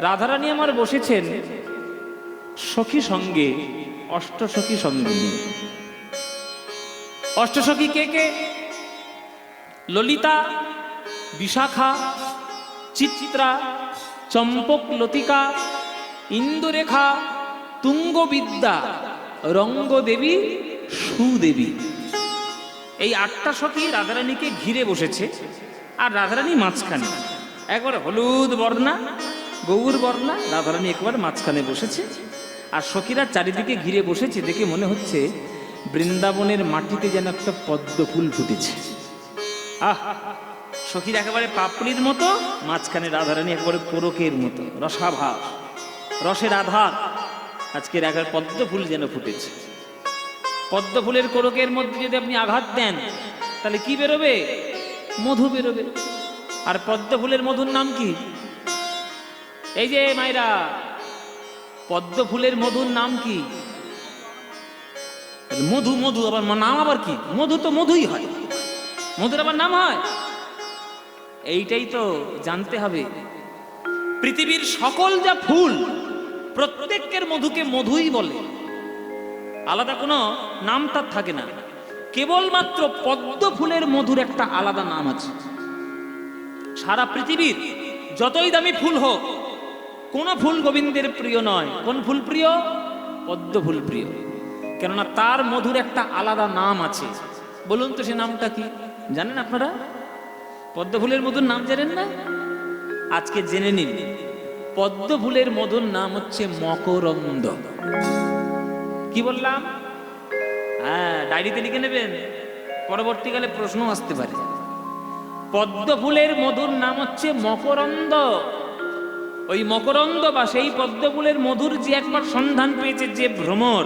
রাধারানী আমার বসেছেন সখী সঙ্গে, অষ্টসখী সঙ্গে। অষ্টসখী কে কে? ললিতা, বিশাখা, চিত্রা, চম্পক লতিকা, ইন্দুরেখা, তুঙ্গবিদ্যা, রঙ্গদেবী, সুদেবী। এই আটটা সখী রাধারানীকে ঘিরে বসেছে, আর রাধারানী মাঝখানে, একবারে হলুদ বর্ণা, গৌর বর্ণা, রাধারানী একবার মাঝখানে বসেছে, আর সখীরা চারিদিকে ঘিরে বসেছে। দেখে মনে হচ্ছে বৃন্দাবনের মাটিতে যেন একটা পদ্ম ফুল ফুটেছে। আহ, সখীর একেবারে পাপড়ির মতো, মাঝখানে রাধারানী একেবারে কোরকের মতো, রসাভাস, রসের আধার। আজকের একবার পদ্ম ফুল যেন ফুটেছে। পদ্ম ফুলের কোরকের মধ্যে যদি আপনি আঘাত দেন, তাহলে কি বেরোবে? মধু বেরোবে। আর পদ্ম ফুলের মধুর নাম কি? এই যে মায়েরা, পদ্ম ফুলের মধুর নাম কি? মধু। মধু আবার নাম আবার কি? মধু তো মধুই হয়, মধুর আবার নাম হয়? এইটাই তো জানতে হবে। পৃথিবীর সকল যা ফুল, প্রত্যেকের মধুকে মধুই বলে, আলাদা কোনো নাম তার থাকে না। কেবলমাত্র পদ্ম ফুলের মধুর একটা আলাদা নাম আছে। সারা পৃথিবীর যতই দামি ফুল হোক, কোন ফুল গোবিন্দের প্রিয় নয়। কোন ফুল প্রিয়? পদ্ম ফুল প্রিয়। কেননা তার মধুর একটা আলাদা নাম আছে। বলুন তো সে নামটা কি? জানেন আপনারা? পদ্ম ফুলের মধুর নাম জানেন না? আজকে জেনে নিন। পদ্ম ফুলের মধুর নাম হচ্ছে মকরন্দ। কি বললাম? হ্যাঁ, ডায়েরিতে লিখে নেবেন, পরবর্তীকালে প্রশ্ন আসতে পারে। পদ্ম ফুলের মধুর নাম হচ্ছে মকরন্দ। ওই মকরন্দ বা সেই পদ্ম ফুলের মধুর যে একবার সন্ধান পেয়েছে, যে ভ্রমর,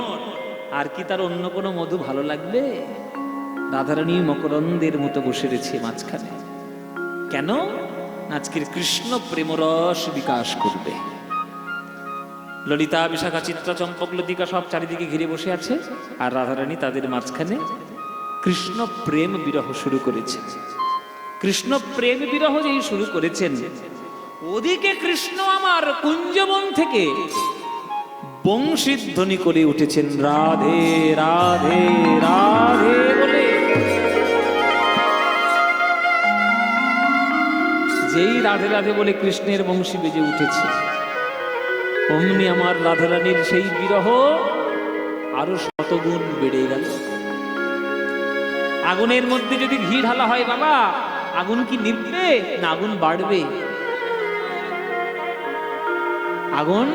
আর কি তার অন্য কোনো মধু ভালো লাগবে? রাধারানী মকরন্দের মতো বসে রয়েছে মাঝখানে। কেন? আজকের কৃষ্ণ প্রেমরস বিকাশ করবে। ললিতা, বিশাখা, চিত্রা, চম্পক লতিকা সব চারিদিকে ঘিরে বসে আছে, আর রাধারানী তাদের মাঝখানে কৃষ্ণ প্রেম বিরহ শুরু করেছে। কৃষ্ণ প্রেম বিরহ যেই শুরু করেছেন, ওদিকে কৃষ্ণ আমার কুঞ্জবন থেকে বংশীধ্বনি করে উঠেছেন, রাধে রাধে রাধে বলে। যেই রাধে রাধে বলে কৃষ্ণের বংশী বেজে উঠেছে, অমনি আমার রাধারানীর সেই বিরহ আরো শতগুণ বেড়ে গেল। আগুনের মধ্যে যদি ঘি ঢালা হয় বাবা, আগুন কি নিভবে না আগুন বাড়বে? আগুন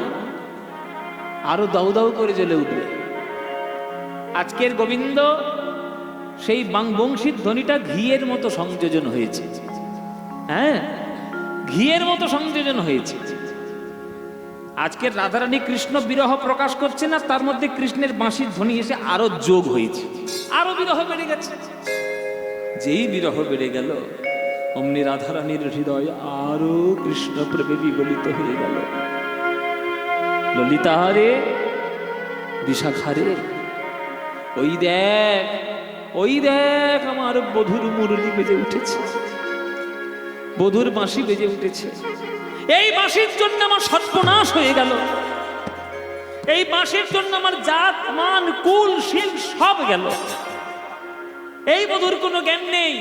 আরো দাউ দাউ করে জ্বলে উঠবে। আজকের গোবিন্দ সেই বংশীর ধ্বনিটা ঘিয়ের মতো সংযোজন হয়েছে। হ্যাঁ, ঘিয়ের মতো সংযোজন হয়েছে। আজকের রাধারানী কৃষ্ণ বিরহ প্রকাশ করছে না, তার মধ্যে কৃষ্ণের বাঁশির ধ্বনি এসে আরো যোগ হয়েছে, আরো বিরহ বেড়ে গেছে। যেই বিরহ বেড়ে গেল, অমনি রাধারানীর হৃদয় আরো কৃষ্ণ প্রেমে বিগলিত হয়ে গেল। ললিতা রে, বিশাখা রে, ওই দেখ, ওই দেখ, আমার বধুর মুরলি বেজে উঠেছে, বধুর বাঁশি বেজে উঠেছে। এই বাঁশির জন্য আমার সর্বনাশ হয়ে গেল। এই বাঁশির জন্য আমার জাত মান কুল শিল সব গেল। এই বধুর কোনো জ্ঞান নেই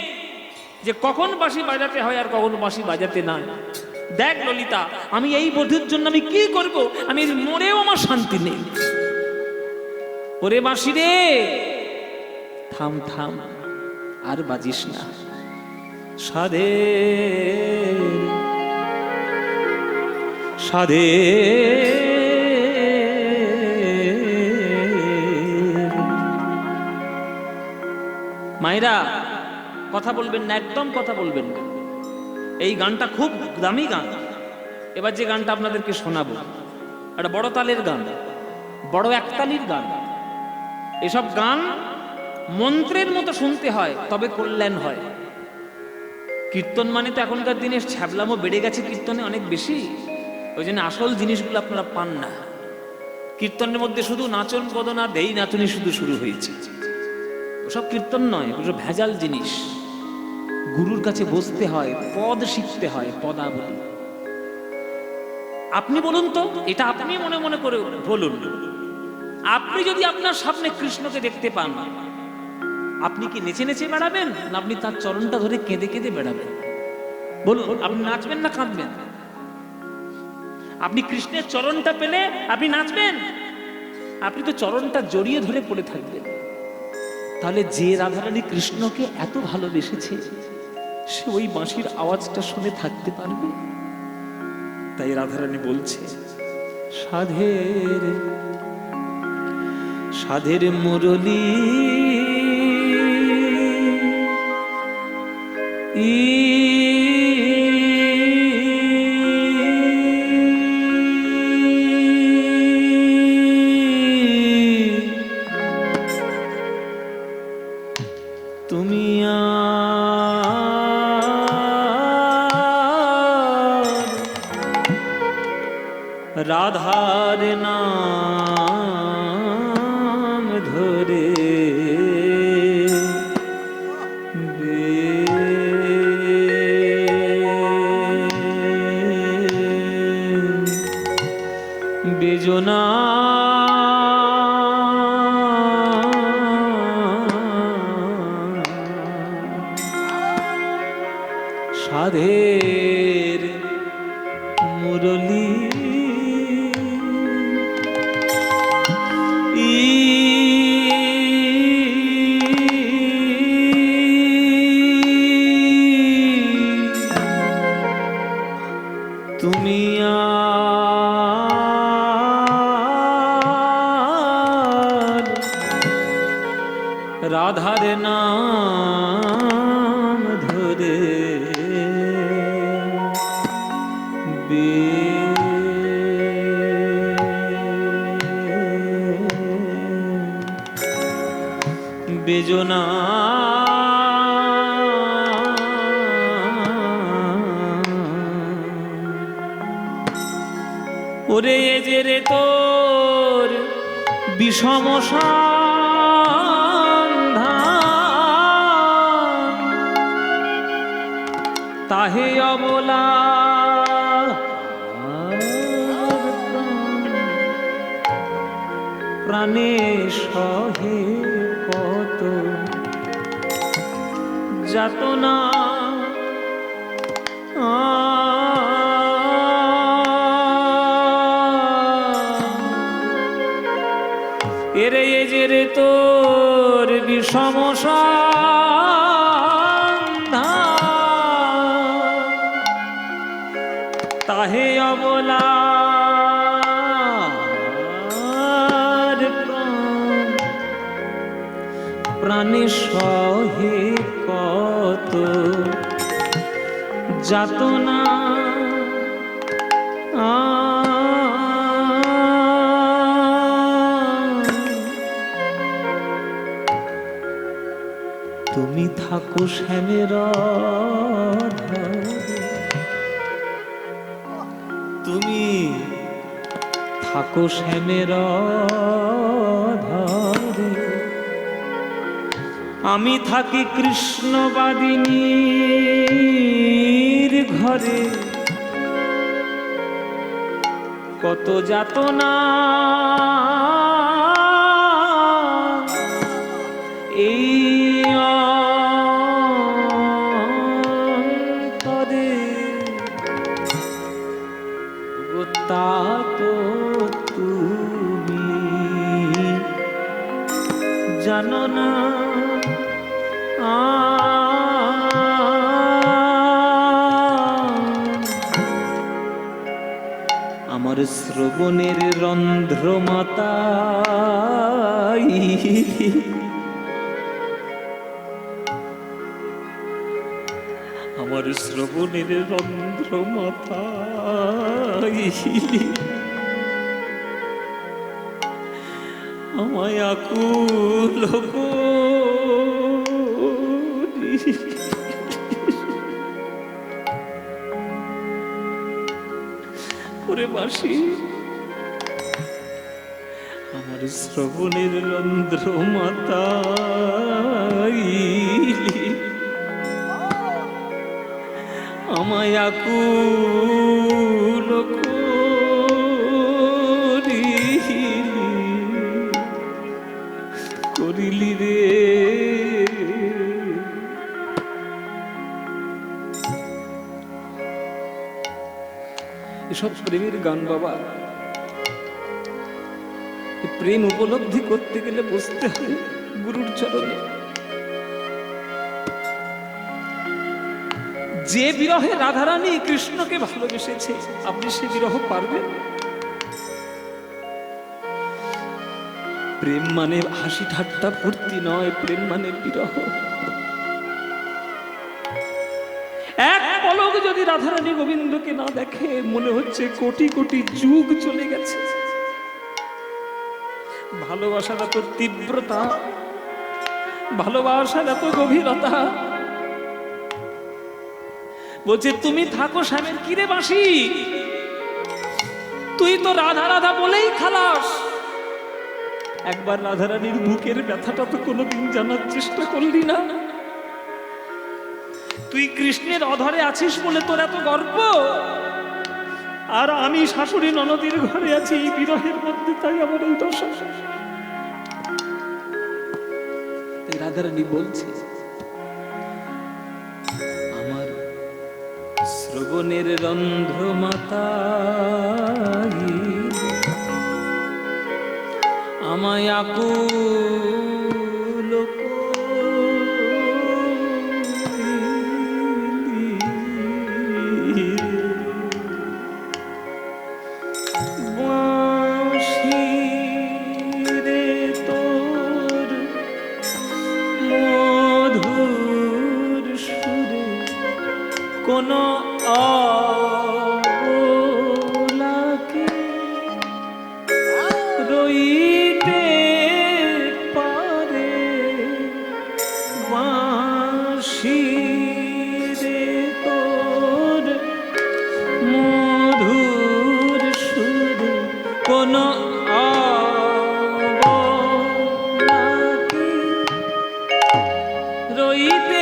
যে কখন বাঁশি বাজাতে হয় আর কখন বাঁশি বাজাতে না। দেখ ললিতা, আমি এই বধুর জন্য আমি কি করব? আমি মরেও আমার শান্তি নেই। ওরে বাঁশি রে, থাম থাম, আর বাজিস না। সাধে সাধে মায়েরা, কথা বলবেন না, একদম কথা বলবেন না। এই গানটা খুব দামি গান। এবার যে গানটা আপনাদেরকে শোনাবো, একটা বড় তালের গান, বড় একতালির গান। এসব গান মন্ত্রের মতো শুনতে হয়, তবে কল্যাণ হয়। কীর্তন মানে তো এখনকার দিনে ছ্যাবলামো বেড়ে গেছে, কীর্তনে অনেক বেশি। ওই জন্য আসল জিনিসগুলো আপনারা পান না। কীর্তনের মধ্যে শুধু নাচন কদন আর দেই নাচনি শুধু শুরু হয়েছে। ওসব কীর্তন নয়, ওসব ভেজাল জিনিস। গুরুর কাছে বসতে হয়, পদ শিখতে হয়, পদাবলী। আপনি বলুন তো, এটা আপনি মনে মনে করে বলুন, আপনি যদি আপনার সামনে কৃষ্ণকে দেখতে পান, আপনি কি নেচে নেচে বেড়াবেন, না আপনি তার চরণটা ধরে কেঁদে কেঁদে বেড়াবেন? বলুন, আপনি নাচবেন না কাঁদবেন? আপনি কৃষ্ণের চরণটা পেলে আপনি নাচবেন? আপনি তো চরণটা জড়িয়ে ধরে পড়ে থাকবেন। তাহলে যে রাধারানী কৃষ্ণকে এত ভালোবেসেছে, সে ওই বাঁশির আওয়াজটা শুনে থাকতে পারবে? তাই রাধারানী বলছে, সাধের সাধের মুরলী তুমি রাধার নাম ধরে বেজনা সাধের মুরলী তুমি রাধার নাম ধরে বেজনা ওরে যে রে তোর বিষম সন্ধান, তাহে অবলা প্রাণে সহে কত যাতনা, এরে যে রে তোর বিষম সন্ধান, তাহে অবলা প্রাণে সহে কত যাতনা, তুমি থাকো শ্যামের ধরে, তুমি থাকো শ্যামের ধরে, আমি থাকি কৃষ্ণবাদিনীর ঘরে, কত যাতনা এই অন্তরে, তা তো তুমি জানো না। আমার শ্রবণের রন্ধ্র মাতাই, আমার শ্রবণের রন্ধ্র মাতাই, আমায় আকুল করে বাসি, আমার শ্রবণের রন্ধ্র মাতাই, আমায় আকুল এসব প্রেমের গান বাবা। প্রেম উপলব্ধি করতে গেলে বসতে হবে গুরুর চরণে। যে বিরহে রাধারানী কৃষ্ণকে ভালোবেসেছে, আপনি সে বিরহ পারবেন? প্রেম মানে হাসি ঠাট্টা ফুর্তি নয়, প্রেম মানে বিরহ। এক পলক যদি রাধারানী গোবিন্দকে না দেখে, মনে হচ্ছে কোটি কোটি যুগ চলে গেছে। ভালোবাসার এত তীব্রতা, ভালোবাসার এত গভীরতা। বলছে তুমি থাকো শ্যামের কিরে বাঁশি, তুই তো রাধা রাধা বলেই খালাস। একবার রাধারানীর বুকের ব্যথাটা তো কোনোদিন জানার চেষ্টা করলি না? তুই কৃষ্ণের অধরে আছিস বলে তোর এত গর্ব, আর আমি শাশুড়ি ননদীর ঘরে আছি এই বিরহের মধ্যে, তাই আমার এই দশা। রাধারানী বলছে আমার শ্রবণের রন্ধ্র মাতাই আমায় আকুল কোন অবলাকে রইতে পারে বাঁশি রে তোর মধুর সুরে, কোন অবলাকে রইতে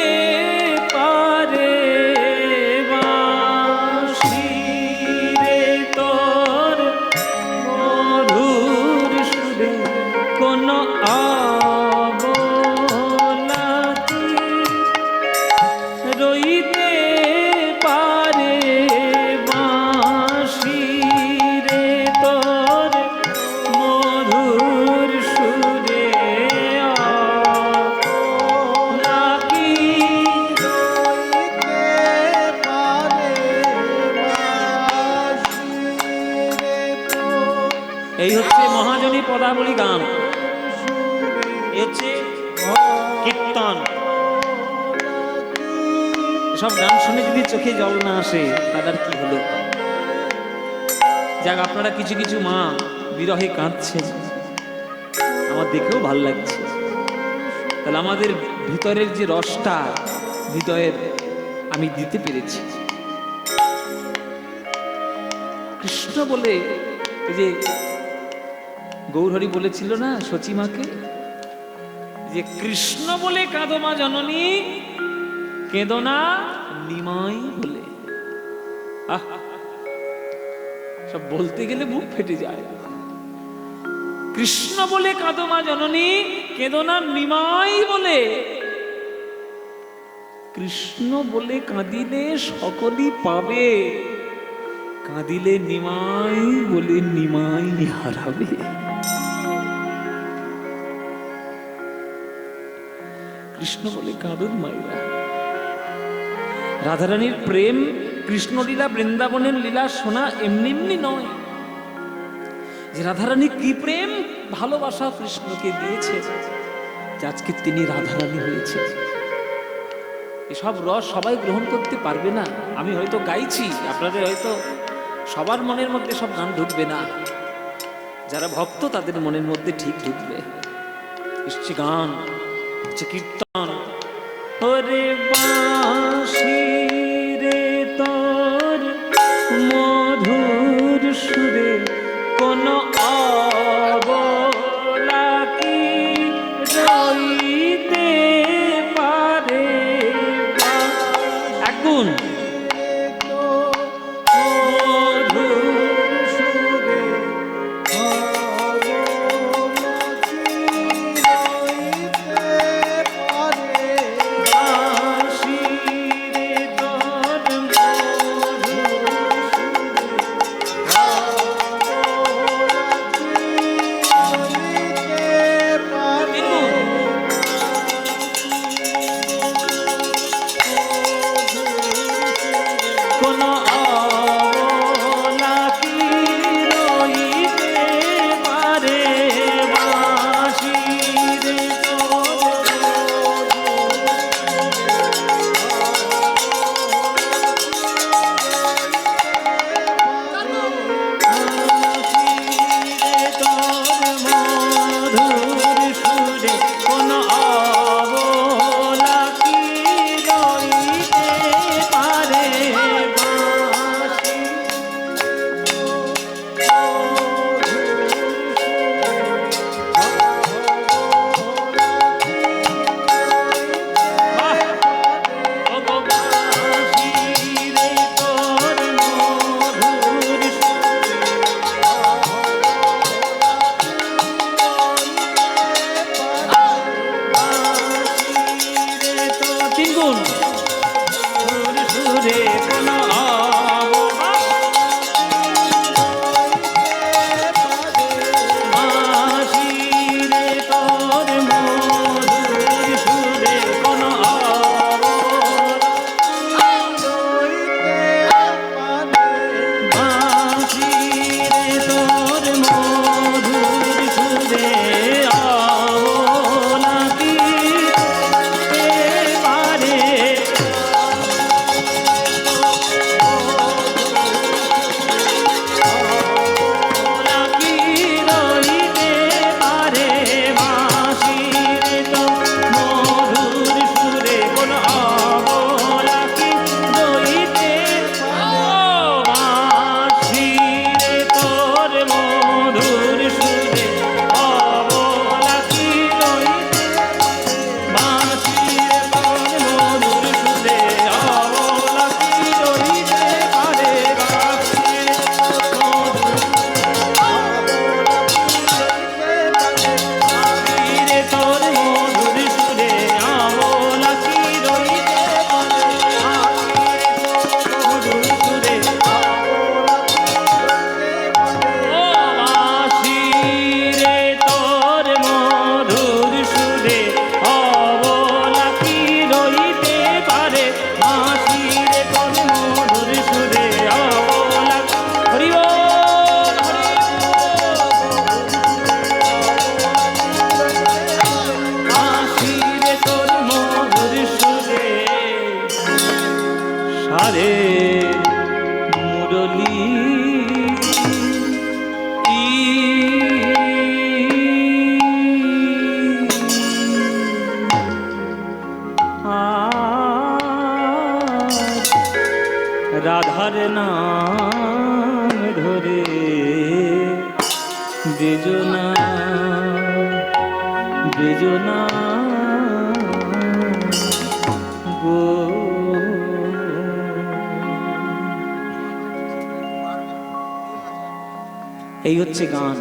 এই হচ্ছে মহাজনী পদাবলী গান, এই হচ্ছে কীর্তন। সব গান শুনে যদি চোখে জল না আসে তার আর কি হলো? যাক, আপনারা কিছু কিছু মা বিরহে কাঁদছেন, আমার দেখেও ভাল লাগছে। তাহলে আমাদের ভিতরের যে রসটা হৃদয়ের আমি দিতে পেরেছি। কৃষ্ণ বলে এই যে গৌরহরি বলেছিল না সচিমাকে, যে কৃষ্ণ বলে কাঁদো মা জননী, কেঁদো না নিমাই বলে। সব বলতে গেলে বুক ফেটে যায়। কৃষ্ণ বলে কাঁদো মা জননী, কেঁদো না নিমাই বলে। কৃষ্ণ বলে কাঁদিলে সকলই পাবে, কাঁদিলে নিমাই বলে নিমাই হারাবে। কৃষ্ণ বলে কাঁদুন মাইরা। রাধারানীর প্রেম, কৃষ্ণলীলা, বৃন্দাবনের লীলা শোনা এমনি এমনি নয়। যে রাধারানী কি প্রেম ভালোবাসা কৃষ্ণকে দিয়েছে, আজকে তিনি রাধারানী হয়েছে। এসব রস সবাই গ্রহণ করতে পারবে না। আমি হয়তো গাইছি, আপনাদের হয়তো সবার মনের মধ্যে সব গান ঢুকবে না। যারা ভক্ত তাদের মনের মধ্যে ঠিক ঢুকবে। এসছে গান, হচ্ছে কীর্তন। ওরে বাঁশি রে তোর মধুর সুরে, কোন অবলা কি রইতে পারে। একগুণ বেজনা বেজনা গো। এই হচ্ছে গান।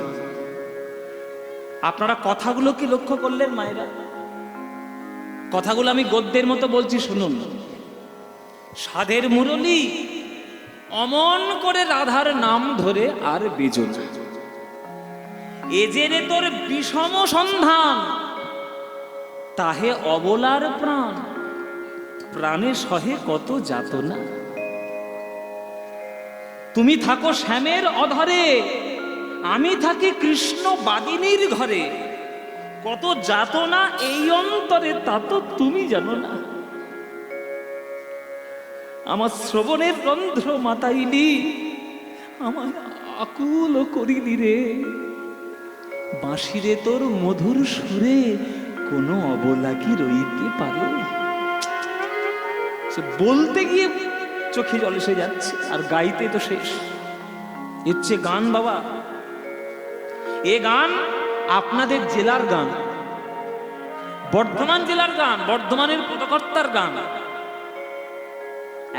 আপনারা কথাগুলো কি লক্ষ্য করলেন মায়েরা? কথাগুলো আমি গদ্যের মতো বলছি, শুনুন। সাধের মুরলী অমন করে রাধার নাম ধরে আর বেজন, এ যে রে তোর বিষম সন্ধান, তাহে অবলার প্রাণ, প্রাণে সহে কত যাতনা। তুমি থাকো শ্যামের অধরে, আমি থাকি কৃষ্ণ বাদিনীর ঘরে, কত যাতনা এই অন্তরে তা তো তুমি জানো না। আমার শ্রবণের রন্ধ্র মাতাইলি, আমার আকুল করিলি রে, বাঁশিরে তোর মধুর সুরে কোনো অবলা কি রইতে পারে? সে বলতে গিয়ে চোখে জল এসে যাচ্ছে, আর গাইতে তো শেষ। হচ্ছে গান বাবা। এ গান আপনাদের জেলার গান, বর্ধমান জেলার গান, বর্ধমানের পদকর্তার গান।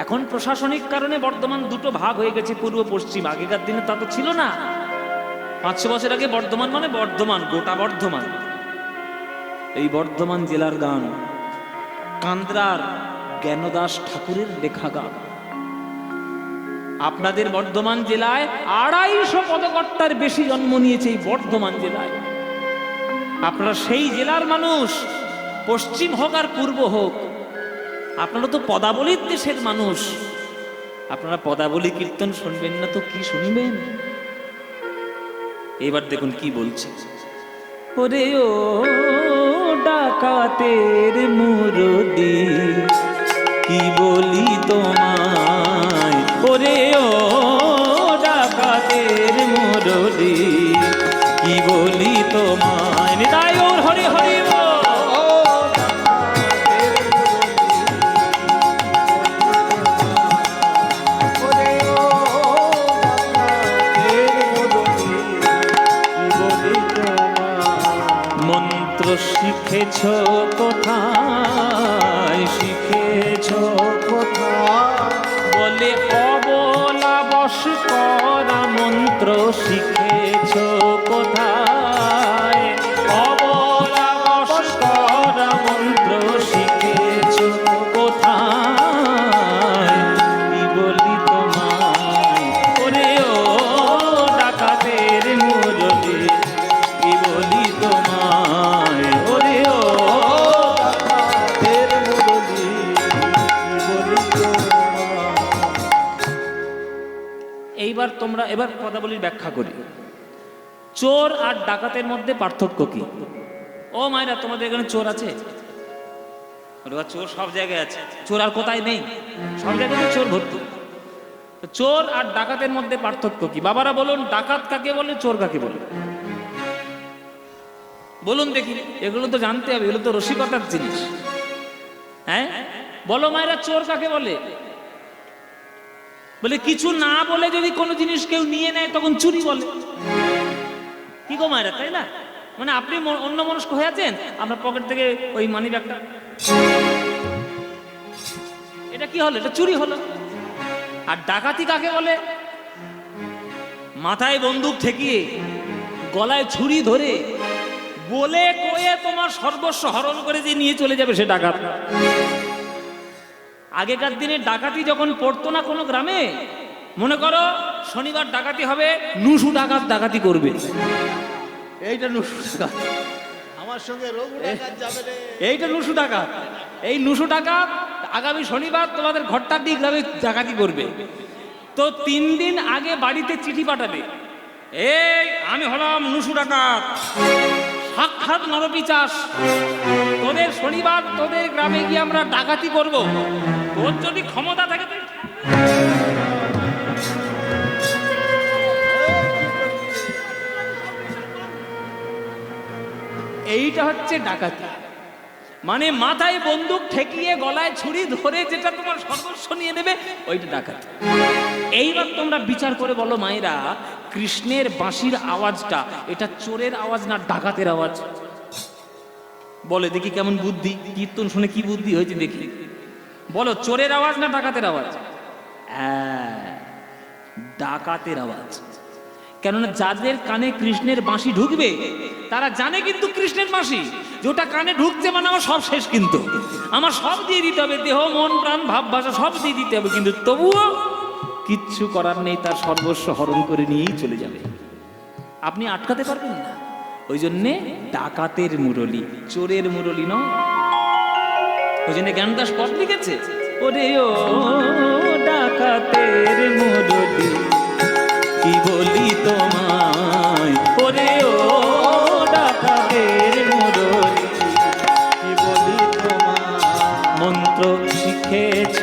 এখন প্রশাসনিক কারণে বর্ধমান দুটো ভাগ হয়ে গেছে, পূর্ব পশ্চিম। আগেকার দিনে তা তো ছিল না। 500 বছর আগে বর্ধমান মানে বর্ধমান, গোটা বর্ধমান। এই বর্ধমান জেলার গান কান্দ্রার জ্ঞানদাস ঠাকুরের লেখা গান। আপনাদের বর্ধমান জেলায় 250 পদকর্তার বেশি জন্ম নিয়েছে এই বর্ধমান জেলায়। আপনারা সেই জেলার মানুষ, পশ্চিম হোক আর পূর্ব হোক, আপনারা তো পদাবলীর দেশের মানুষ। আপনারা পদাবলী কীর্তন শুনবেন না তো কি শুনবেন? এবার দেখুন কি বলছে। ওরে ও ডাকাতের মুরদি, কি বলি তোমায়, ওরে ও ডাকাতের মুরদি, কি বলি তোমায়। নিতাই ওর হরি হরি বল। মন্ত্র শিখেছ কোথায়, শিখেছ কোথায়, বলে অবলা বশ করা মন্ত্র শিখেছ কোথায়, অবলা বশ করা মন্ত্র শিখেছ কোথায়, কি বলি তোমায়, ওরে ও ডাকাতের মুরলি, কি বলি তোমায়, ওরে ও ডাকাতের মুরলি, কি বলি তোমায়। এইবার তোমরা এবার পদাবলীর ব্যাখ্যা করি। চোর আর ডাকাতের মধ্যে পার্থক্য কি? ও মায়েরা, তোমাদের এখানে চোর আছে? চোর সব জায়গায় আছে, চোর আর কোথায় নেই? সব জায়গায় চোর ভর্তি। চোর আর ডাকাতের মধ্যে পার্থক্য কি? বাবারা বলুন, ডাকাত কাকে বলে, চোর কাকে বলে? বলুন দেখি, এগুলো তো জানতে হবে, এগুলো তো রসিকতার জিনিস। হ্যাঁ বলো মায়েরা, চোর কাকে বলে? বলে কিছু না বলে যদি কোনো জিনিস কেউ নিয়ে নেয় তখন চুরি বলে। কি গো মায়েরা, তাই না? মানে আপনি অন্য মনস্ক হয়ে আছেন, আপনার পকেট থেকে ওই মানি ব্যাগটা, এটা কি হলো? এটা চুরি হলো। আর ডাকাতি কাকে বলে? মাথায় বন্দুক ঠেকিয়ে, গলায় ছুরি ধরে, বলে কয়ে তোমার সর্বস্ব হরণ করে যে নিয়ে চলে যাবে, সে ডাকাত। আগেকার দিনে ডাকাতি যখন পড়তো না কোনো গ্রামে, মনে করো শনিবার ডাকাতি হবে, নুসু ডাকাত ডাকাতি করবে। এইটা নুসু ডাকাত, আমার সঙ্গে রঘু ডাকাত যাবে রে। এইটা নুসু ডাকাত। এই নুসু ডাকাত আগামী শনিবার তোমাদের ঘরটার দিক গ্রামে ডাকাতি করবে। তো 3 দিন আগে বাড়িতে চিঠি পাঠাবে, এই আমি হলাম নুসু ডাকাত, সাক্ষাৎ নরপিচাস, তোদের শনিবার তোদের গ্রামে গিয়ে আমরা ডাকাতি করব, তোর যদি ক্ষমতা থাকে। এইটা হচ্ছে ডাকাতি, মানে মাথায় বন্দুক ঠেকিয়ে গলায় ছুরি ধরে যেটা তোমার সর্বস্ব নিয়ে নেবে, ওইটা ডাকাতি। এইবার তোমরা বিচার করে বলো মায়েরা, কৃষ্ণের বাঁশির আওয়াজটা এটা চোরের আওয়াজ না ডাকাতের আওয়াজ? বলে দেখি কেমন বুদ্ধি, কীর্তন শুনে কি বুদ্ধি হয়েছে দেখি। বলো চোরের আওয়াজ না ডাকাতের আওয়াজ? ডাকাতের আওয়াজ। কেননা যাদের কানে কৃষ্ণের বাঁশি ঢুকবে তারা জানে কিন্তু কৃষ্ণের বাঁশি যে ওটা কানে ঢুকছে মানে আমার সব শেষ, কিন্তু আমার সব দিয়ে দিতে হবে, দেহ মন প্রাণ ভাব ভাষা সব দিয়ে দিতে হবে, কিন্তু তবুও কিচ্ছু করার নেই, তার সর্বস্ব হরণ করে নিয়েই চলে যাবে, আপনি আটকাতে পারবেন না। ওই জন্যে ডাকাতের মুরলি, চোরের মুরলি নয়। ওই জন্য জ্ঞানদাস পদ লিখেছে, ওরে ও ডাকাতের মুরলি কি বলি তোমায়, ওরে ও ডাকাতের মুরলি কি বলি তোমায়, মন্ত্র শিখেছ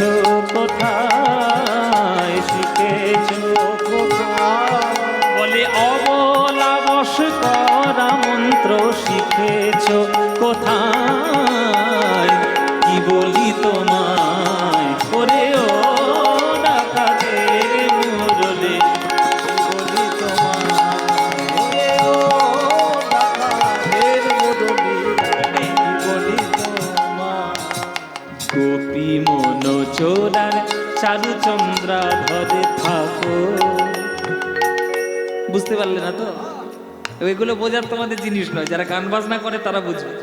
কোথায়, শিখেছ কোথায়, বলে অবলা বশ করা মন্ত্র শিখেছ কোথায়, কি বলি তোমায়, ওরে ও ডাকাতের মুরলি কি বলি তোমায়, ওরে ও ডাকাতের মুরলি কি বলি তোমায়। গোপী মন চোরার চারুচন্দ্রা ধরে থাকো। বুঝতে পারলে না তো? ওইগুলো বোঝার তোমাদের জিনিস নয়, যারা গান বাজনা করে তারা বুঝবে।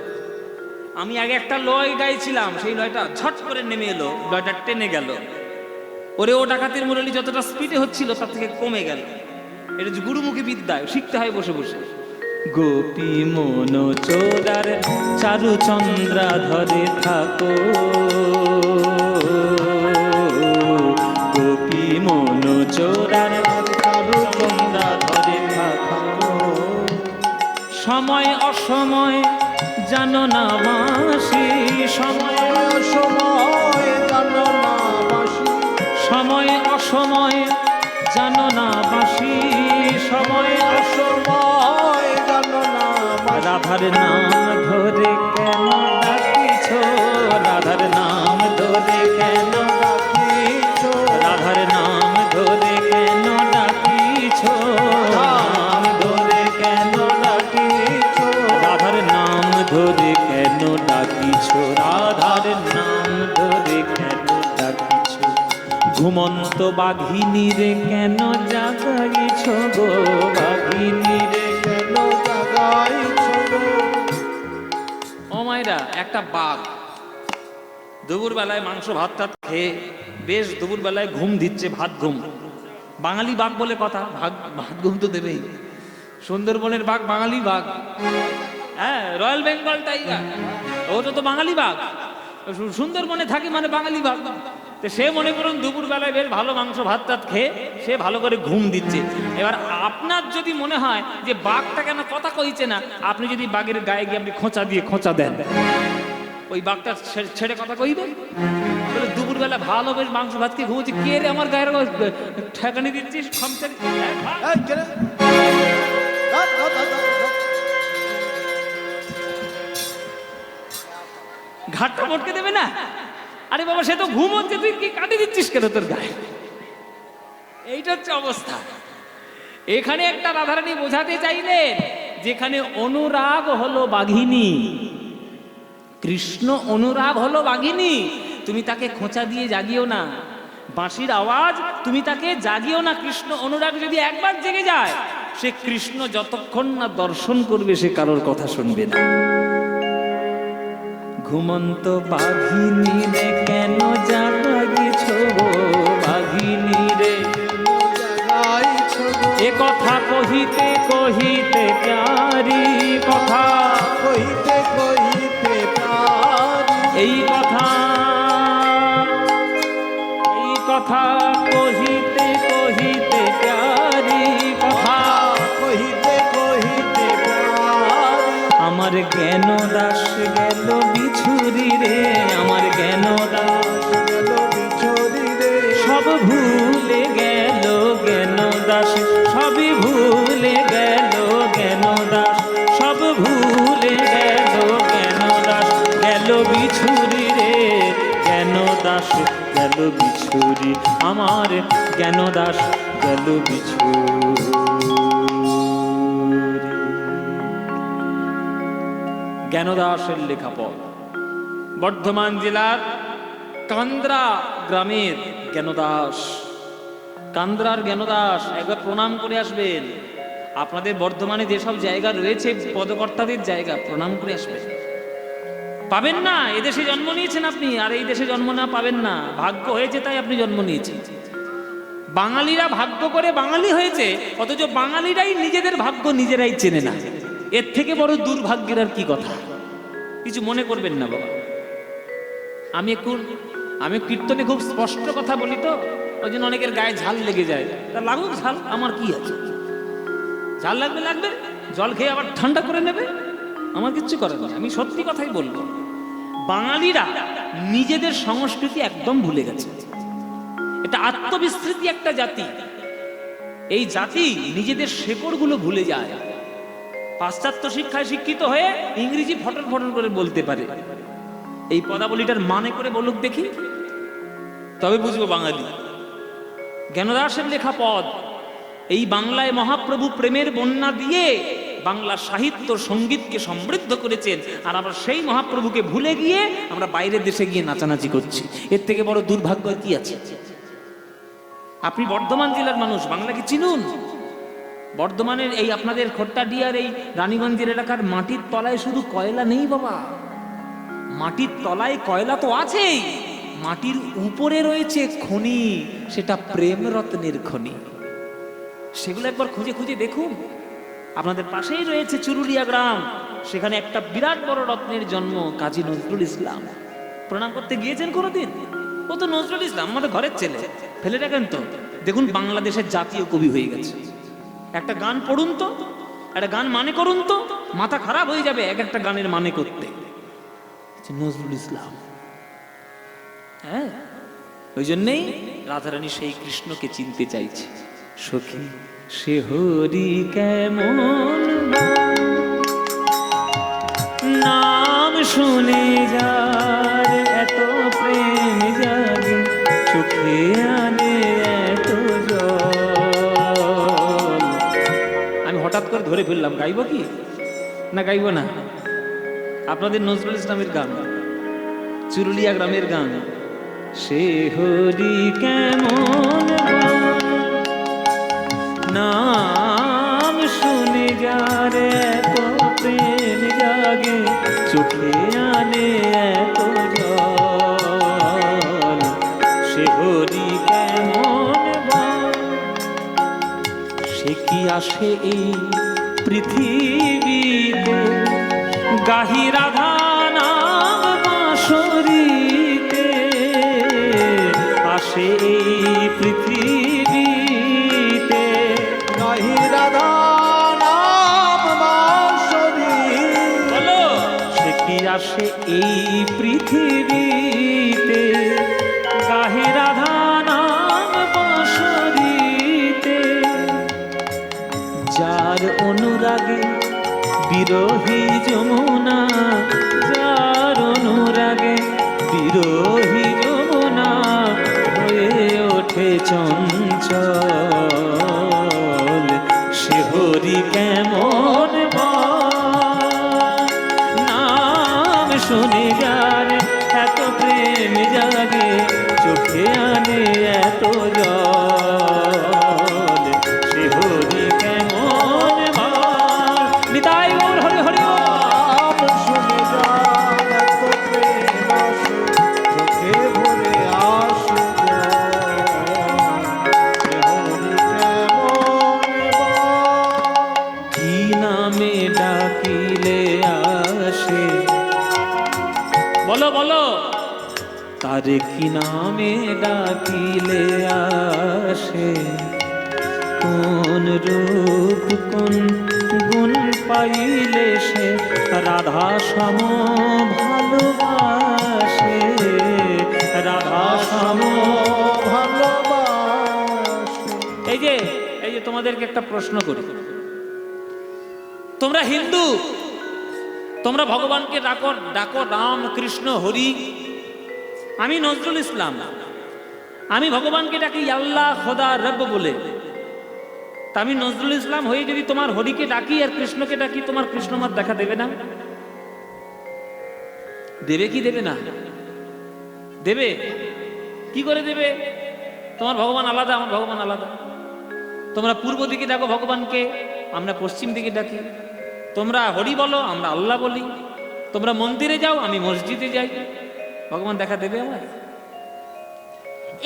আমি আগে একটা লয় গাইছিলাম, সেই লয়টা ঝট করে নেমে এলো, লয়টা টেনে গেল। ওরে ও ডাকাতের মুরলি যতটা স্পিডে হচ্ছিল তার থেকে কমে গেল। এটা যে গুরুমুখী বিদ্যা, শিখতে হয় বসে বসে। গোপী মন চোরার চারুচন্দ্রা ধরে থাকো, গোপী মন চোরার চারুচন্দ্রা ধরে থাকো, সময় অসময় জানো না বাঁশি, সময় অসময় জানো না বাঁশি, সময় অসময় জানো না বাঁশি, সময় অসময় জানো না বাঁশি। রাধার নাম ধরে কেন ডাকিছ, রাধার নাম ধরে কেন ডাকিছ, রাধার নাম ধরে কেন ডাকিছ, নাম ধরে কেন ডাকিছ, রাধার নাম ধরে কেন ডাকিছ, রাধার নাম ধরে কেন ডাকিছ, ঘুমন্ত বাঘিনী রে কেন জাগাইছ গো, বাঘিনী রে কেন জাগাইছ গো। ও মায়েরা, একটা বাঘ দুপুর বেলায় মাংস ভাত টাত খেয়ে বেশ দুপুর বেলায় ঘুম দিচ্ছে, ভাত ঘুম। বাঙালি বাঘ বলে কথা, ভাত ঘুম তো দেবেই। সুন্দরবনের বাঘ বাঙালি বাঘ, হ্যাঁ, রয়্যাল বেঙ্গল টাইগার ওটা তো বাঙালি বাঘ, সুন্দরবনে থাকে মানে বাঙালি বাঘ। তো সে মনে করুন দুপুর বেলায় বেশ ভালো মাংস ভাত টাত খেয়ে সে ভালো করে ঘুম দিচ্ছে। এবার আপনার যদি মনে হয় যে বাঘটা কেন কথা কইছে না, আপনি যদি বাঘের গায়ে গিয়ে আপনি খোঁচা দিয়ে খোঁচা দেন, ওই বাঘটা ছেড়ে কথা কইবে? দুপুর বেলা ভালো বেশ মাংস ভাত খেয়ে ঘুমোচ্ছে, কে রে আমার গায়ের ঠেকানি দিচ্ছিস, ঘাটটা মটকে দেবে না? আরে বাবা, সে তো ঘুমোচ্ছে, তুই কি কাটি দিচ্ছিস কেন তোর গায়ে? এইটা হচ্ছে অবস্থা। এখানে একটা রাধারানী বোঝাতে চাইলেন, যেখানে অনুরাগ হলো বাঘিনী, কৃষ্ণ অনুরাগ হলো বাঘিনী, তুমি তাকে খোঁচা দিয়ে জাগিও না, বাঁশির আওয়াজ তুমি তাকে জাগিও না। কৃষ্ণ অনুরাগ যদি একবার জেগে যায়, সে কৃষ্ণ যতক্ষণ না দর্শন করবে সে কারোর কথা শুনবে না। ঘুমন্ত বাঘিনী রে কেন জাগাইছ গো, বাঘিনী রে জাগাইছ গো, এ কথা কহিতে কহিতে প্যারি, কথা কহিতে কহিতে প্যারি, এই কথা কহিতে কহিতে প্যারি, কথা কহিতে কহিতে প্যারি। আমার জ্ঞান দাস গেল বিছুরি রে, আমার জ্ঞান দাস গেল বিছুরি রে, সব ভুলে গেল জ্ঞান দাস, সবই ভুলে গেল জ্ঞান দাস, সব ভুলে গেল জ্ঞান দাস, গেল বিছুরি রে, জ্ঞান দাস গেল বিছুরি, আমার জ্ঞান দাস গেল বিছুরি। জ্ঞানদাসের লেখা পথ, বর্ধমান জেলার কান্দ্রা গ্রামের জ্ঞানদাস। কান্দ্রার জ্ঞানদাস, একবার প্রণাম করে আসবেন। আপনাদের বর্ধমানে যেসব জায়গা রয়েছে পদকর্তাদের জায়গা, প্রণাম করে আসবেন। পাবেন না, এদেশে জন্ম নিয়েছেন আপনি, আর এই দেশে জন্ম না পাবেন না। ভাগ্য হয়েছে তাই আপনি জন্ম নিয়েছেন। বাঙালিরা ভাগ্য করে বাঙালি হয়েছে, অথচ বাঙালিরাই নিজেদের ভাগ্য নিজেরাই চেনে না। এর থেকে বড় দুর্ভাগ্যের আর কি কথা। কিছু মনে করবেন না বাবা। আমি কীর্তনে খুব স্পষ্ট কথা বলি তো, ওই জন্য অনেকের গায়ে ঝাল লেগে যায়। তা লাগুক ঝাল, আমার কি আছে? ঝাল লাগবে লাগবে, জল খেয়ে আবার ঠান্ডা করে নেবে, আমার কিচ্ছু করার নেই। আমি সত্যি কথাই বলবো, বাঙালিরা নিজেদের সংস্কৃতি একদম ভুলে গেছে। এটা আত্মবিস্মৃতি একটা জাতি। এই জাতি নিজেদের শেকড়গুলো ভুলে যায়। পাশ্চাত্য শিক্ষায় শিক্ষিত হয়ে ইংরেজি ফটর ফটর করে বলতে পারে। এই পদাবলীটার মানে করে বলুক দেখি, তবে বুঝবো বাঙালি। জ্ঞানদাসের লেখা পদ, এই বাংলায় মহাপ্রভু প্রেমের বন্যা দিয়ে বাংলা সাহিত্য সঙ্গীতকে সমৃদ্ধ করেছেন। আর আমরা সেই মহাপ্রভুকে ভুলে গিয়ে আমরা বাইরের দেশে গিয়ে নাচানাচি করছি। এর থেকে বড় দুর্ভাগ্য কি আছে? আপনি বর্ধমান জেলার মানুষ, বাংলাকে চিনুন। বর্ধমানের এই আপনাদের খোট্টাডিয়ার এই রানীগঞ্জের এলাকার মাটির তলায় শুধু কয়লা নেই বাবা, মাটির তলায় কয়লা তো আছেই, মাটির উপরে রয়েছে খনি, সেটা প্রেম রত্নের খনি। সেগুলো একবার খুঁজে খুঁজে দেখুন। আপনাদের পাশেই রয়েছে চুরুলিয়া গ্রাম, সেখানে একটা বিরাট বড় রত্নের জন্ম, কাজী নজরুল ইসলাম। প্রণাম করতে গিয়েছেন কোনোদিন? ও তো নজরুল ইসলাম, আমাদের ঘরের ছেলে, ফেলে রাখেন তো। দেখুন বাংলাদেশের জাতীয় কবি হয়ে গেছে। একটা গান পড়ুন তো, একটা গান মানে করুন তো, মাথা খারাপ হয়ে যাবে এক একটা গানের মানে করতে। নজরুল ইসলাম, হ্যাঁ, ওই জন্যেই রাধারানী সেই কৃষ্ণকে চিনতে চাইছে। সখী সে হরি কেমন নাম শুনে যার এত প্রেম জাগে, চোখে আনে এত জল। আমি হঠাৎ করে ধরে ফেললাম, গাইব কি না গাইব না? আপনাদের নজরুল ইসলামের গান, চুরুলিয়া গ্রামের গান। সে হরি কেমন নাম শুনে যার এত প্রেম জাগে, চোখে আনে এত জল। সে হরি কেমন, সে কি আসে এই পৃথিবীতে, গাহি রাধা নাম বাঁশরীতে, আসে এই পৃথিবীতে, গাহি রাধা নাম বাঁশরীতে। বলো, সে কি আসে এই পৃথিবীতে, গাহি রাধা নাম বাঁশরীতে, যার অনুরাগে বিরোহী যমুনা, যার অনুরাগে বিরোহী যমুনা হয়ে ওঠে চঞ্চল। সে হরি কেমন নাম শুনে যার এত প্রেম জাগে, চোখে আনে এত জল। সে হরি কেমন নিতাই গৌর হরি হরি। নাম শুনে যার এত প্রেম আসে, চোখে ভরে আসে জল। সে হরি কেমন কি নামে ডাকিলে আসে, বলো বলো, তারে কি নামে ডাকিলে আসে, কোন রূপ কোন গুণ পাইলে সে রাধা সম ভালোবাসে, রাধা সম ভালোবাসে। এই যে তোমাদেরকে একটা প্রশ্ন করি, তোমরা হিন্দু, তোমরা ভগবানকে ডাকো ডাকো রাম কৃষ্ণ হরি। আমি নজরুল ইসলাম, আমি ভগবানকে ডাকি আল্লাহ খোদা রব বলে। তা আমি নজরুল ইসলাম হয়ে যদি তোমার হরিকে ডাকি আর কৃষ্ণকে ডাকি, তোমার কৃষ্ণ আমার দেখা দেবে না? দেবে কি দেবে না? দেবে। কি করে দেবে? তোমার ভগবান আলাদা, আমার ভগবান আলাদা। তোমরা পূর্ব দিকে ডাকো ভগবানকে, আমরা পশ্চিম দিকে ডাকি। তোমরা হরি বলো, আমরা আল্লাহ বলি। তোমরা মন্দিরে যাও, আমি মসজিদে যাই। ভগবান দেখা দেবে আমায়?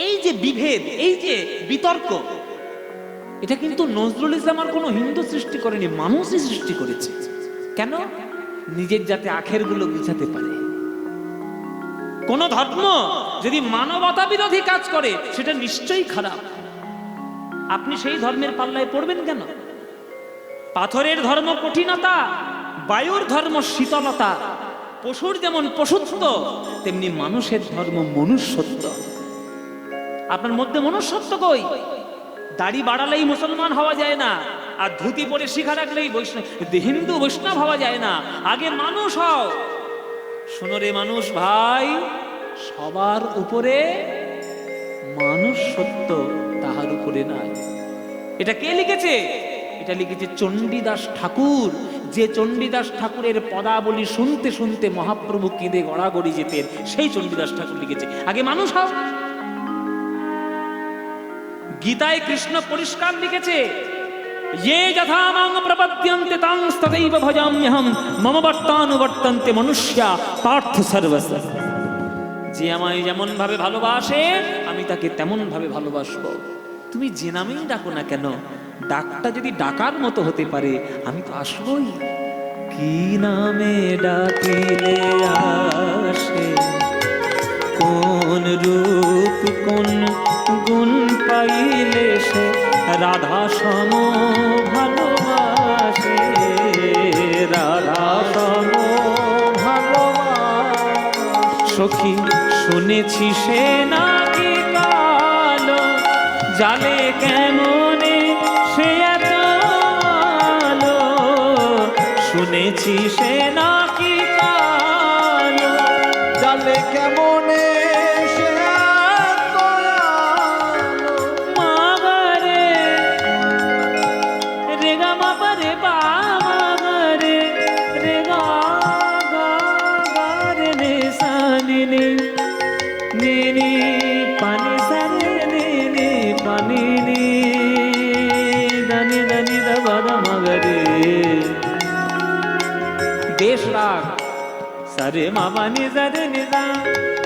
এই যে বিভেদ, এই যে বিতর্ক, এটা কিন্তু নজরুল ইসলাম আর কোনো হিন্দু সৃষ্টি করেনি, মানুষই সৃষ্টি করেছে। কেন? নিজের যাতে আখের গুলো বুঝাতে পারে। কোন ধর্ম যদি মানবতা বিরোধী কাজ করে সেটা নিশ্চয়ই খারাপ। আপনি সেই ধর্মের পাল্লায় পড়বেন কেন? পাথরের ধর্ম কঠিনতা, বায়ুর ধর্ম শীতলতা, পশুর যেমন পশুত্ব তেমনি মানুষের ধর্ম মনুষ্যত্ব। আপনার মধ্যে মনুষ্যত্ব কই? দাড়ি বাড়ালেই মুসলমান হওয়া যায় না, আর ধুতি পরে শিখা রাখলেই হিন্দু বৈষ্ণব হওয়া যায় না। আগে মানুষ হও। শোনো রে মানুষ ভাই, সবার উপরে মানুষ সত্য, তাহার উপরে নাই। এটা কে লিখেছে? এটা লিখেছে চণ্ডীদাস ঠাকুর। যে চণ্ডীদাস ঠাকুরের পদাবলী শুনতে শুনতে মহাপ্রভু কেঁদে গড়াগড়ি যেতেন, সেই চণ্ডীদাস ঠাকুর লিখেছে আগে মানুষ হও। গীতায় কৃষ্ণ পরিষ্কার লিখেছে, ये यथा मां प्रपद्यन्ते तांस्तदैव भजाम्यहं मम वर्तानुवर्तन्ते मनुष्या पार्थ सर्वस्य। যে আমায় যেমন ভাবে ভালোবাসে আমি তাকে তেমন ভাবে ভালোবাসবো। তুমি যে নামেই ডাকো না কেন, ডাকটা যদি ডাকার মতো হতে পারে আমি তো আসবই। কি নামে ডাকিলে আসে, কোন রূপ কোন গুণ পাইলে সে রাধা সম ভালোবাসে, রাধা সম ভালোবাসে। সখী শুনেছি সে নাকি কালো, জালে কেমনে সে এত আলো। শুনেছি সে নাকি কালো, জালে কেমনে সে এত আলো। মাগারে রেগা মাপারে বামাগারে রেগা গারে নে সানি নে নে পানি সারে নে পানি নে দানি দানি দাবা মাগারে। দেশ রাগ সারে মামা নিজারে নিজা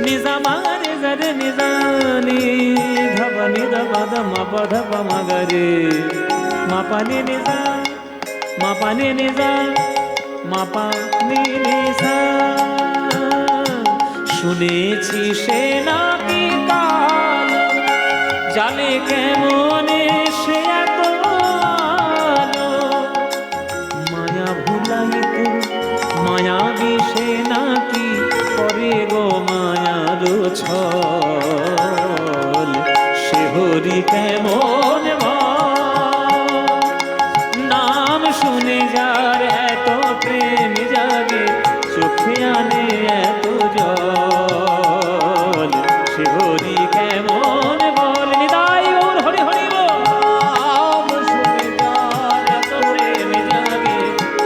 নিজা মারে জারে নিজা নি ধবা নি ধবা ধমা ধবা মাগারে মাপা নি নিজা মাপা নি নিজা মাপা নি নিজা। শুনেছি সে নাকি কালো, জালে কেমনে সে এত আলো। মায়া ভুলাইতে মায়া বিষে নাকি করে গো মায়ার ছল। সে হরি কেমন নাম শুনে যার এত প্রেম জাগে, চোখে আনে এত জল। সে হরি কেমন বল, নিতাই গৌর হরি হরি বল। নাম শুনে যার এত প্রেম জাগে,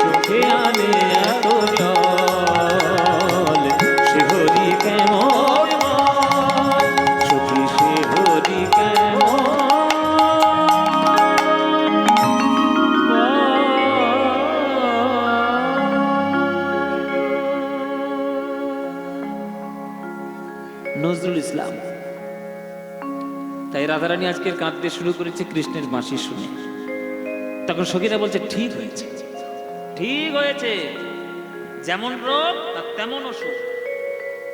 চোখে আনে এত জল। সে হরি কেমন সখী, সে হরি কেমন নজরুল ইসলাম। তাই রাধারানী আজকের কাঁদতে শুরু করেছে কৃষ্ণের বাঁশি শুনে। তখন সখীরা বলছে ঠিক হয়েছে, ঠিক হয়েছে। যেমন রোগ তার তেমন ওষুধ।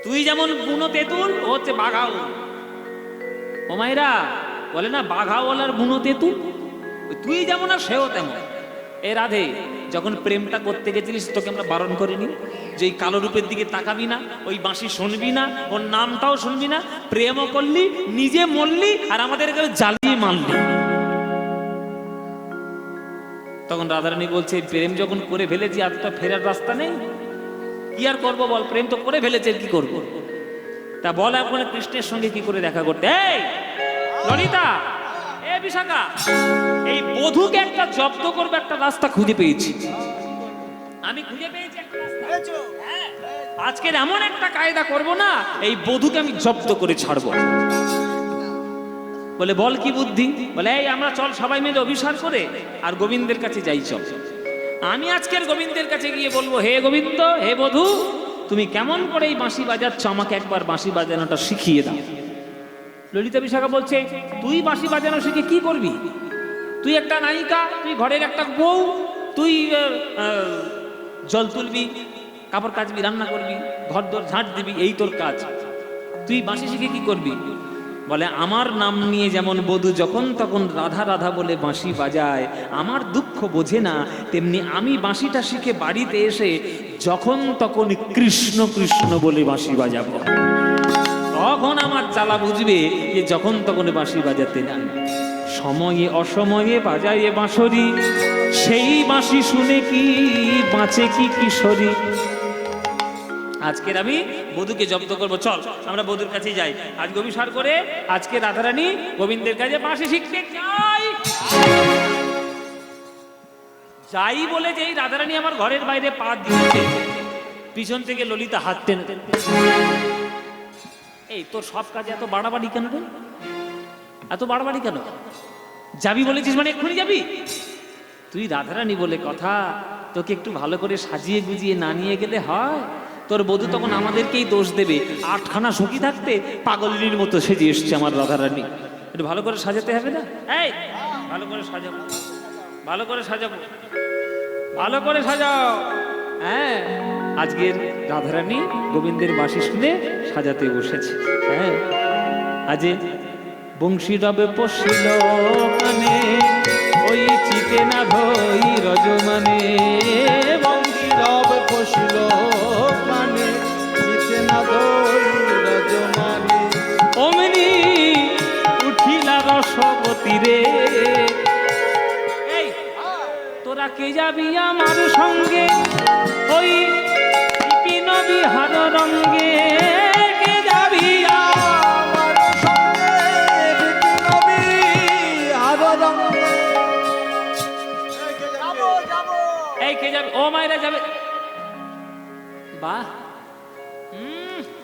তুই যেমন বুনো তেঁতুল, ও হচ্ছে বাঘাউল। ও মায়েরা বলে না বাঘাউল আর বুনো তেঁতুল, তুই যেমন আর সেও তেমন। এ রাধে, যখন প্রেমটা করতে গেছিলিস তোকে আমরা বারণ করিনি যে এই কালো রূপের দিকে তাকাবি না, ওই বাঁশি শুনবি না, ওর নামটাও শুনবি না। প্রেমও করলি, নিজে মরলি, আর আমাদের জ্বালিয়ে মারলি। তখন রাধারানী বলছে প্রেম যখন করে ফেলেছি আর তো ফেরার রাস্তা নেই, কি আর করবো বল, প্রেম তো করে ফেলেছে, কি করব। তা বল এখন কৃষ্ণের সঙ্গে কি করে দেখা করতে। এই ললিতা, এ এই বিশাখা, এই বধূকে একটা জব্দ করবে একটা রাস্তা খুঁজে পেয়েছি। আমি খুঁজে পেয়েছি একটা রাস্তা। হ্যাঁ, আজকের এমন একটা কায়দা করব না, এই বধূকে আমি জব্দ করে ছাড়বো। বলে বল কি বুদ্ধি? বলে এই আমরা চল সবাই মিলে অভিসার করে আর গোবিন্দের কাছে যাই চল। আমি আজকের গোবিন্দের কাছে গিয়ে বলবো, হে গোবিন্দ, হে বধূ, তুমি কেমন করে এই বাঁশি বাজাচ্ছ, আমাকে একবার বাঁশি বাজানোটা শিখিয়ে দাও। ললিতা বিশাখা বলছে, তুই বাঁশি বাজানো শিখে কি করবি? তুই একটা নায়িকা, তুই ঘরের একটা বউ, তুই জল তুলবি, কাপড় কাচবি, রান্না করবি, ঘর দর ঝাঁট দিবি, এই তোর কাজ। তুই বাঁশি শিখে কি করবি? বলে আমার নাম নিয়ে যেমন বধূ যখন তখন রাধা রাধা বলে বাঁশি বাজায়, আমার দুঃখ বোঝে না, তেমনি আমি বাঁশিটা শিখে বাড়িতে এসে যখন তখন কৃষ্ণ কৃষ্ণ বলে বাঁশি বাজাবো। তখন আমার চালা বুঝবে যে যখন তখন বাঁশি বাজাতে না, সময়ে অসময়ে বাজায় বাঁশরি, সেই বাঁশি শুনে কি বাঁচে কি কিশোরী। আজকের আমি বধূকে জব্দ করবো, চল আমরা বধূর কাছে যাই। আজ অভিসার করে আজকে রাধারানী গোবিন্দের কাছে বাঁশি শিখতে যাই। যাই বলে যে এই রাধারানী আমার ঘরের বাইরে পা দিচ্ছে, পিছন থেকে ললিতা হাত টেনে, এই তোর সব কাজে এত বাড়াবাড়ি কেন রে? এত বাড়াবাড়ি কেন? যাবি বলেছিস মানে এক্ষুনি যাবি? তুই রাধারানী বলে কথা, তোকে একটু ভালো করে সাজিয়ে গুজিয়ে না নিয়ে গেলে হয়? তোর বধূ তখন আমাদেরকেই দোষ দেবে, আটখানা সখী থাকতে পাগলিনীর মতো সেজে এসছে আমার রাধারানী। একটু ভালো করে সাজাতে হবে না? এই ভালো করে সাজাবো, ভালো করে সাজাবো, ভালো করে সাজাও। হ্যাঁ, আজকের রাধারানী গোবিন্দের বাঁশি শুনে সাজাতে বসেছে। হ্যাঁ, আজে বংশী রবে পশিল কানে, ওই চিতে না ধই রজমানে। বংশী রবে পশিল কানে, চিতে না ধই রজমানে। অমনি উঠিলা রসবতী রে, এই তোরা কে যাবি আমার সঙ্গে ওই বিপিন বিহার রঙ্গে? কে যাবি আমার সঙ্গে বিপিন বিহার রঙ্গে? যাবো যাবো। এই কে যাবে? ও মায়েরা যাবে। বাহ,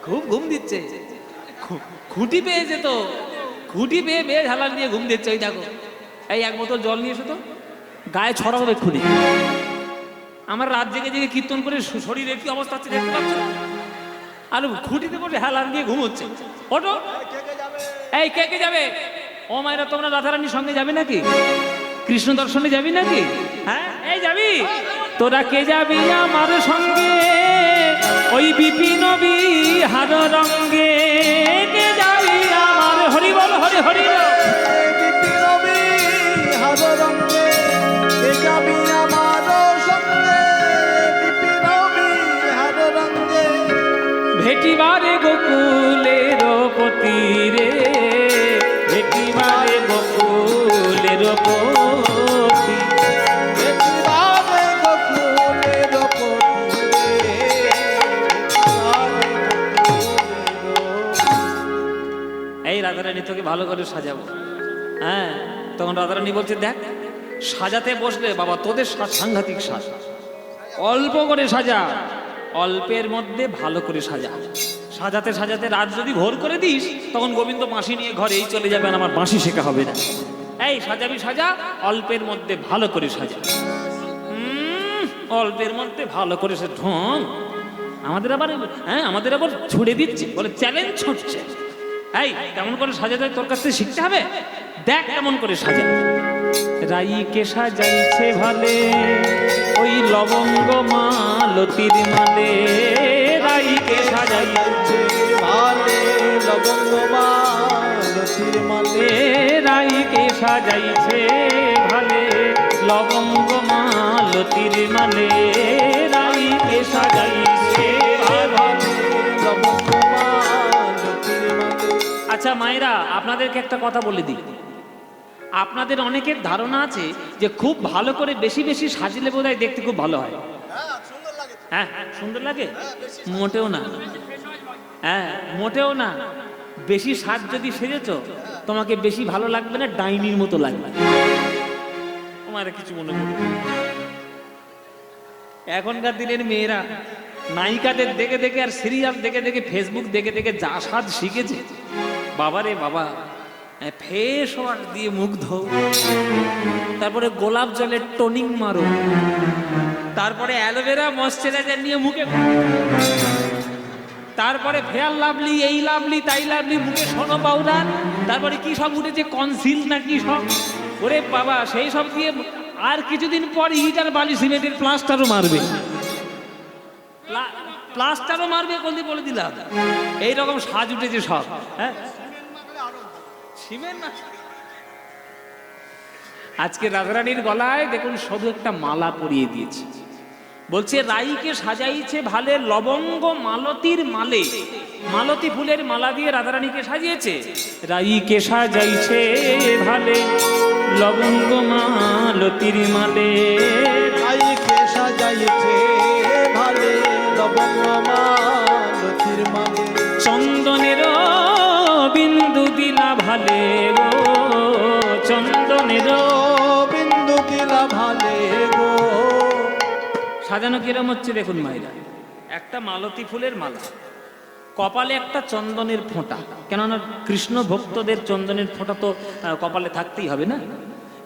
খুব ঘুম দিচ্ছে, খুঁটি পেয়েছে তো, খুঁটি পেয়ে বেশ হালাক দিয়ে ঘুম দিচ্ছে। ওই দেখো, এই এক বোতল জল নিয়ে এসো তো, গায়ে ছড়াবো এক্ষুনি। আমার রাত জেগে জেগে কীর্তন করে শরীরের কি অবস্থা হচ্ছে দেখতে পাচ্ছ? আর খুঁটিতে বসে হেলান দিয়ে ঘুম হচ্ছে। ওটো, এই কে কে যাবে? ও মায়েরা, তোমরা রাধারানীর সঙ্গে যাবে নাকি? কৃষ্ণ দর্শনে যাবি নাকি? হ্যাঁ, এই যাবি? তোরা কে যাবি আমার সঙ্গে ওই বিপিন বিহার রঙ্গে? কে যাবি আমার? হরি বল, হরি হরি বল। বিপিন বিহার রঙ্গে, কে যাবি আমার সঙ্গে বিপিন বিহার রঙ্গে? ভেটিবারে গোকুলের পতি রে, ভেটিবারে গোকুলের পতি। ভেটিবারে গোকুলের পতি রে। এই রাধারানী তোকে ভালো করে সাজাবো। হ্যাঁ, তখন রাধারানী বলছে, দেখ সাজাতে বসলে বাবা তোদের সাংঘাতিক সাজ, অল্প করে সাজা, অল্পের মধ্যে ভালো করে সাজা। সাজাতে সাজাতে রাত যদি ভোর করে দিস, তখন গোবিন্দ বাঁশি নিয়ে ঘরেই চলে যাবে, আর আমার বাঁশি শেখা হবে না। এই সাজাবি সাজা, অল্পের মধ্যে ভালো করে সাজা। অল্পের মধ্যে ভালো করে সে ঢং আমাদের আবার, হ্যাঁ আমাদের আবার ছুড়ে দিচ্ছে, বলে চ্যালেঞ্জ ছুটছে। এই কেমন করে সাজাতে তোর কাছ থেকে শিখতে হবে, দেখ কেমন করে সাজা। রাইকে সাজাইছে ভালে ওই লবঙ্গ মালতির মালে, রাইকে সাজাইছে ভালে লবঙ্গ মালতির মালে। রাইকে সাজাইছে ভালে লবঙ্গ মালতির মালে, রাইকে সাজাইছে ভালে লবঙ্গ মালতির মালে। আচ্ছা মায়েরা, আপনাদেরকে একটা কথা বলে দিই। আপনাদের অনেকের ধারণা আছে যে খুব ভালো করে বেশি বেশি সাজলে বোধহয় দেখতে খুব ভালো হয়। হ্যাঁ, সুন্দর লাগে? মোটেও না। হ্যাঁ, মোটেও না। বেশি সাজ যদি সেজেছ তোমাকে বেশি ভালো লাগবে না, ডাইনির মতো লাগবে। তোমার কিছু মনে করবে না। এখনকার দিনের মেয়েরা নায়িকাদের দেখে দেখে আর সিরিয়াল দেখে দেখে ফেসবুক দেখে দেখে যা সাজ শিখেছে, বাবারে বাবা, ফেস ওয়াশ দিয়ে মুখ ধো, তারপরে গোলাপ জলের টোনিং মারো, তারপরে অ্যালোভেরা ময়শ্চারাইজার নিয়ে মুখে, তারপরে ফেয়ার লাভলি, এই লাভলি, তাই লাভলি, মুখে সোনো পাউডার, তারপরে কি সব উঠেছে কনসিল না কি সব, ওরে বাবা সেই সব দিয়ে আর কিছুদিন পর ইটার বালি সিমেন্টের প্লাস্টারও মারবে, প্লাস্টারও মারবে কোনদিন বলে দিলাম। এইরকম সাজ উঠেছে সব। হ্যাঁ, সিমেন্ট। আজকে রাধারানীর গলায় দেখুন শুধু একটা মালা পরিয়ে দিয়েছে, বলছে রাইকে সাজাইছে ভালে লবঙ্গ মালতীর মালে। মালতী ফুলের মালা দিয়ে রাধারানীকে সাজিয়েছে। রাইকে সাজাইছে ভালে লবঙ্গ মালতীর মালে, রাইকে সাজাইছে ভালে লবঙ্গ মালতীর মালে। চন্দনের বিন্দু দিলা ভালে গো, চন্দনের বিন্দু দিলা ভালে গো। সাজানো কিরম হচ্ছে দেখুন মায়েরা, একটা মালতী ফুলের মালা, কপালে একটা চন্দনের ফোঁটা, কেননা কৃষ্ণ ভক্তদের চন্দনের ফোঁটা তো কপালে থাকতেই হবে না।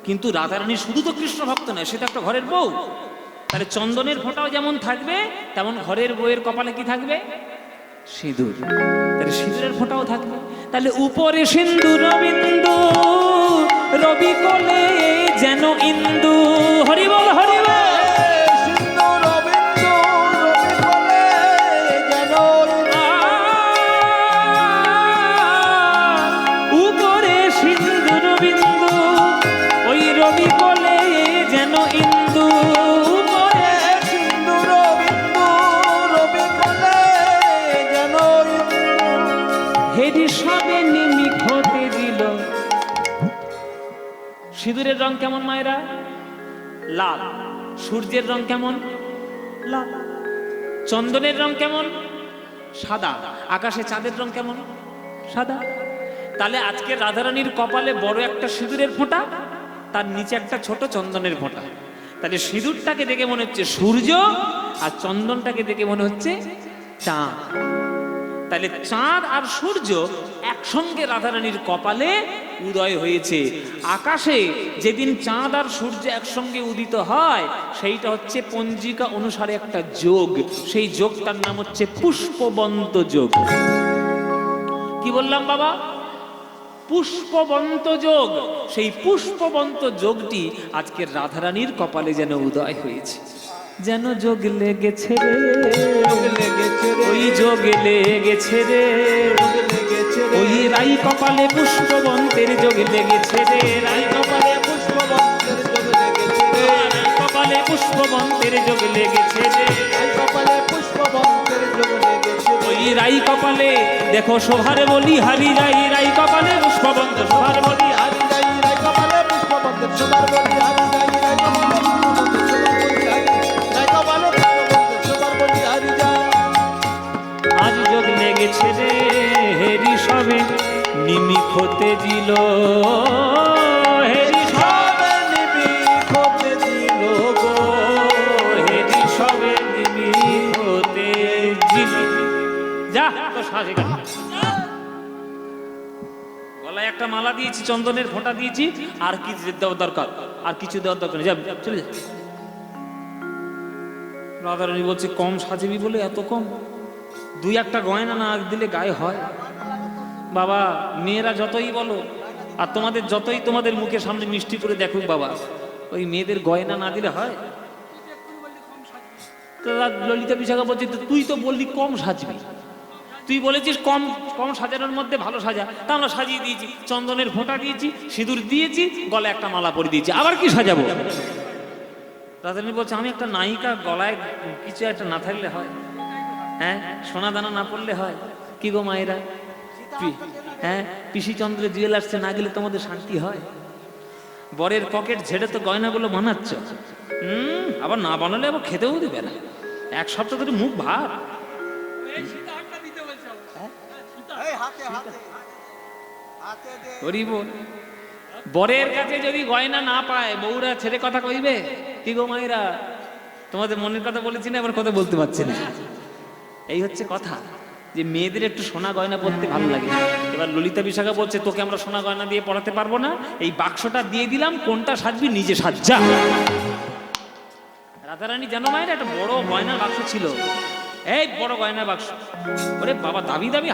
কিন্তু রাধারানী শুধু তো কৃষ্ণ ভক্ত নয়, সে তো একটা ঘরের বউ, তাহলে চন্দনের ফোঁটাও যেমন থাকবে তেমন ঘরের বউয়ের কপালে কি থাকবে? সিঁদুর। তাহলে সিঁদুরের ফোঁটাও থাকবে। তাহলে উপরে সিন্দুর বিন্দু রবি কোলে যেন ইন্দু, হরিবল হরিবল। উপরে সিন্দুর বিন্দু ওই রবি কোলে যেন ইন্দু, উপরে সিন্দুর বিন্দু রবি কোলে যেন হেরি সবে নিমিক হতে দিল। সিঁদুরের রং কেমন মায়েরা? লাল। সূর্যের রং কেমন? লাল। চন্দনের রং কেমন? সাদা। আকাশে চাঁদের রং কেমন? সাদা। তাহলে আজকে রাধারানীর কপালে বড় একটা সিঁদুরের ফোঁটা, তার নিচে একটা ছোট চন্দনের ফোঁটা। তাহলে সিঁদুরটাকে দেখে মনে হচ্ছে সূর্য, আর চন্দনটাকে দেখে মনে হচ্ছে চাঁদ। তাহলে চাঁদ আর সূর্য একসঙ্গে রাধারানীর কপালে উদয় হয়েছে। আকাশে যেদিন চাঁদ আর সূর্য একসঙ্গে উদিত হয় সেইটা হচ্ছে পঞ্জিকা অনুসারে একটা যোগ, সেই যোগটার নাম হচ্ছে পুষ্পবন্ত যোগ। কি বললাম বাবা? পুষ্পবন্ত যোগ। সেই পুষ্পবন্ত যোগটি আজকে রাধারানীর কপালে যেন উদয় হয়েছে। যেন যোগ লেগেছে রে, লেগেছে রে, ওই যোগ লেগেছে রে, লেগেছে রে, ওই রাই কপালে পুষ্পবন্তের যোগ লেগেছে রে, রাই কপালে পুষ্পবন্তের যোগ লেগেছে রে, রাই কপালে পুষ্পবন্তের যোগ লেগেছে রে, রাই কপালে পুষ্পবন্তের যোগ লেগেছে রে। ওই রাই কপালে দেখো শোভার বলি হারি যাই, রাই কপালে পুষ্পবন্ত শোভার বলি হারি হারি যাই, রাই কপালে পুষ্পবন্তের সবার বলি হারি যাই, রাই কপালে পুষ্পবন্তের সবার বলি হারি, রাই কপালে পুষ্পবন্তের সবার বলি হারি যাই। আজ যোগ লেগেছে রে, হেরি সবে নিমিক হতে দিল, হেরি সবে নিমিক হতে দিল গো, হেরি সবে নিমিক হতে দিল। যা তো সাজে গেল। গলায় একটা মালা দিয়েছি, চন্দনের ফোঁটা দিয়েছি, আর কি দেওয়ার দরকার? আর কিছু দেওয়ার দরকার নেই, যা চলে যা। রাধারানী বলছে কম সাজেবি বলে এত কম? দুই একটা গয়না না দিলে গায়ে হয়? বাবা মেয়েরা যতই বলো আর তোমাদের যতই তোমাদের মুখের সামনে মিষ্টি করে দেখুক বাবা, ওই মেয়েদের গয়না না দিলে হয়? তো ললিতা বিশাখা বলছে তুই তো বললি কম সাজবি, তুই বলেছিস কম কম সাজানোর মধ্যে ভালো সাজা, তা আমরা সাজিয়ে দিয়েছি, চন্দনের ফোঁটা দিয়েছি, সিঁদুর দিয়েছি, গলায় একটা মালা পরিয়ে দিয়েছি, আবার কি সাজাবো? রাধারানী বলছে আমি একটা নায়িকা, গলায় কিছু একটা না থাকলে হয়? হ্যাঁ, সোনা দানা না পড়লে হয়? কি গো মায়েরা, হ্যাঁ, পিসিচন্দ্র জুয়েলার্সে না গেলে তোমাদের শান্তি হয়? বরের পকেট ঝেড়ে তো গয়নাগুলো বানাচ্ছ, আবার না বানালে আবার খেতেও দেবে না, এক সপ্তাহ ধরে মুখ ভার। হরি বল। বরের কাছে যদি গয়না না পায় বউরা ছেড়ে কথা কইবে? কি গো মায়েরা, তোমাদের মনের কথা বলেছি না, এবার কথা বলতে পারছি না। এই হচ্ছে কথা, যে মেয়েদের একটু সোনা গয়না পরতে ভালো লাগে। এবার ললিতা বিশাখা বলছে তোকে আমরা সোনা গয়না দিয়ে পড়াতে পারবো না, এই বাক্সটা দিয়ে দিলাম, কোনটা সাজবি নিজে সাজা। রাধারানী জানো মায়ের একটা বড় গয়নার বাক্স ছিল, এই বড় গয়নার বাক্স, ওরে বাবা দামি দামি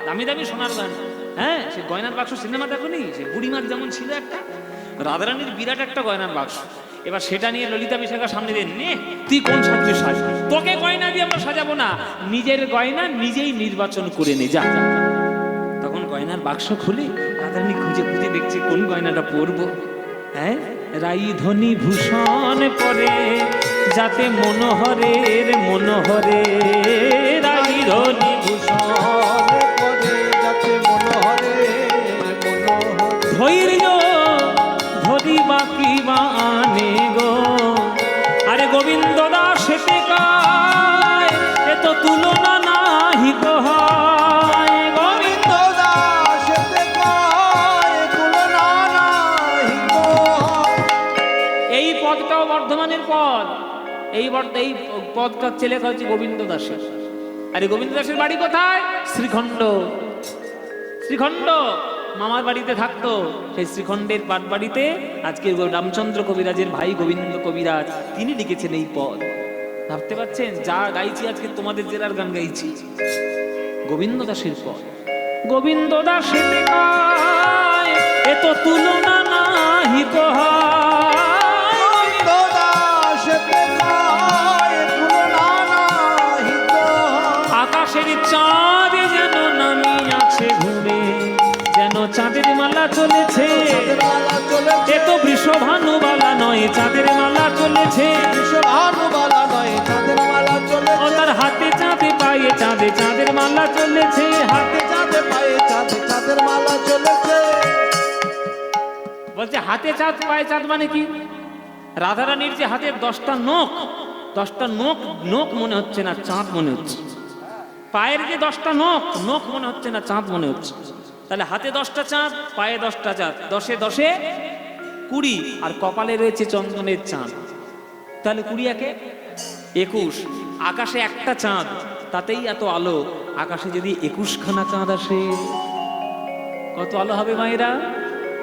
দামি দামি সোনার গয়না। হ্যাঁ, সে গয়নার বাক্স সিনেমা দেখোনি, সে বুড়িমার যেমন ছিল একটা, রাধারানীর বিরাট একটা গয়নার বাক্স। এবার সেটা নিয়ে ললিতা বিশাখার সামনে দিয়ে নে, তুই কোন সাজবি সাজ, তোকে গয়না দিয়ে আমরা সাজাবো না, নিজের গয়না নিজেই নির্বাচন করে নে যা। তখন গয়নার বাক্স খুলে রাধারানী খুঁজে খুঁজে দেখছে কোন গয়নাটা পরবো। হ্যাঁ, রাই ধনী ভূষণ পরে যাতে মনোহরের মনোহরে, রাই ধনী ভূষণ পরে যাতে মনোহরে মনোহরে, ধৈর্য ধরি বাকি বানে গো, আরে গোবিন্দ দাসেতে কায় এ তো তুলনা নাহি কহায়, গোবিন্দ দাসেতে কায় তুলনা নাহি কহায়। এই পদটাও বর্ধমানের পদ, এই পদটার ছেলে হচ্ছে গোবিন্দ দাসের। আরে গোবিন্দ দাসের বাড়ি কোথায়? শ্রীখণ্ড। শ্রীখণ্ড মামার বাড়িতে থাকতো, সেই শ্রীখণ্ডের পাট বাড়িতে আজকে রামচন্দ্র কবিরাজের ভাই গোবিন্দ কবিরাজ তিনি লিখেছেন এই পদ। ভাবতে পারছেন, যা গাইছি আজকে তোমাদের জেলার গান গাইছি, গোবিন্দ দাসের পদ। গোবিন্দ দাসের কায় এ তো তুলনা নাহি কহায়, গোবিন্দ দাসেতে কায় তুলনা নাহি কহায়। আকাশের চাঁদ যেন নামি আছে ঘুরে, যেন চাঁদের মালা চলেছে, চাঁদের মালা চলেছে, এ তো বৃষভানুবালা নয় চাঁদের মালা চলেছে, ভানুবালা নয় চাঁদের মালা ও চলেছে, তার হাতে চাঁদে পায়ে চাঁদে চাঁদের মালা চলেছে, হাতে চাঁদে পায়ে চাঁদে চাঁদের মালা চলেছে। বলছে হাতে চাঁদ পায়ে চাঁদ মানে কি? রাধারানীর যে হাতের 10টা নখ, 10টা নখ নখ মনে হচ্ছে না, চাঁদ মনে হচ্ছে। পায়ের যে 10টা নখ, নখ মনে হচ্ছে না, চাঁদ মনে হচ্ছে। তাহলে হাতে 10টা চাঁদ, পায়ে 10টা চাঁদ, 10এ 10এ 20, আর কপালে রয়েছে চন্দনের চাঁদ, তাহলে 20 একে 21। আকাশে একটা চাঁদ, তাতেই এত আলো, আকাশে যদি 21খানা চাঁদ আসে কত আলো হবে মায়েরা?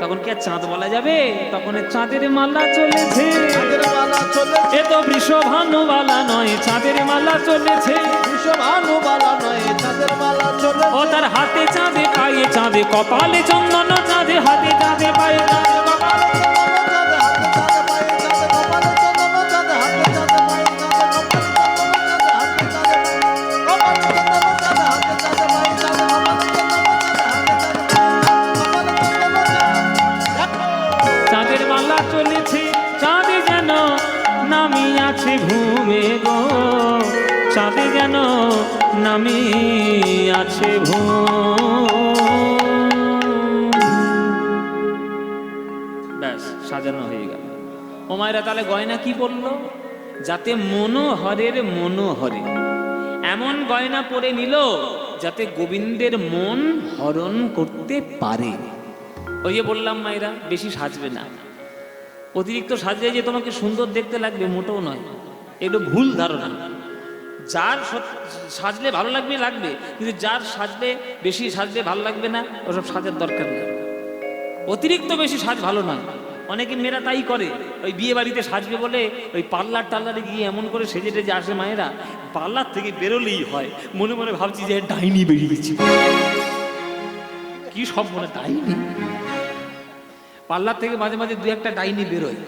তখন কি আর চাঁদ বলা যাবে? তখন চাঁদের মালা চলেছে, চাঁদের মালা চলেছে, এ তো বৃষভানুবালা নয় চাঁদের মালা চলেছে, ভানুবালা নয় চাঁদের মালা চলেছে। ও তার হাতে চাঁদে পায়ে চাঁদে কপালে চন্দন চাঁদে, হাতে চাঁদে পায়ে চাঁদে কপালে চাঁদের মালা চলেছে, চাঁদে যেন নামি আছে ঘুমে গো, চাঁদে যেন নামি আছে ব্যাস সাজানো হয়ে গেল। ও মায়েরা, তাহলে গয়না কি বললো? যাতে মনোহরের মনোহরে, এমন গয়না পরে নিল যাতে গোবিন্দের মন হরণ করতে পারে। ওই যে বললাম মায়েরা, বেশি সাজবে না। অতিরিক্ত সাজলে যে তোমাকে সুন্দর দেখতে লাগবে মোটেও নয়, এগুলো ভুল ধারণা। যার সাজলে ভালো লাগবে লাগবে, কিন্তু যার সাজলে বেশি সাজলে ভালো লাগবে না, ওসব সাজার দরকার নেই। অতিরিক্ত বেশি সাজ ভালো নয়। অনেকে মেয়েরা তাই করে, ওই বিয়ে বাড়িতে সাজবে বলে ওই পার্লার টার্লারে গিয়ে এমন করে সেজে টেজে আসে মায়েরা, পার্লার থেকে বেরোলেই হয় মনে মনে ভাবছি যে ডাইনি বেরিয়েছি। কি সব মনে ডাইনি, পার্লার থেকে মাঝে মাঝে 2-1টা ডাইনি বেরোয়।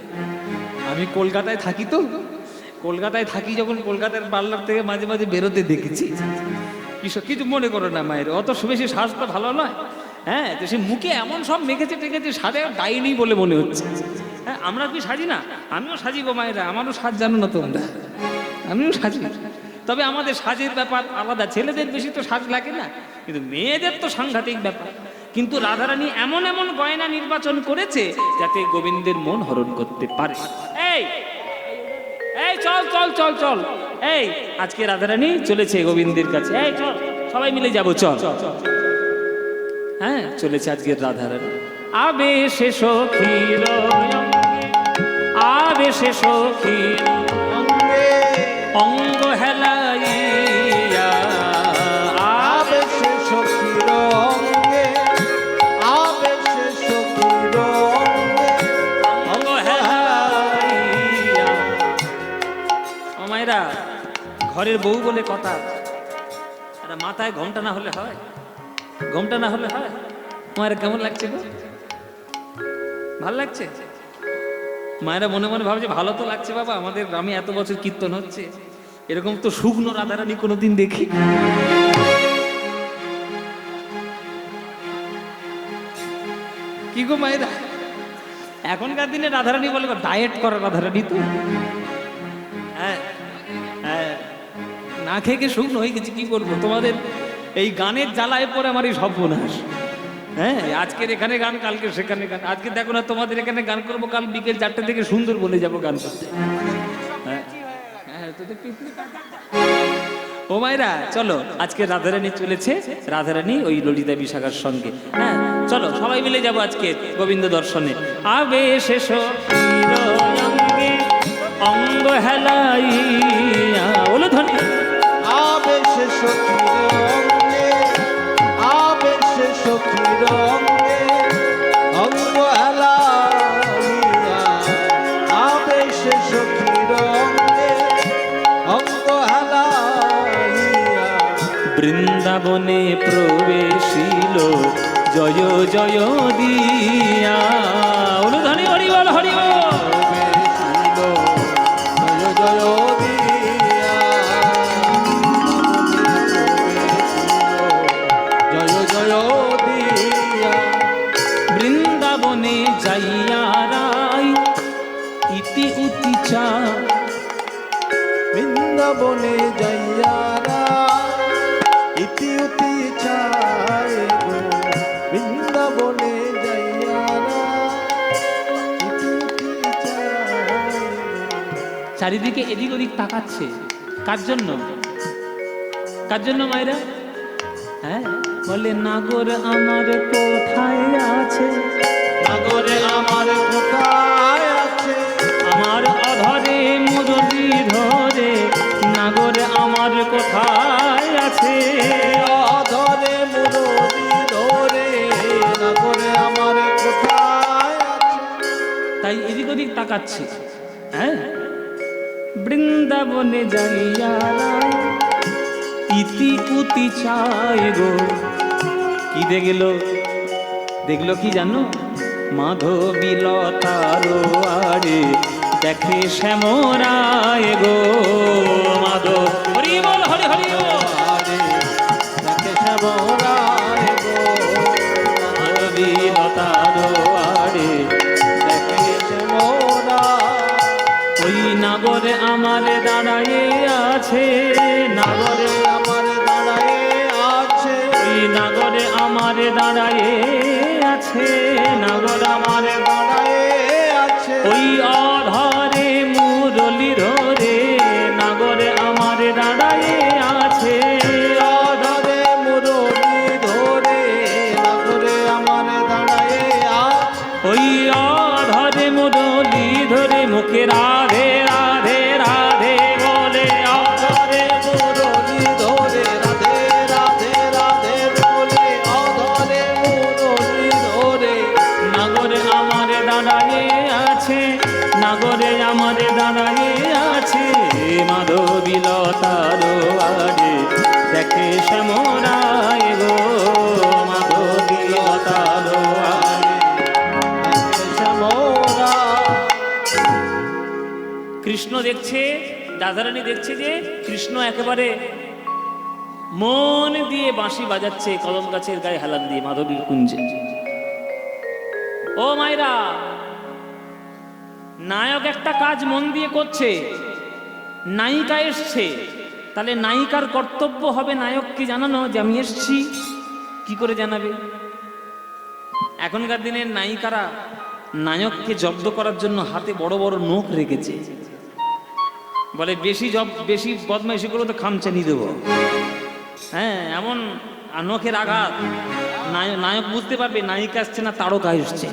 আমি কলকাতায় থাকি তো, কলকাতায় থাকি যখন, কলকাতার পার্লার থেকে মাঝে মাঝে বেরোতে দেখেছি। কিছু মনে করো না মায়ের, অত বেশি সাজ তো ভালো নয়। হ্যাঁ, তো সে মুখে এমন সব মেখেছে টেকেছে, সাজে ডাইনি বলে মনে হচ্ছে। হ্যাঁ, আমরা কি সাজি না? আমিও সাজি গো মায়েরা, আমারও সাজ জানো না তোমরা, আমিও সাজি। তবে আমাদের সাজের ব্যাপার আলাদা, ছেলেদের বেশি তো সাজ লাগে না, কিন্তু মেয়েদের তো সাংঘাতিক ব্যাপার। কিন্তু রাধারানী এমন এমন গয়না নির্বাচন করেছে যাতে গোবিন্দের মন হরণ করতে পারে। এই এই চল চল চল চল, এই আজকে রাধারানী চলেছে গোবিন্দের কাছে, এই চল সবাই মিলে যাবো, চল। হ্যাঁ, চলেছে আজকের রাধারানী। আবেশে সখীর অঙ্গে, আবেশে সখীর অঙ্গে অঙ্গ হেলাইয়া, আবেশে সখীর অঙ্গে, আবেশে সখীর অঙ্গে অঙ্গ হেলাইয়া। ও মায়েরা, ঘরের বউ বলে কথা, আরে মাথায় ঘোমটা না হলে হয়? ঘোমটা না হলে হয়? মায়েরা কেমন লাগছে গো? ভালো লাগছে? মায়েরা মনে মনে ভাবছে ভালো তো লাগছে বাবা, আমাদের গ্রামে এত বছর কীর্তন হচ্ছে, এরকম তো শুকনো রাধারানী কোনোদিন দেখি। কি গো মায়েরা, এখনকার দিনে রাধারানী বলে ডায়েট করা রাধারানী তো। হ্যাঁ হ্যাঁ, না খেয়ে খেয়ে শুকনো হয়ে গেছি, কি বলবো তোমাদের। এই গানের জ্বালায় পরে আমার এই সর্বনাশ। হ্যাঁ, আজকের এখানে গান, কালকে সেখানে গান। আজকে দেখো না তোমাদের এখানে গান করবো, কাল বিকেল 4টে থেকে সুন্দর বলে যাবো গান করতে। হ্যাঁ হ্যাঁ, তো দেখতে ও মায়েরা, চলো আজকে রাধারানী চলেছে, রাধারানী ওই ললিতা বিশাখার সঙ্গে। হ্যাঁ চলো সবাই মিলে যাবো আজকে গোবিন্দ দর্শনে। আবেশে সখীর অঙ্গে অঙ্গ হেলাইয়া, বলো ধ্বনি। আবেশে সখীর অঙ্গে, আবেশে সখীর অঙ্গে অঙ্গ হেলাইয়া, আবেশে সখীর অঙ্গে অঙ্গ হেলাইয়া। বৃন্দাবনে প্রবেশিল জয় জয় দিয়া, বলো ধ্বনি। হরি বল, হরি বল। প্রবেশিল জয় জয় দিয়া, জয় জয় দিয়া। বৃন্দাবনে যাইয়া রাই ইতি উতি চা, বৃন্দাবনে যাইয়ারা ইতি উতি চায় গো, বৃন্দাবনে যাইয়ারা ইতি উতি চায় গো। চারিদিকে এদিক ওদিক তাকাচ্ছে, কার জন্য? কার জন্য মায়েরা? হ্যাঁ, বলে নাগর আমার কোথায় আছে, নাগর আমার কোথায় আছে, আমার অধরে মুরলি ধরে, নাগর আমার কোথায় আছে। অধরে মুরলি ধরে, নাগর আমার কোথায় আছে। তাই এদিক ওদিক তাকাচ্ছে। হ্যাঁ, বৃন্দাবনে যাইয়া ইতি উতি চায় গো। কি দেখলো? দেখলো কি জানো? মাধবীলতার আড়ে দেখে শ্যামরায় গো। মাধব, হরি বল, হরি হরি বল। আরে দেখে শ্যামরায় গো, মাধবীলতার আড়ে দেখে শ্যামরায়। ওই নাগরে আমার দাঁড়ায়ে আছে, নাগরে আমার দাঁড়ায়ে আছে, ওই নাগরে আমার দাঁড়ায়ে আছে, নাগর আমার দাঁড়ায়ে আছে। ওই অধরে মুরলি ধরে, নাগরে আমার দাঁড়ায়ে আছে। অধরে মুরলি ধরে, নাগরে আমার দাঁড়ায়ে আছে। ওই অধরে মুরলি ধরে মুখে রাধে রাধে রাধে বলে, অধরে মুরলি ধরে রাধে রাধে রাধে বলে, অধরে মুরলি ধরে। নাগরে আমার দাঁড়ায়ে আছে, নাগরে আমার দাঁড়ায়ে আছে। মাধবীলতার আড়ে দেখে শ্যামরায় গো, মাধবীলতার আড়ে। দেখে শ্যামরায়। কৃষ্ণ দেখছে, রাধারানী দেখছে যে কৃষ্ণ একেবারে মন দিয়ে বাঁশি বাজাচ্ছে কদম গাছের গায়ে হেলান দিয়ে মাধবীর কুঞ্জে। ও মায়েরা, নায়ক একটা কাজ মন দিয়ে করছে, নায়িকা এসছে, তাহলে নায়িকার কর্তব্য হবে নায়ককে জানানো যে আমি এসছি। কি করে জানাবে? এখনকার দিনের নায়িকারা নায়ককে জব্দ করার জন্য হাতে বড় বড় নখ রেখেছে, বলে বেশি বদমাইশি করে তো খামচানি দেব। হ্যাঁ, এমন নখের আঘাত। নায়ক বুঝতে পারবে নায়িকা আসছে না তারকা এসছে।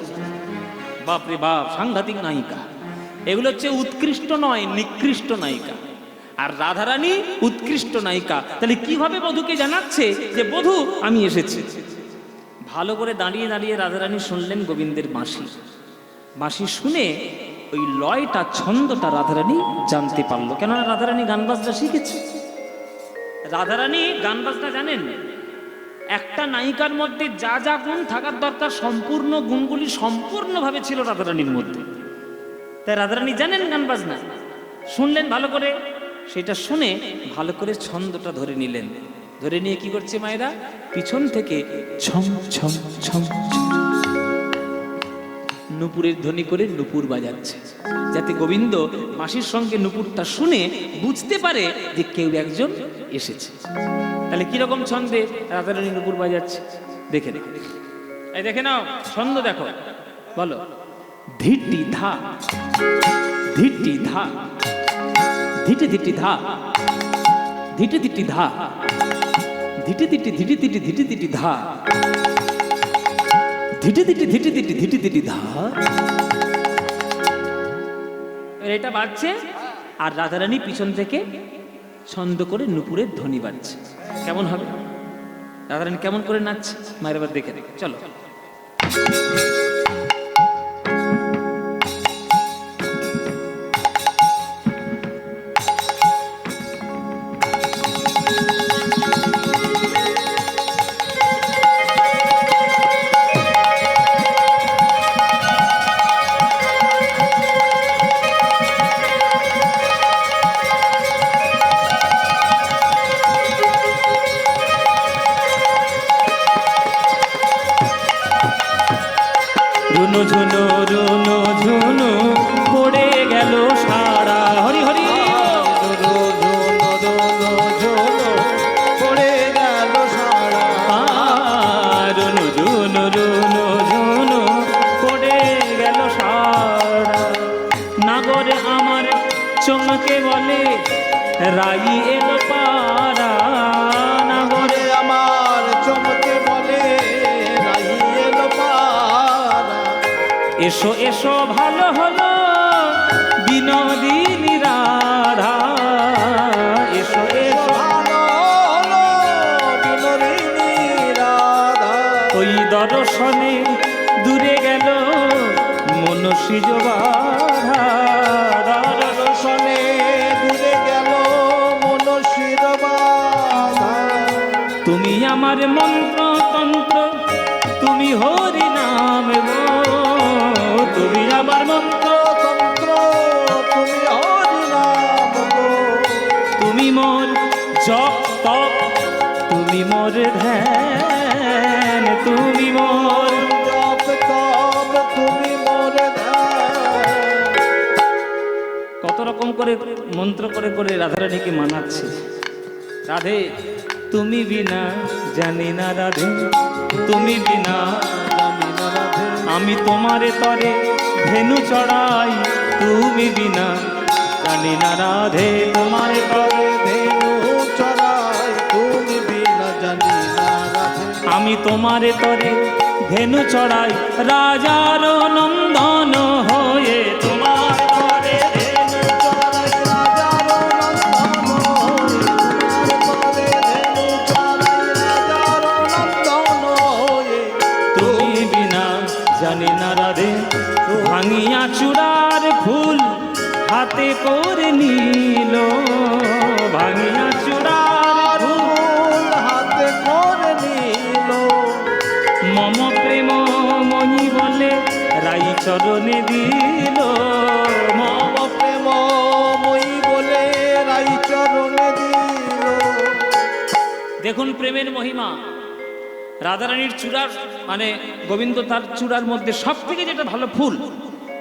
বাপরে বাপ, সাংঘাতিক নায়িকা। এগুলো হচ্ছে উৎকৃষ্ট নয়, নিকৃষ্ট নায়িকা। আর রাধারানী উৎকৃষ্ট নায়িকা। তাহলে কিভাবে বধূকে জানাচ্ছে যে বধূ আমি এসেছি? ভালো করে দাঁড়িয়ে দাঁড়িয়ে রাধারানী শুনলেন গোবিন্দের বাঁশি। বাঁশি শুনে ওই লয়টা, ছন্দটা রাধারানী জানতে পারলো। কেননা রাধারানী গান বাজনা শিখেছে। রাধারানী গান বাজনা জানেন। একটা নায়িকার মধ্যে যা যা গুণ থাকার দরকার সম্পূর্ণ গুণগুলি সম্পূর্ণভাবে ছিল রাধারানীর মধ্যে। তাই রাধারানী জানেন গান বাজনা। শুনলেন ভালো করে, সেটা শুনে ভালো করে ছন্দটা ধরে নিলেন। ধরে নিয়ে কি করছে মায়েরা? পিছন থেকে ছম ছম ছম ছম নুপুরের ধ্বনি করে নুপুর বাজাচ্ছে, যাতে গোবিন্দ বাঁশির সঙ্গে নুপুরটা শুনে বুঝতে পারে যে কেউ একজন এসেছে। তাহলে কিরকম ছন্দে রাধারানী নুপুর বাজাচ্ছে দেখে দেখে দেখে এই দেখে নাও, ছন্দ দেখো, বলো। ধিটি ধা ধিটি ধা ধিটি ধিটি ধা ধিটি ধিটি ধা ধিটি ধিটি ধিটি ধিটি ধিটি ধিটি ধা ধিটি ধিটি ধিটি ধিটি ধিটি ধিটি ধা। এটা বাজছে আর রাধারানী পিছন থেকে ছন্দ করে নুপুরের ধ্বনি বাজছে। কেমন হবে? রাধারানী কেমন করে নাচছে মায়ের এবার দেখে দেখে চলো। রুনু ঝুনু রুনু ঝুনু পড়ে গেল সারা। হরি হরি পড়ে গেল সারা। রুনু ঝুনু রুনু ঝুনু পড়ে গেল সারা। নাগরে আমার চমকে বলে রাই এলো পারা। নাগরে আমার চমকে বলে রাই এলো পারা। এসো এসো ভালো হলো বিনোদিনী রাধা। এসো এসো ভালো হলো বিনোদিনী রাধা। ওই দর্শনে দূরে গেল মনসিজ বাধা। দর্শনে দূরে গেল মনসির বাধা। তুমি আমার মন্ত্র তন্ত্র, তুমি হরি নাম গো। তুমি আমার মন্ত্র তন্ত্র তুমি হরি নাম গো। তুমি মোর জপ তপ, তুমি মোর ধ্যান। তুমি মোর জপ তপ তুমি মোর ধ্যান। কত রকম করে মন্ত্র করে করে রাধারানীকে মানাচ্ছে। রাধে তুমি বিনা জানি না রাধে, তুমি বিনা জানি না রাধে। আমি তোমারে তরে ধেনু চড়াই। তুমি বিনা জানি না রাধে, তোমারে তরে ধেনু চড়াই তুমি বিনা জানি না রাধে। আমি তোমারে তরে ধেনু চড়াই। রাজার নন্দন হয়ে তোমার তরে ধেনু চড়াই রাজার নন্দন হয়ে। তোমার তরে ধেনু চড়াই রাজার নন্দন হয়ে। তুমি বিনা জানি না রাধে। ভাঙিয়া চূড়ার ফুল হাতে করে নিল। ভাঙিয়া চূড়ার ফুল হাতে করে নিল। মম প্রেম মহি বলে রাই চরণে দিল। মম প্রেম মই বলে রাই চরণে দিল। দেখুন প্রেমের মহিমা। রাধারানীর চূড়ার মানে গোবিন্দ তার চূড়ার মধ্যে সব থেকে যেটা ভালো ফুল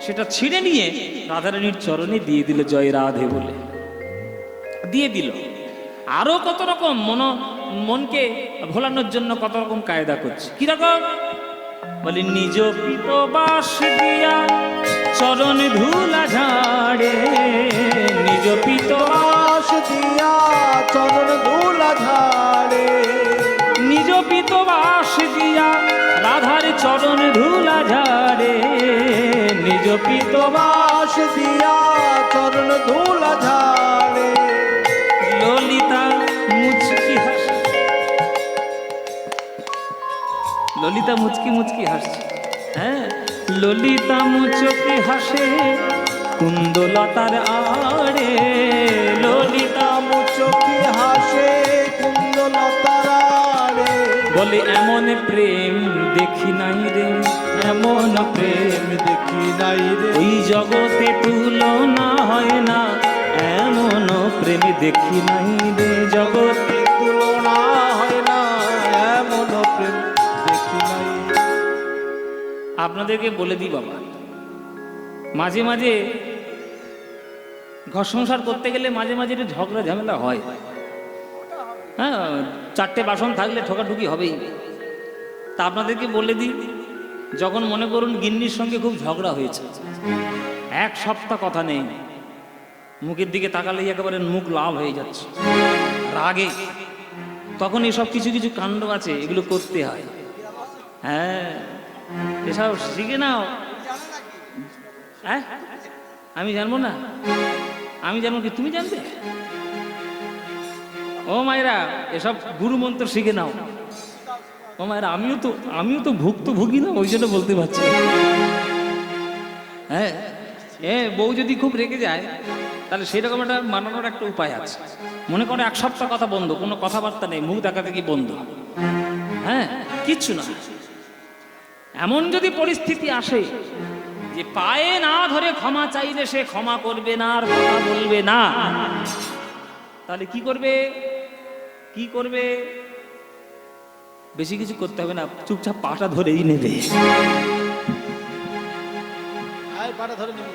সেটা ছিঁড়ে নিয়ে রাধারানীর চরণে দিয়ে দিল জয় রাধে বলে দিয়ে দিল। আরো কত রকম মনকে ভোলানোর জন্য কত রকম কায়দা করছে। কিরকম বলি? নিজ পিতবাস দিয়া চরণ ধুলা ঝাড়ে। নিজ পিতবাস বাস দিয়া চরণ ধুলা ঝাড়ে। নিজ পিতবাস দিয়া রাধার চরণ ধুলা ঝাড়ে, নিজ পিতবাস বাস দিয়া চরণ ধুলা ঝাড়ে। ললিতা মুচকি হাসে, ললিতা মুচকি মুচকি হাসছে। হ্যাঁ, ললিতা মুচকি হাসে কুন্দলতার আড়ে, ললিতা মুচকি হাসে কুন্দলতার আড়ে। বলে এমন প্রেম দেখি নাই রে, এমন প্রেম দেখি নাই রে, ওই জগতে তুলনা হয় না, এমন প্রেম দেখি নাই রে, জগতে তুলনা হয় না, এমন প্রেম দেখি নাই। আপনাদেরকে বলে দিই বাবা, মাঝে মাঝে ঘর সংসার করতে গেলে মাঝে মাঝে একটু ঝগড়া ঝামেলা হয়। হ্যাঁ, চারটে বাসন থাকলে ঠোকাঠুকি হবেই। তা আপনাদেরকে বলে দিই, যখন মনে করুন গিন্নির সঙ্গে খুব ঝগড়া হয়েছে, এক সপ্তাহ কথা নেই, মুখের দিকে তাকালেই একেবারে মুখ লাল হয়ে যাচ্ছে রাগে, তখন এসব কিছু কিছু কাণ্ড আছে, এগুলো করতে হয়। হ্যাঁ, এসব শিখে নাও। হ্যাঁ, আমি জানবো না? আমি জানবো কি তুমি জানবে? ও মায়েরা, এসব গুরু মন্ত্র শিখে নাও। ও মায়েরা, আমিও তো ভুক্তভোগী না, ওই জন্য বলতে পারছি। হ্যাঁ, বউ যদি খুব রেগে যায়, তাহলে সেরকম একটা মানানোর একটা উপায় আছে। মনে করো এক সপ্তাহ কথা বন্ধ, কোনো কথাবার্তা নেই, মুখ দেখাদেখি বন্ধ। হ্যাঁ, কিচ্ছু না। এমন যদি পরিস্থিতি আসে যে পায়ে না ধরে ক্ষমা চাইলে সে ক্ষমা করবে না আর কথা বলবে না, তাহলে কি করবে? কি করবে? বেশি কিছু করতে হবে না, চুপচাপ পাটা ধরেই নেবে। আয় পাটা ধরে নিবি,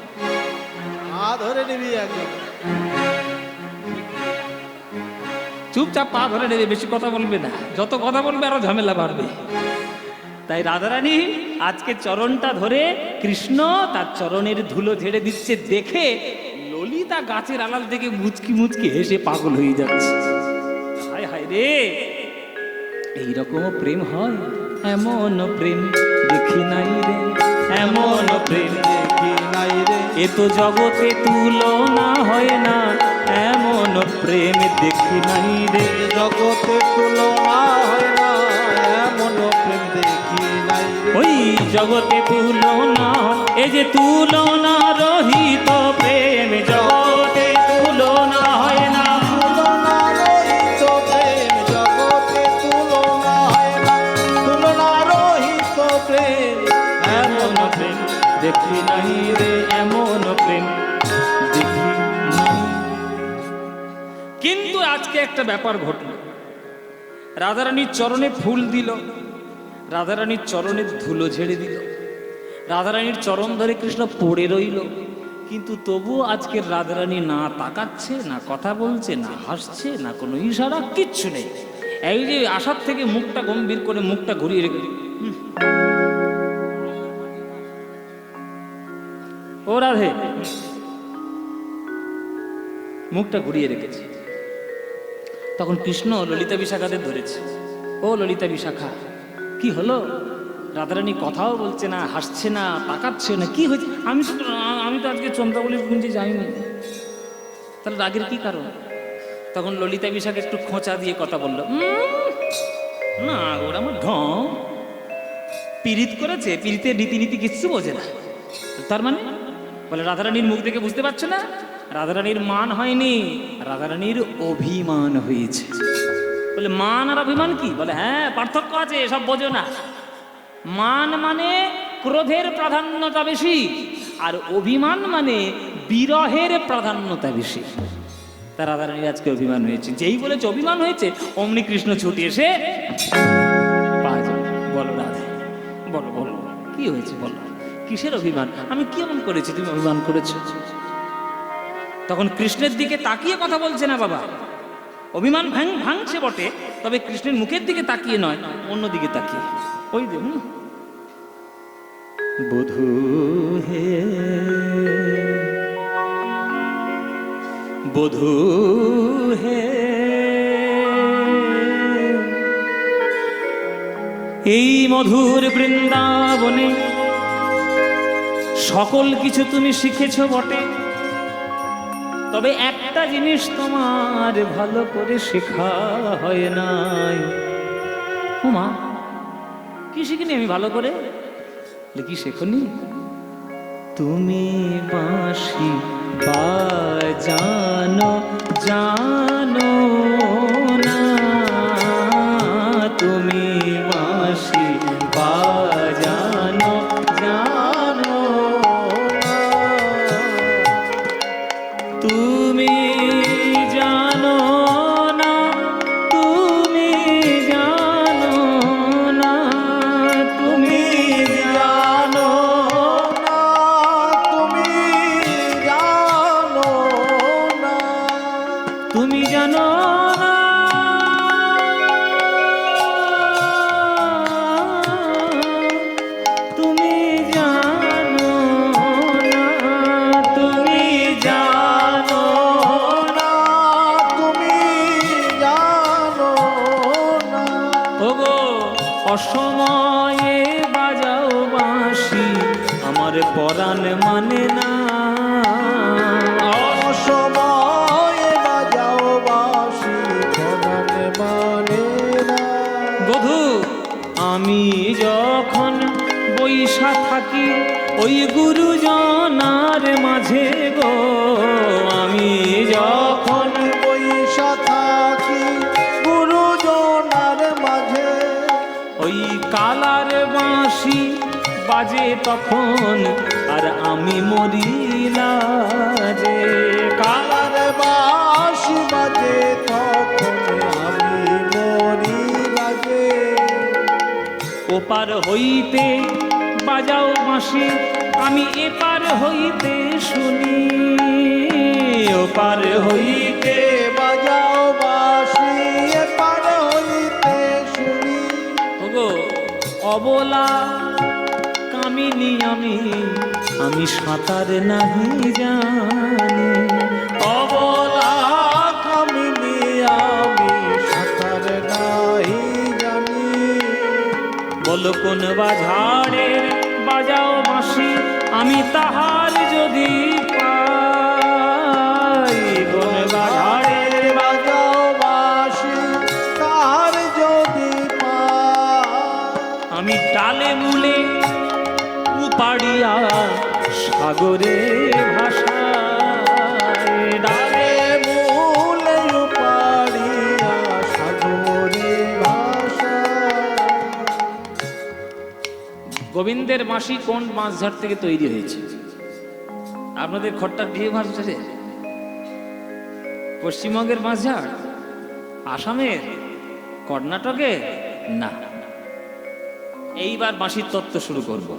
পা ধরে নিবি একদম। চুপচাপ পা ধরে নেবে, বেশি কথা বলবে না। যত কথা বলবে আরো ঝামেলা বাড়বে। তাই রাধারানী আজকে চরণটা ধরে কৃষ্ণ তার চরণের ধুলো ঝেড়ে দিচ্ছে দেখে ললিতা গাছের আড়াল থেকে মুচকি মুচকি হেসে পাগল হয়ে যাচ্ছে। হায় হায় রে, এইরকমও প্রেম হয়? এমন প্রেম দেখি নাই রে, এমন প্রেম দেখি নাই রে, এ তো জগতে তুলনা হয় না, এমন প্রেম দেখি নাই রে, জগতে তুলনা হয় না, এমন প্রেম দেখি নাই রে। ওই জগতে তুলনা, এই যে তুলনা রহিত প্রেম, জগতে তুলনা হয় না, তুলনা রহিত প্রেম, জগতে তুলনা হয় না, তুলনা রহিত প্রেম, এমন প্রেম দেখি নাই রে, এমন প্রেম দেখি নাই। কিন্তু আজকে একটা ব্যাপার ঘটল, রাধারানীর চরণে ফুল দিল, রাধারানীর চরণের ধুলো ঝেড়ে দিল, রাধারানীর চরণ ধরে কৃষ্ণ পড়ে রইল। কিন্তু তবুও আজকের রাধারানী না তাকাচ্ছে, না কথা বলছে, না হাসছে, না কোনো ইশারা, কিচ্ছু নেই। এই যে আসার থেকে মুখটা গম্ভীর করে মুখটা ঘুরিয়ে রেখে, ও রাধে, মুখটা ঘুরিয়ে রেখেছে। তখন কৃষ্ণ ললিতা বিশাখাদের ধরেছে। ও ললিতা বিশাখা, কি হলো? রাধারানী কথাও বলছে না, হাসছে না, তাকাচ্ছে না, কি হয়েছে? আমি তো আজকে চন্দ্রাবলীর কুঞ্জে যাইনি। তাহলে রাগের কি কারণ? তখন ললিতা বিশাখা একটু খোঁচা দিয়ে কথা বলল, না ওরা আমার ঢং, পীড়িত করেছে, পীড়িতের রীতিনীতি কিচ্ছু বোঝে না। তার মানে বলে রাধারানীর মুখ দেখে বুঝতে পারছো না? রাধারানীর মান হয়নি, রাধারানীর অভিমান হয়েছে। বলে মান আর অভিমান কি? বলে হ্যাঁ, পার্থক্য আছে, সব বোঝো না। মান মানে ক্রোধের প্রাধান্যতা বেশি, আর অভিমান মানে বিরহের প্রাধান্যতা বেশি। তা রাধারানীর আজকে অভিমান হয়েছে। যেই বলেছে অভিমান হয়েছে, অমনি কৃষ্ণ ছুটি এসে বলো রাধে, বলো বলো কি হয়েছে, বলো কিসের অভিমান? আমি কি এমন করেছি তুমি অভিমান করেছো? তখন কৃষ্ণের দিকে তাকিয়ে কথা বলছে না বাবা, অভিমান ভাঙছে বটে, তবে কৃষ্ণের মুখের দিকে তাকিয়ে নয়, অন্য দিকে তাকিয়ে। ওই দেখুন, বধূ হে বধূ হে এই মধুর বৃন্দাবনে সকল কিছু তুমি শিখেছ বটে, তবে একটা জিনিস তোমার ভালো করে শেখা হয় নাই। মা, কি শিখিনি আমি ভালো করে? কি শেখনি? তুমি বাঁশি বাজানো জানো না, তুমি বাঁশি বাজানো জানো না, তুমি জানো না, তুমি জানো না, তুমি জানো না, তুমি জানো না, তুমি জানো না, তুমি জানো না, তুমি জানো না, তুমি জানো না। ওগো অসময়ে বাজাও বাঁশি, আমার পরাণ মানে না। অসময়ে বাজাও বাঁশি, পরাণ মানে না। বধূ, আমি যখন বৈশা থাকি ওই গুরুজনার মাঝে গো, আমি যখন বৈশা থাকি গুরুজনার মাঝে, ওই কালার বাঁশি বাজে তখন আর আমি মরিলা যে। কালার বাঁশি বাজে তখন আমি মরি লাগে। ওপার হইতে বাজাও বাঁশি, আমি এপার হইতে শুনি। ওপার হইতে বাজাও বাঁশি, এপার হইতে শুনি। ওগো অবলা কামিনী আমি সাঁতার নাহি জানি। অবলা কামিনী আমি সাঁতার নাই জানি। বলো কোন বাজারের বাজাও বাঁশি, আমি তাহার যদি পাই। কোন বাজারের বাজাও বাঁশি তার যদি পাই। আমি ডালে মূলে উপাড়িয়া সাগরে ভাষায়। ডালে মূলে উপাড়িয়া সাগরে ভাষা। গোবিন্দের বাঁশি কোন বাঁশঝাড় থেকে তৈরি হয়েছে? আপনাদের খট্টার দিয়ে বাঁশঝাড়ে? পশ্চিমবঙ্গের বাঁশঝাড়? আসামের? কর্ণাটকে? না। এইবার বাঁশির তত্ত্ব শুরু করব।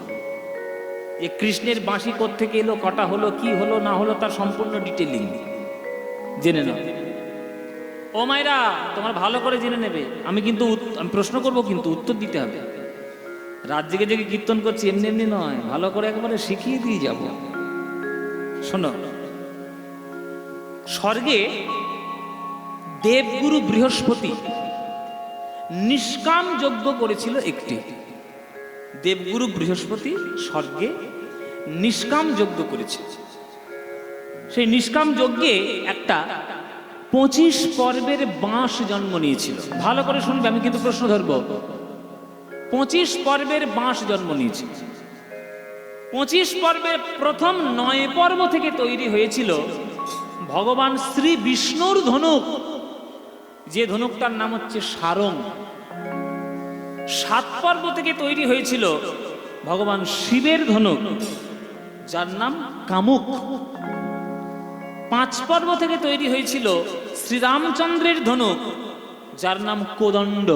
যে কৃষ্ণের বাঁশি কোত্থেকে এলো, কটা হলো, কি হলো না হলো, তার সম্পূর্ণ ডিটেলিং জেনে নাও। ও মায়েরা, তোমার ভালো করে জেনে নেবে। আমি প্রশ্ন করব, কিন্তু উত্তর দিতে হবে। রাত জেগে জেগে কীর্তন করছি এমনি এমনি নয়, ভালো করে একবারে শিখিয়ে দিয়ে যাব। শোনো, স্বর্গে দেবগুরু বৃহস্পতি নিষ্কাম যজ্ঞ করেছিল একটি। দেবগুরু বৃহস্পতি স্বর্গে নিষ্কাম যজ্ঞ করেছে। সেই নিষ্কাম যজ্ঞে একটা 25 পর্বের বাঁশ জন্ম নিয়েছিল। ভালো করে শুনবে, আমি কিন্তু প্রশ্ন ধরব। 25 পর্বের বাঁশ জন্ম নিয়েছিল। 25 পর্বের প্রথম 9 পর্ব থেকে তৈরি হয়েছিল ভগবান শ্রী বিষ্ণুর ধনুক, যে ধনুকটার নাম হচ্ছে সারং। 7 পর্ব থেকে তৈরি হয়েছিল ভগবান শিবের ধনুক, যার নাম কামুক। 5 পর্ব থেকে তৈরি হয়েছিল শ্রীরামচন্দ্রের ধনুক, যার নাম কোদণ্ড।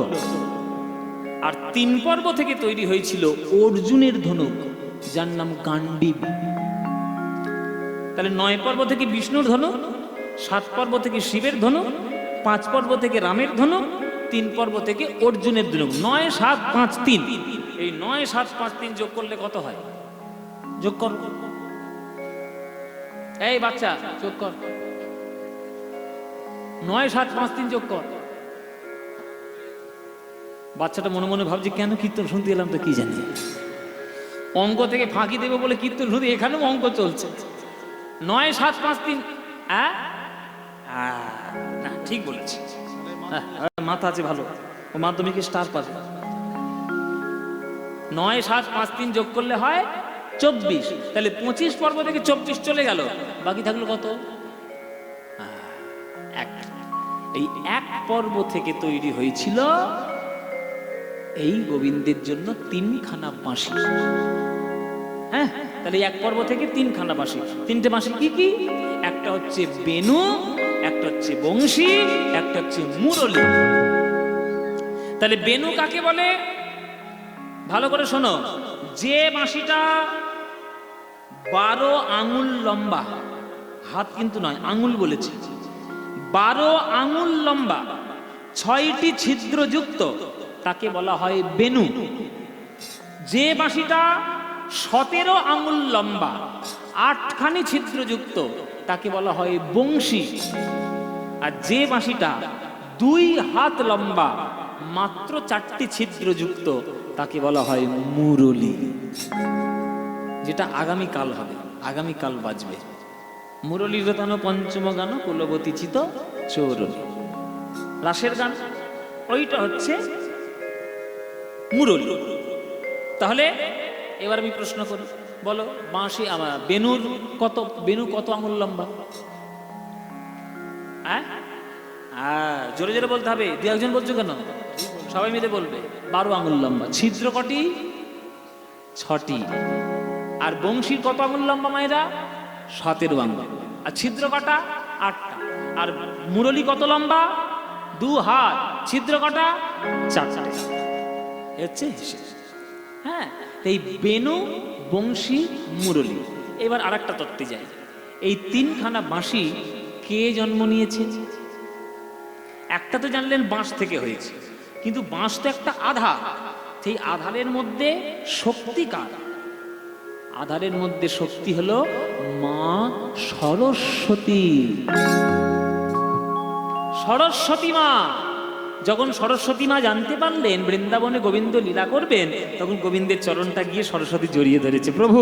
আর 3 পর্ব থেকে তৈরি হয়েছিল অর্জুনের ধনুক, যার নাম গান্ডীব। তাহলে 9 পর্ব থেকে বিষ্ণুর ধনুক, 7 পর্ব থেকে শিবের ধনুক, 5 পর্ব থেকে রামের ধনুক, 3 পর্ব থেকে অর্জুনের ধনুক। 9, 7, 5, 3। এই 9, 7, 5, 3 যোগ করলে কত হয়? যোগ কর। এই বাচ্চা, যোগ কর। 9, 7, 5, 3 যোগ কর। বাচ্চাটা মনে মনে ভাবছে কেন কীর্তন শুনতে এলাম তো কি জানি, অঙ্ক থেকে ফাঁকি দেবে বলে কীর্তন শুনতে, এখানেও অঙ্ক চলছে। 9, 7, 5, 3, না ঠিক বলেছে, মাথা আছে ভালো, ও মাধ্যমিকে স্টার পাবে। 9, 7, 5, 3 যোগ করলে হয় 24, তাহলে 25 পর্ব থেকে 24 চলে গেল, বাকি থাকলো কত? এক। এই এক পর্ব থেকে তৈরি হয়েছিল এই গোবিন্দের জন্য 3খানা বাঁশি। হ্যাঁ, তাহলে এক পর্ব থেকে 3খানা বাঁশি। 3টে বাঁশি কি কি? একটা হচ্ছে বেনু, একটা হচ্ছে বংশী, একটা হচ্ছে মুরলী। তাহলে বেনু কাকে বলে? ভালো করে শোনো, যে বাঁশিটা 12 আঙুল লম্বা, হাত কিন্তু নয়, আঙুল বলেছে, 12 আঙুল লম্বা, 6টি ছিদ্রযুক্ত, তাকে বলা হয় বেনু। যে বাঁশিটা 17 আঙুল লম্বা, 8খানি ছিদ্রযুক্ত, তাকে বলা হয় বংশী। আর যে বাঁশিটা 2 হাত লম্বা, মাত্র 4টি ছিদ্রযুক্ত, তাকে বলা হয় মুরলী। যেটা আগামীকাল হবে, আগামীকাল বাজবে। মুরলী রতন পঞ্চম গান কুলবতী চিত চৌরণী, রাসের গান, ওইটা হচ্ছে মুরলী। তাহলে এবার আমি প্রশ্ন করি, বলো বাঁশি বেনুর কত, বেনু কত আঙুল লম্বা? জোরে জোরে বলতে হবে, 2-1 বলছো কেন? সবাই মিলে বলবে। 12 আঙুল লম্বা। ছিদ্র কটি? 6টি। আর বংশীর কত আঙুল লম্বা মায়েরা? 17 আঙুল। আর ছিদ্র কটা? 8টা। আর মুরলী কত লম্বা? 2 হাত। ছিদ্র কটা? 4টে। হচ্ছে হ্যাঁ, এই বেনু, বংশী, মুরলী। এবার আর একটা তত্ত্বে যাই, এই 3খানা বাঁশি কে জন্ম নিয়েছে? একটা তো জানলেন বাঁশ থেকে হয়েছে, কিন্তু বাঁশ তো একটা আধার, সেই আধারের মধ্যে শক্তি কার? আধারের মধ্যে শক্তি হলো মা সরস্বতী। সরস্বতী মা। যখন সরস্বতী মা জানতে পারলেন বৃন্দাবনে গোবিন্দ লীলা করবেন, তখন গোবিন্দের চরণটা গিয়ে সরস্বতী জড়িয়ে ধরেছে, প্রভু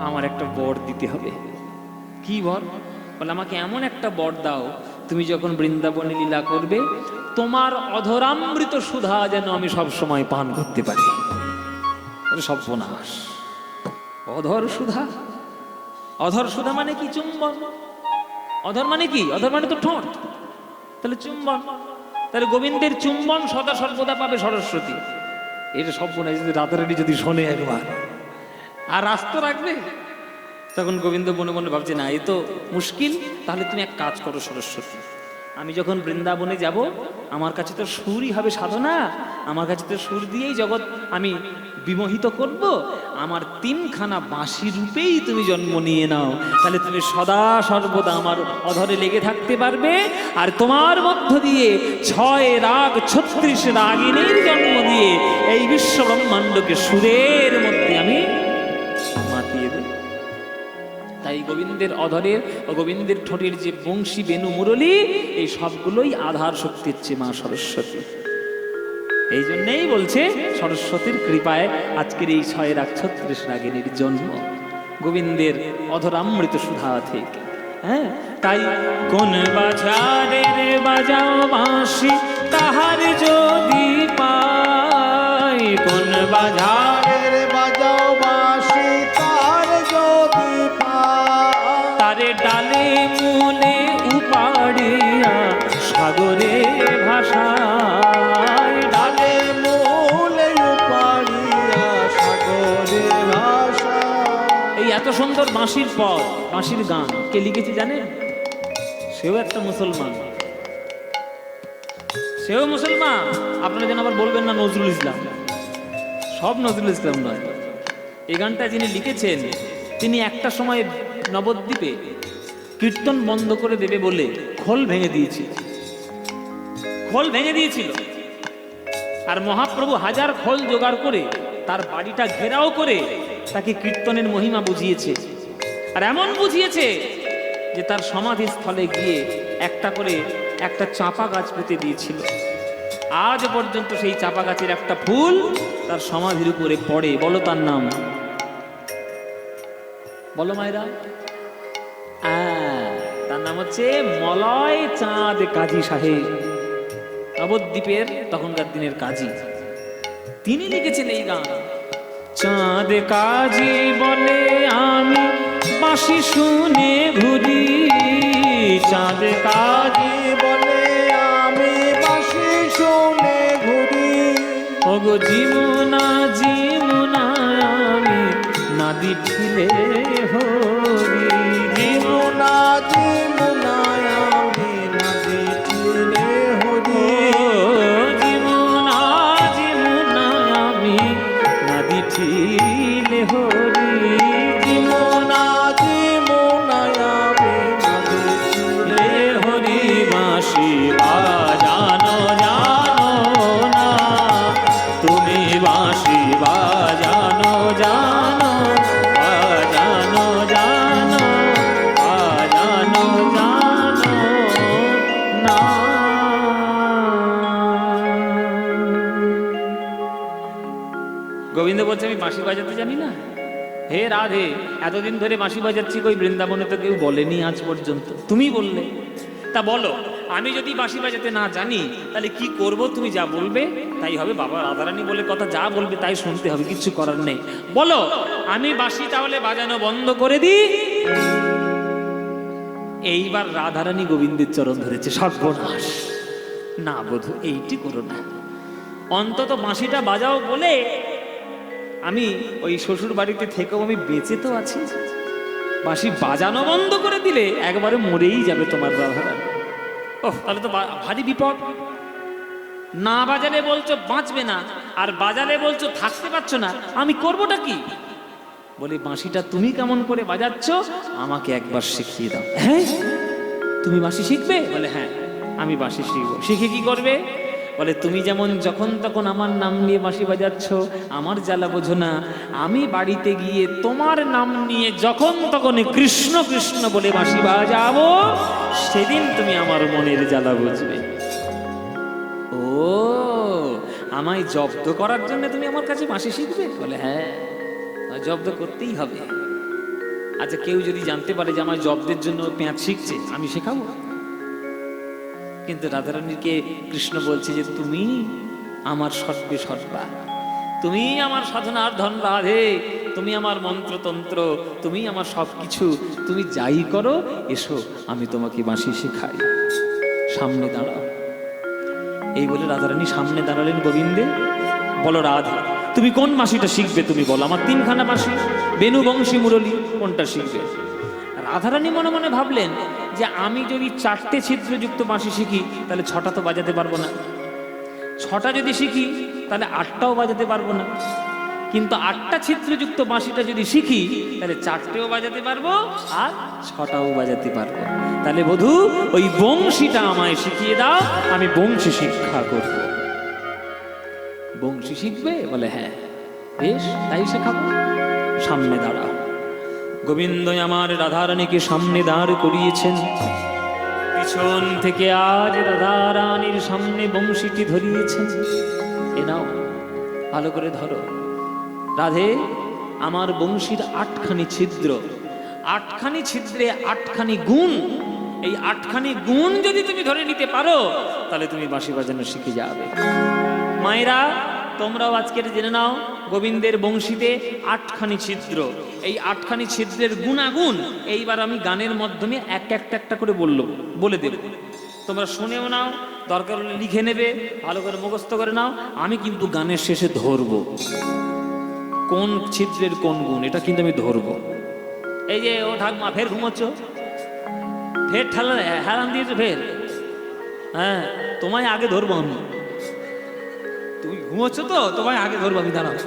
আমার একটা বর দিতে হবে। কি বর? বলে আমাকে এমন একটা বর দাও, তুমি যখন বৃন্দাবনে লীলা করবে তোমার অধরামৃত সুধা যেন আমি সব সময় পান করতে পারি। সর্বনাশ, অধর সুধা? অধর সুধা মানে কি? চুম্বন। অধর মানে কি? অধর মানে তো ঠোঁট, তাহলে চুম্বন। তাহলে গোবিন্দের চুম্বন সদা সর্বদা পাবে সরস্বতী। এটা সর্বনাশ, যদি রাতারাতি যদি শোনে একবার আর রাস্তা রাখবে, তখন গোবিন্দ মনে মনে ভাবছে না, এ তো মুশকিল। তাহলে তুমি এক কাজ করো সরস্বতী, আমি যখন বৃন্দাবনে যাব আমার কাছে তো সুরই হবে সাধনা, আমার কাছে তো সুর দিয়েই জগৎ আমি বিমোহিত করব। আমার 3খানা বাঁশি রূপেই তুমি জন্ম নিয়ে নাও, তাহলে তুমি সদা সর্বদা আমার অধরে লেগে থাকতে পারবে। আর তোমার মধ্য দিয়ে 6 রাগ 36 রাগিনীর জন্ম দিয়ে এই বিশ্ব ব্রহ্মাণ্ডকে সুরের মধ্যে আমি মাতিয়ে দেব। তাই গোবিন্দের অধরের ও গোবিন্দের ঠোঁটের যে বংশী, বেনু, মুরলী, এই সবগুলোই আধার শক্তি হচ্ছে মা সরস্বতী। এই জন্যেই বলছে সরস্বতীর কৃপায় আজকের এই 6 রাগ 36 রাগিনীর জন্ম, গোবিন্দের অধরামৃত সুধা থেকে। হ্যাঁ, তাই কোন বাজারের বাজাও বাঁশি তাহার যদি পাই, কোন বাজারের বাজাও বাঁশি তার যদি পাই, তারে ডালে মূলে উপাড়িয়া সাগরে ভাষায়, ডালে মূলে উপাড়িয়া সাগরে ভাষায়। এই এত সুন্দর বাঁশির পদ, বাঁশির গান কে লিখেছে জানেন? সেও একটা মুসলমান, সেও মুসলমান। আপনারা যেন আবার বলবেন না নজরুল ইসলাম, সব নজরুল ইসলাম নয়। এই গানটা যিনি লিখেছেন তিনি একটা সময় নবদ্বীপে কীর্তন বন্ধ করে দেবে বলে খোল ভেঙে দিয়েছিল, খোল ভেঙে দিয়েছিল। আর মহাপ্রভু 1000 খোল জোগাড় করে তার বাড়িটা ঘেরাও করে তাকে কীর্তনের মহিমা বুঝিয়েছে। আর এমন বুঝিয়েছে যে তার সমাধিস্থলে গিয়ে একটা করে একটা চাঁপা গাছ পুঁতে দিয়েছিল। আজ পর্যন্ত সেই চাপা গাছের একটা ফুল তার সমাধির উপরে পড়ে। বলো তার নাম, বলো মায়েরা। তার নাম হচ্ছে মলয় চাঁদ কাজী সাহেব, নবদ্বীপের তখনকার দিনের কাজী। তিনি লিখেছেন এই গান। চাঁদ কাজী বলে আমি বাঁশি শুনে ঘুরি, চাঁদ কাজী বলে আমি বাঁশি শুনে ঘুরি। ওগো জীবনা জীবনা আমি নদী ঠিলে হরি, জীবনা জীবনা আমি নদী ঠিলে হরি। জীবনা জীবনা আমি নদী ঠিলে হরি, জীবনা জীবনা আমি নদী ঠিলে হরি। বাঁশি বাজানো জানো না তুমি, বাঁশি বাজানো জানো, বাজানো জানো, বাজানো জানো না। গোবিন্দ বলছে আমি বাঁশি বাজাতে জানি না। হে রাধে, এতদিন ধরে বাঁশি বাজাচ্ছি, কই বৃন্দাবনে তো কেউ বলেনি আজ পর্যন্ত, তুমি বললে। তা বলো, আমি যদি বাঁশি বাজাতে না জানি তাহলে কি করব? তুমি যা বলবে তাই হবে। বাবা রাধারানী বলে কথা, যা বলবে তাই শুনতে হবে, কিচ্ছু করার নেই। বলো আমি বাঁশি তাহলে বাজানো বন্ধ করে দিই। এইবার রাধারানী গোবিন্দের চরণ ধরেছে। সর্বনাশ, না বধূ এইটি করো না, অন্তত বাঁশিটা বাজাও বলে আমি ওই শ্বশুর বাড়িতে থেকেও আমি বেঁচে তো আছি। বাঁশি বাজানো বন্ধ করে দিলে একবারে মরেই যাবে তোমার রাধারানী। ওহ, তাহলে তো ভারী বিপদ। না বাজালে বলছো বাঁচবে না, আর বাজালে বলছো থাকতে পারছো না, আমি করবোটা কি? বলে বাঁশিটা তুমি কেমন করে বাজাচ্ছ আমাকে একবার শিখিয়ে দাও। হ্যাঁ, তুমি বাঁশি শিখবে? বলে হ্যাঁ, আমি বাঁশি শিখবো। শিখে কি করবে? বলে তুমি যেমন যখন তখন আমার নাম নিয়ে বাঁশি বাজাচ্ছ, আমার জ্বালা বোঝো না। আমি বাড়িতে গিয়ে তোমার নাম নিয়ে যখন তখন কৃষ্ণ কৃষ্ণ বলে বাঁশি বাজাবো, সেদিন তুমি আমার মনের জ্বালা বুঝবে। ও, আমায় জব্দ করার জন্য তুমি আমার কাছে বাঁশি শিখবে? বলে হ্যাঁ, জব্দ করতেই হবে। আচ্ছা, কেউ যদি জানতে পারে যে আমার জব্দের জন্য পেঁয়াজ শিখছে, আমি শেখাবো? কিন্তু রাধারানীকে কৃষ্ণ বলছে যে তুমি আমার সর্বে সর্বা, তুমি আমার সাধনার ধন রাধে, তুমি আমার মন্ত্রতন্ত্র, তুমি আমার সবকিছু, তুমি যাই করো এসো, আমি তোমাকে বাঁশি শেখাই, সামনে দাঁড়াও। এই বলে রাধারানী সামনে দাঁড়ালেন গোবিন্দে। বলো রাধা, তুমি কোন বাঁশিটা শিখবে? তুমি বলো, আমার তিনখানা বাঁশি, বেনু, বংশী, মুরলী, কোনটা শিখবে? রাধারানী মনে মনে ভাবলেন যে আমি যদি 4টে ছিদ্রযুক্ত বাঁশি শিখি তাহলে 6টা তো বাজাতে পারবো না, 6টা যদি শিখি তাহলে 8টাও বাজাতে পারবো না, কিন্তু 8টা ছিদ্রযুক্ত বাঁশিটা যদি শিখি তাহলে 4টেও বাজাতে পারবো আর 6টাও বাজাতে পারবো। তাহলে বধূ ওই বংশীটা আমায় শিখিয়ে দাও, আমি বংশী শিক্ষা করব। বংশী শিখবে? বলে হ্যাঁ, বেশ, তাই শেখাবো। সামনে দাঁড়াও। গোবিন্দ আমার রাধারানীকে সামনে দাঁড় করিয়েছেন। পিছন থেকে আজ রাধারানীর সামনে বংশীটি ধরিয়েছেন। এ নাও, ভালো করে ধরো। রাধে, আমার বংশীর 8খানি ছিদ্র, 8খানি ছিদ্রে 8খানি গুণ। এই 8খানি গুণ যদি তুমি ধরে নিতে পারো তাহলে তুমি বাঁশি বাজানো শিখে যাবে। মায়েরা, তোমরাও আজকের জেনে নাও, গোবিন্দের বংশীতে 8খানি ছিদ্র। এই 8খানি ছিদ্রের গুণাগুণ এইবার আমি গানের মাধ্যমে একটা করে বলে দেব। তোমরা শুনেও নাও, দরকার হলে লিখে নেবে, ভালো করে মুখস্থ করে নাও। আমি কিন্তু গানের শেষে ধরবো কোন ছিদ্রের কোন গুণ, এটা কিন্তু আমি ধরবো। এই যে ও ঠাকমা, ফের ঘুমোচ্ছ, ফের হেরান দিয়েছো ফের। হ্যাঁ, তোমায় আগে ধরবো আমি। তুমি ঘুমোচ্ছ তো, তোমায় আগে ধরবো আমি, দাঁড়াও।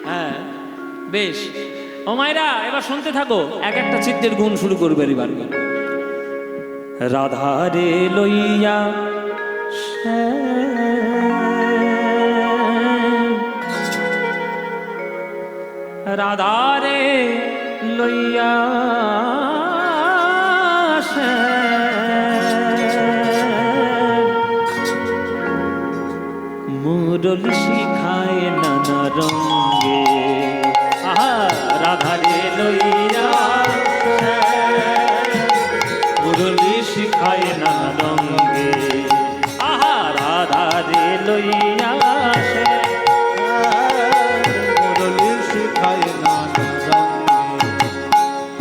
হ্যাঁ, বেশ। ও মায়েরা, এবার শুনতে থাকো, একটা ছিদ্রের গুণ শুরু করবে এবার। রাধারে লইয়া রাধারে লইয়া মুরলি শিখায় নানা রঙ্গে, আহা রাধারে লইয়া মুরলি শিখায় নানা রঙ্গে, আহা রাধারে লইয়া মুরলি শিখায় নানা রঙ্গে।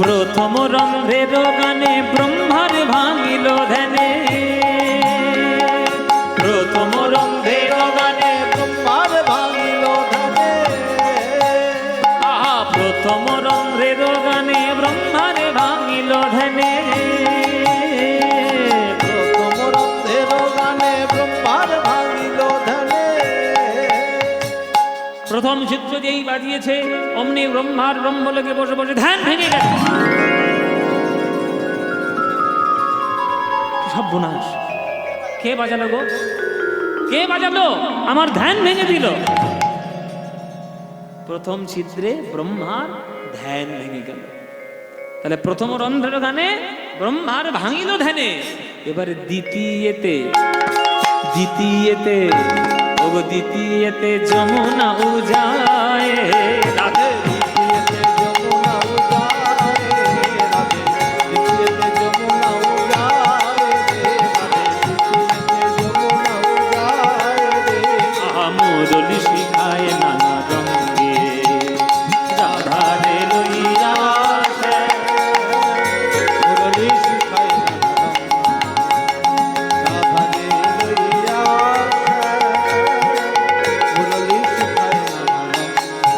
প্রথম রন্ধ্রের গানে ব্রহ্মার ভাঙিল ধ্যানে, প্রথম রন্ধ্রের গানে ব্রহ্মার ভাঙিল ধ্যানে, আহা প্রথম রন্ধ্রের গানে ব্রহ্মার ভাঙিল ধ্যানে, প্রথম রন্ধ্রের গানে ব্রহ্মার ভাঙিল ধ্যানে। প্রথম চিত্র যেই বাজিয়েছে অমনি ব্রহ্মার ব্রহ্মলোকে বসে বসে ধ্যান ভেঙে গেছে। সর্বনাশ, কে বাজালো গো, কে বাজালো? আমার ধ্যান ভেঙে দিল। প্রথম ছিদ্রে ব্রহ্মার ধ্যান ভেঙে গেল। তাহলে প্রথম রন্ধ্রের গানে ব্রহ্মার ভাঙিল ধ্যানে। এবারে দ্বিতীয়তে, দ্বিতীয়তে ওগো দ্বিতীয়তে যমুনা উজায় রাধে, দ্বিতীয়তে যমুনা উজায় রাধে, দ্বিতীয়তে যমুনা উজায় রে রাধে, দ্বিতীয়তে যমুনা উজায় রে। আহা মুরলি শিখায় নানা রঙ্গে, রাধারে লইয়া আসে। মুরলি শিখায় নানা রঙ্গে, রাধারে লইয়া আসে। মুরলি শিখায় নানা রঙ্গে।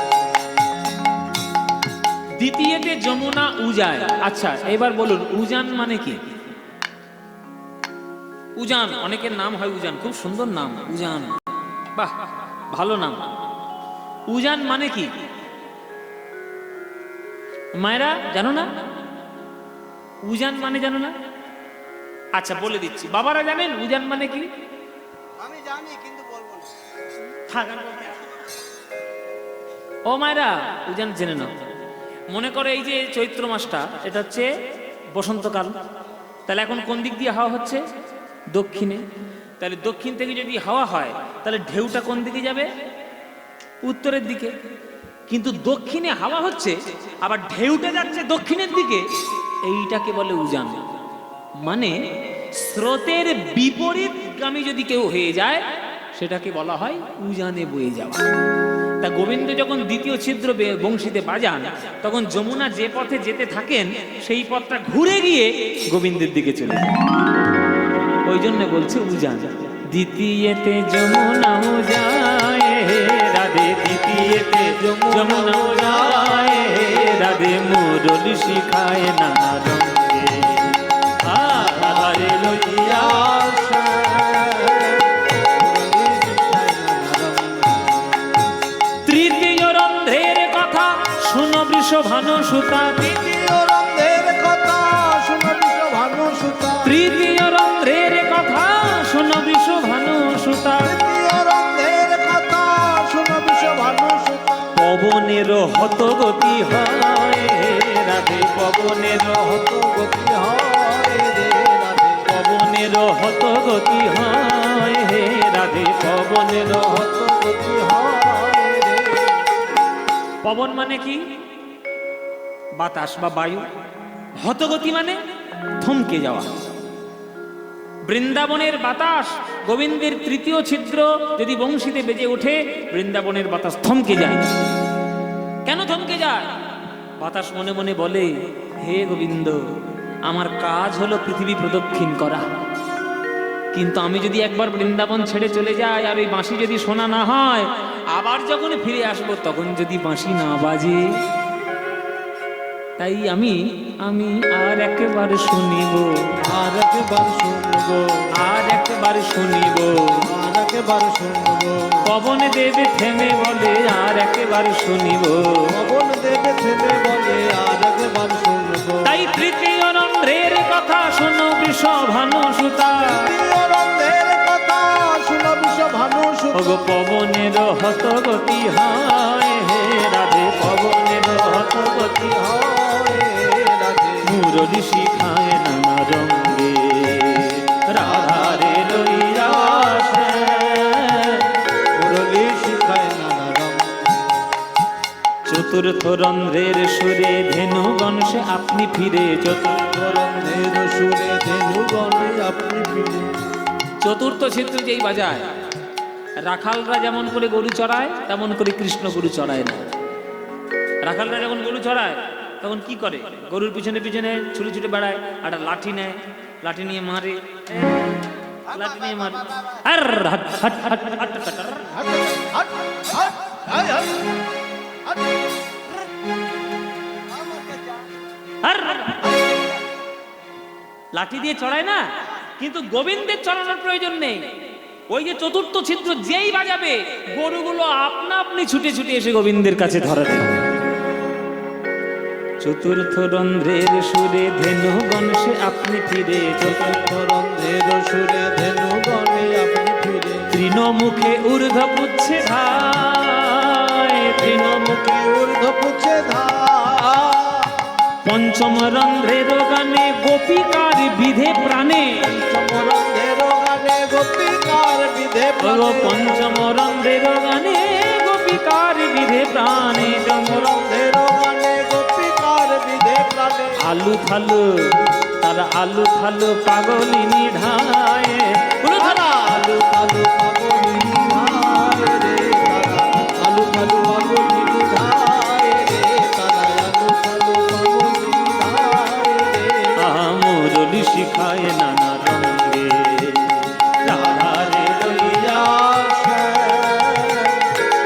দ্বিতীয়তে যমুনা উজায়। আচ্ছা এবার বলুন উজান মানে কি? উজান, অনেকের নাম হয় উজান, খুব সুন্দর নাম উজান, বাহ ভালো নাম। উজান মানে কি মায়েরা জানো না? উজান মানে জানো না? আচ্ছা বলে দিচ্ছি, বাবারা জানেন উজান মানে কি? আমি জানি কিন্তু বলবো না। থাক, আর বলতে হবে না। ও মায়েরা উজান জেনে নাও। মনে করে এই যে চৈত্র মাসটা, এটা হচ্ছে বসন্তকাল। তাহলে এখন কোন দিক দিয়ে হাওয়া হচ্ছে? দক্ষিণে। তাহলে দক্ষিণ থেকে যদি হাওয়া হয় তাহলে ঢেউটা কোন দিকে যাবে? উত্তরের দিকে। কিন্তু দক্ষিণে হাওয়া হচ্ছে আবার ঢেউটা যাচ্ছে দক্ষিণের দিকে, এইটাকে বলে উজান। মানে স্রোতের বিপরীতগামী যদি কেউ হয়ে যায় সেটাকে বলা হয় উজানে বয়ে যাওয়া। তা গোবিন্দ যখন দ্বিতীয় ছিদ্র বংশীতে বাজান তখন যমুনা যে পথে যেতে থাকেন সেই পথটা ঘুরে গিয়ে গোবিন্দের দিকে চলে যায়, ওই জন্য বলছে উজান। দ্বিতীয়তে যমুনা উজায় রাধে, দ্বিতীয়তে যমুনা উজায় রাধে, মুরলি শিখায় নানা রঙ্গে, রাধারে লইয়া আসে। মুরলি শিখায় নানা রঙ্গে। তৃতীয় রন্ধ্রের কথা শুনো বৃষভানু সুতা, তৃতীয় রন্ধ্রের কথা শুনো বৃষভানু সুতা, তৃতীয় রন্ধ্রের কথা শুনো বৃষভানু সুতা, তৃতীয় রন্ধ্রের কথা শুনো বৃষভানু সুতা। পবনের হত গতি হয় রাধে, পবনের হত গতি হয় রে রাধে, পবনের হত গতি হয় হে রাধে, পবনের হত গতি হয় রে। পবন মানে কি? বাতাস বা বায়ু। হতগতি মানে থমকে যাওয়া। বৃন্দাবনের বাতাস গোবিন্দের তৃতীয় ছিদ্র যদি বংশীতে বেজে ওঠে, বৃন্দাবনের বাতাস থমকে যায়। কেন থমকে যায়? বাতাস মনে মনে বলে, হে গোবিন্দ, আমার কাজ হলো পৃথিবী প্রদক্ষিণ করা, কিন্তু আমি যদি একবার বৃন্দাবন ছেড়ে চলে যাই আর ওই বাঁশি যদি শোনা না হয়, আবার যখন ফিরে আসবো তখন যদি বাঁশি না বাজে, তাই আমি আর একবার শুনিব, আর একবার শুনবো, আর একবার শুনিব। আর একবার শুনবো। পবন দেবে থেমে বলে আর একবার শুনিব। পবন দেবে থেমে বলে আর একবার শুনবো। তাই তৃতীয় রন্ধ্রের কথা শোনো বৃষভানু সুতা, তৃতীয় রন্ধ্রের কথা শুনো বৃষভানু সুতা। ওগো পবনের হত গতি হয় হে রাধে, পবনের হত গতি হয় রাধে, মুরলি শিখায় নানা রঙ্গে, রাধারে লইয়া আসে। মুরলি চতুর্থ রন্ধ্রের সুরে ধেনুগণ সে আপনি ফিরে রন্ধ্রের সুরে ধেনুগণে আপনি ফিরে। চতুর্থ ছিদ্র যেই বাজায়, রাখালরা যেমন করে গরু চড়ায় তেমন করে কৃষ্ণ গরু চড়ায় না। রাখালরা যখন গরু চড়ায় তখন কি করে, গরুর পিছনে পিছনে ছুটে ছুটে বেড়ায়, একটা লাঠি নেয়, লাঠি নিয়ে মারে, লাঠি নিয়ে মারে, আর হাট হাট হাট হাট হাট হাট। হাট, হাট, হাট, হাট, হাট, হাট। আর লাঠি দিয়ে চড়ায় না, কিন্তু গোবিন্দের চড়ানোর প্রয়োজন নেই। ওই যে চতুর্থ ছিদ্র যেই বাজাবে, গরুগুলো আপনা আপনি ছুটে ছুটে এসে গোবিন্দের কাছে ধরে দেবে। চতুর্থ রন্ধ্রের সুরে ধেনুগণ সে আপনি ফিরে, চতুর্থ রন্ধ্রের সুরে ধেনুগণে আপনি ফিরে। তৃণমুখে ঊর্ধ্ব পুচ্ছে ধায়, তৃণমুখে ঊর্ধ্ব পুচ্ছে ধা। পঞ্চম রন্ধ্রের গানে গোপিকার বিধে প্রাণে, পঞ্চমরন্ধ্রের গানে গোপিকার বিধে প্রাণে। পঞ্চম রন্ধ্রের গানে গোপিকার বিধে প্রাণে, পঞ্চমরন্ধ্রের গানে গোপিকার বিধে প্রাণে। আলু থালু তারা আলু থালু পাগলিনী ঢায়, তারা আলু থালু পাগলিনী ধায় রে, তারা আলু থালু পাগলিনী ধায় রে, তারা আলু থালু পাগলিনী ধায় রে। মুরলি শিখায় নানা রঙে, রাধারে লইয়া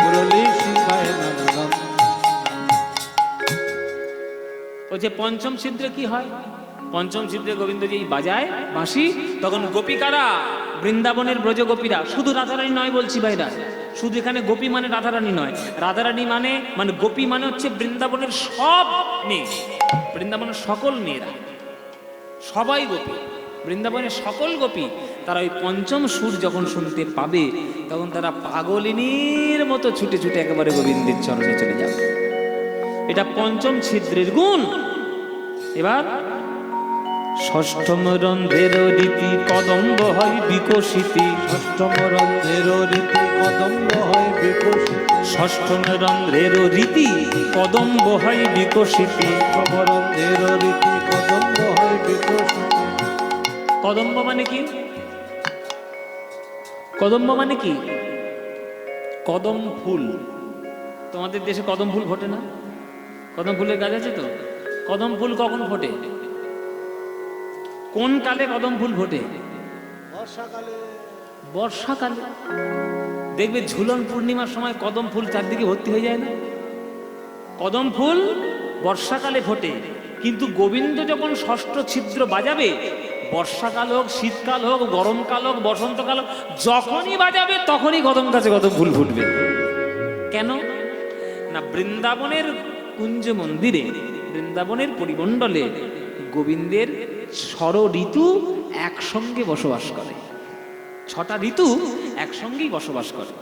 মুরলী শিখায় নানা রঙ। ওই যে পঞ্চম ছিদ্রে কি হয়, পঞ্চম ছিদ্রে গোবিন্দ যেই বাজায় বাঁশি, তখন গোপিকারা, বৃন্দাবনের ব্রজ গোপীরা, শুধু রাধারানী নয় বলছি ভাইরা, শুধু এখানে গোপী মানে রাধারানী নয়, রাধারানী মানে মানে গোপী মানে হচ্ছে বৃন্দাবনের সব মেয়ে, বৃন্দাবনের সকল মেয়েরা, সবাই গোপী, বৃন্দাবনের সকল গোপী। তারা ওই পঞ্চম সুর যখন শুনতে পাবে, তখন তারা পাগলিনীর মতো ছুটে ছুটে একেবারে গোবিন্দের চরণে চলে যাবে। এটা পঞ্চম ছিদ্রের গুণ। এবার ষষ্ঠম রন্ধ্রের রীতি কদম্ব হয় বিকশিতি, ষষ্ঠম রন্ধ্রের রীতি কদম্ব হয় বিকশিত। ষষ্ঠম রন্ধ্রের রীতি কদম্ব হয় বিকশিতি। ষষ্ঠম রন্ধ্রের রীতি কদম্ব হয় বিকশিত। কদম্ব মানে কি? কদম্ব মানে কি? কদম ফুল। তোমাদের দেশে কদম ফুল ফোটে না? কদম ফুলের গাছ আছে তো? কদম ফুল কখন ফোটে? কোন কালে কদম ফুল ফোটে? বর্ষাকালে। বর্ষাকালে। দেখবে ঝুলন পূর্ণিমার সময় কদম ফুল চারদিকে ভর্তি হয়ে যায় না? কদম ফুল বর্ষাকালে ফোটে, কিন্তু গোবিন্দ যখন ষষ্ঠ ছিদ্র বাজাবে, বর্ষাকাল হোক, শীতকাল হোক, গরমকাল হোক, বসন্তকাল হোক, যখনই বাজাবে তখনই কদম গাছে কদম ফুল ফুটবে। কেন না, বৃন্দাবনের কুঞ্জ মন্দিরে, বৃন্দাবনের পরিমণ্ডলে গোবিন্দের 6 ঋতু একসঙ্গে বসবাস করে, 6টা ঋতু একসঙ্গেই বসবাস করে।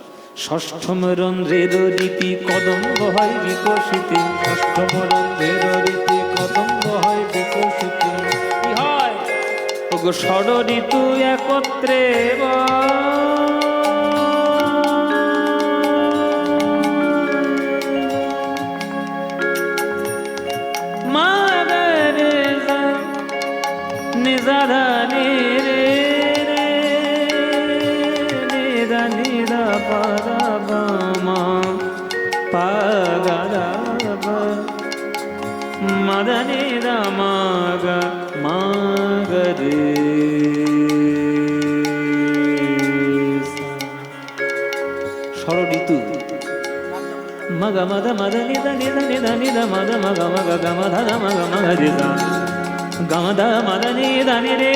ষষ্ঠম রন্ধ্রের রীতি কদম্ব হয় বিকশিতি, ষষ্ঠম রন্ধ্রের রীতি কদম্ব হয় বিকশিত। কি হয়? ওগো 6 ঋতু একত্রে মদনে রামাগ মাগরে ষড় ঋতু মগ মদ মদ নিদ নিদ নিদ নিদ মদ মগ মগ গম ধ মগ মগ রিদ গম ध মদ নিদ নিরে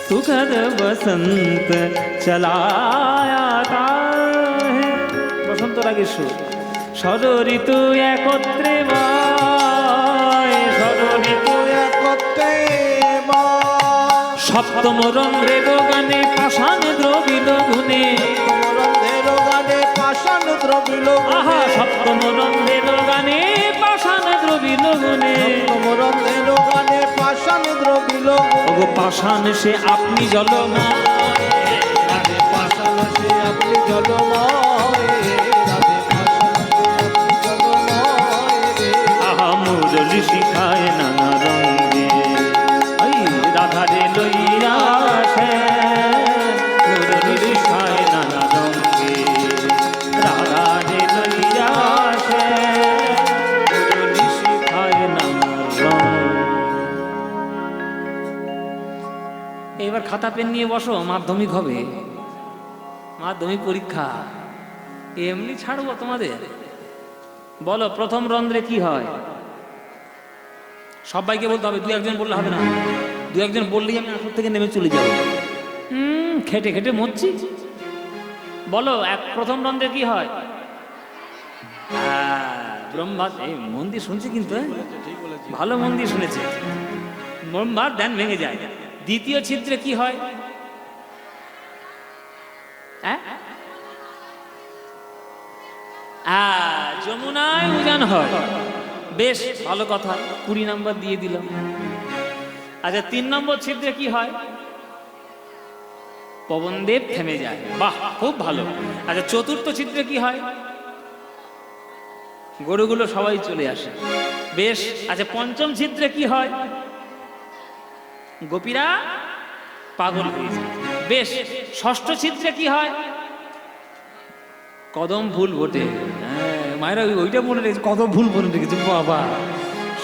सुखद बसंत चलाया आता है। বসন্ত রাগের সুর। ষড় ঋতু একত্রে বায়, ষড় ঋতু একত্রে বায়। সপ্তম রন্ধ্রের গানে পাষাণ দ্রবিল গুণে, রন্ধ্রের গানে পাষাণ দ্রবিল আহা সপ্তম রন্ধ্রের গানে পাষাণ দ্রবিল গুণে, রন্ধ্রের গানে পাষাণ দ্রবিল ওগো পাষাণ সে আপনি জলময়, রাধে পাষাণ সে আপনি জলময়, রাধে পাষাণ সে আপনি এবার খাতা পেন নিয়ে বসো, মাধ্যমিক হবে, মাধ্যমিক পরীক্ষা, এমনি ছাড়বো তোমাদের? বলো প্রথম রন্ধ্রে কি হয়? সবাইকে বলতে হবে, দু একজন বললে হবে না, দু একজন বললেই আমি আসর থেকে নেমে চলে যাবো। খেটে খেটে মরছি। বলো প্রথম রন্ধ্রে কি হয়? ব্রহ্মা, এই মন দিয়ে শুনছে কিন্তু, ভালো মন দিয়ে শুনেছে। ব্রহ্মার ধ্যান ভেঙে যায়। দ্বিতীয় ছিদ্রে কি হয়? যমুনায় উজান হয়। বেশ ভালো কথা, 20 নম্বর দিয়ে দিলাম। আচ্ছা 3 নম্বর ছিদ্রে কি হয়? পবনদেব থেমে যায়। বাহ, খুব ভালো। আচ্ছা চতুর্থ ছিদ্রে কি হয়? গরুগুলো সবাই চলে আসে। বেশ। আচ্ছা পঞ্চম ছিদ্রে কি হয়? গোপীরা পাগল হয়ে যায়। বেশ। ষষ্ঠ ছিদ্রে কি হয়? কদম ফুল ফোটে। মায়েরা ওইটা মনে রেখেছে, কদম ফুল মনে রেখেছে। বাবা,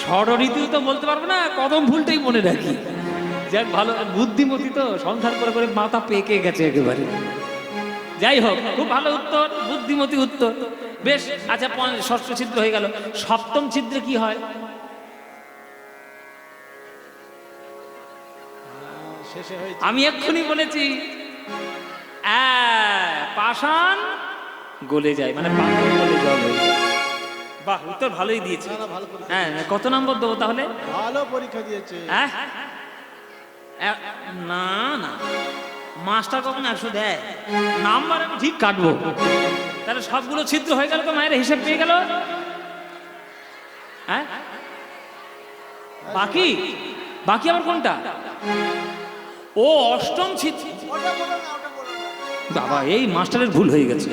ষড় ঋতু তো বলতে পারবো না, কদম ফুলটাই মনে রাখি। যাক ভালো, বুদ্ধিমতী তো, সংসার করে করে মাথা পেকে গেছে একেবারে। যাই হোক, খুব ভালো উত্তর, বুদ্ধিমতী উত্তর। বেশ। আচ্ছা ষষ্ঠ ছিদ্র হয়ে গেল। সপ্তম ছিদ্রে কি হয়? আমি এক্ষুনি বলেছি, পাষাণ গলে যায়, মানে পাথর গলে জল হয়ে যায়। বাহ, উত্তর ভালোই দিয়েছে। হ্যাঁ, কত নম্বর দেবো তাহলে? ভালো পরীক্ষা দিয়েছে। না না, মাস্টার কখন 100 দেয়? নাম্বার আমি ঠিক কাটবো। তাহলে সবগুলো ছিদ্র হয়ে গেল তো, মায়ের হিসেব পেয়ে গেল। হ্যাঁ, বাকি বাকি আবার কোনটা? ও অষ্টম ছিদ্র। বাবা, এই মাস্টারের ভুল হয়ে গেছে।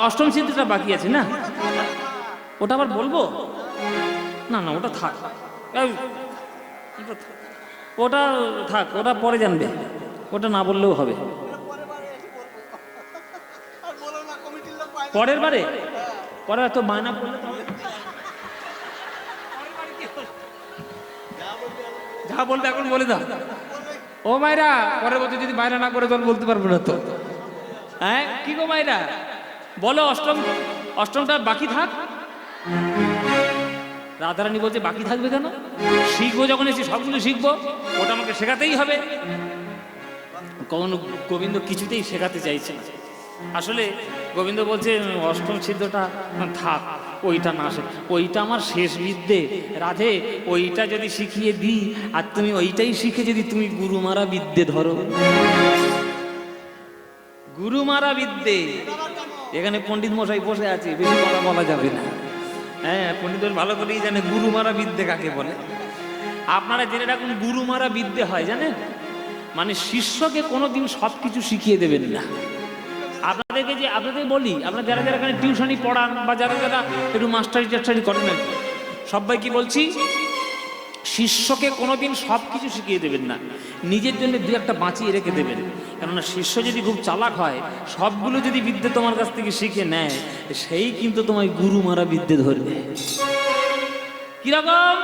অষ্টম ছিদ্রটা বাকি আছে না? ওটা আবার বলবো? না না, ওটা থাক, ওটা থাক, ওটা পরে জানবে, ওটা না বললেও হবে। পরের বারে? পরে তো বায়না করলে যা বলবে এখন বলে দাও। ও মায়েরা, পরের বছর যদি বায়না না করে তখন বলতে পারবো না তো। হ্যাঁ, কি গো মায়েরা, বলো অষ্টমটা বাকি থাক। রাধারানী বলছে বাকি থাকবে কেন? শিখবো যখন এসে সবগুলো শিখবো, ওটা আমাকে শেখাতেই হবে। গোবিন্দ কিছুতেই শেখাতে চাইছে না। আসলে গোবিন্দ বলছে অষ্টম ছিদ্রটা থাক, ওইটা না শেখ, ওইটা আমার শেষ বিদ্যে। রাধে, ওইটা যদি শিখিয়ে দিই আর তুমি ওইটাই শিখে যদি তুমি গুরুমারা বিদ্যে ধরো। গুরুমারা বিদ্যে, এখানে পণ্ডিত মশাই বসে আছে, বেশি কথা বলা যাবে না। হ্যাঁ, পণ্ডিত ভালো করেই জানে গুরুমারা বিদ্যে কাকে বলে। আপনারা জেনে রাখুন, গুরুমারা বিদ্যে হয় জানেন, মানে শিষ্যকে কোনোদিন সবকিছু শিখিয়ে দেবেন না। আপনাদের বলি, আপনারা যারা যারা এখানে টিউশনি পড়ান বা যারা যারা একটু মাস্টারি করেন, সবাই কি বলছি, শিষ্যকে কোনোদিন সব কিছু শিখিয়ে দেবেন না, নিজের জন্য দু একটা বাঁচিয়ে রেখে দেবেন। কেননা শিষ্য যদি খুব চালাক হয়, সবগুলো যদি বিদ্যে তোমার কাছ থেকে শিখে নেয়, সেই কিন্তু তোমায় গুরু মারা বিদ্যে ধরবে। কিরকম?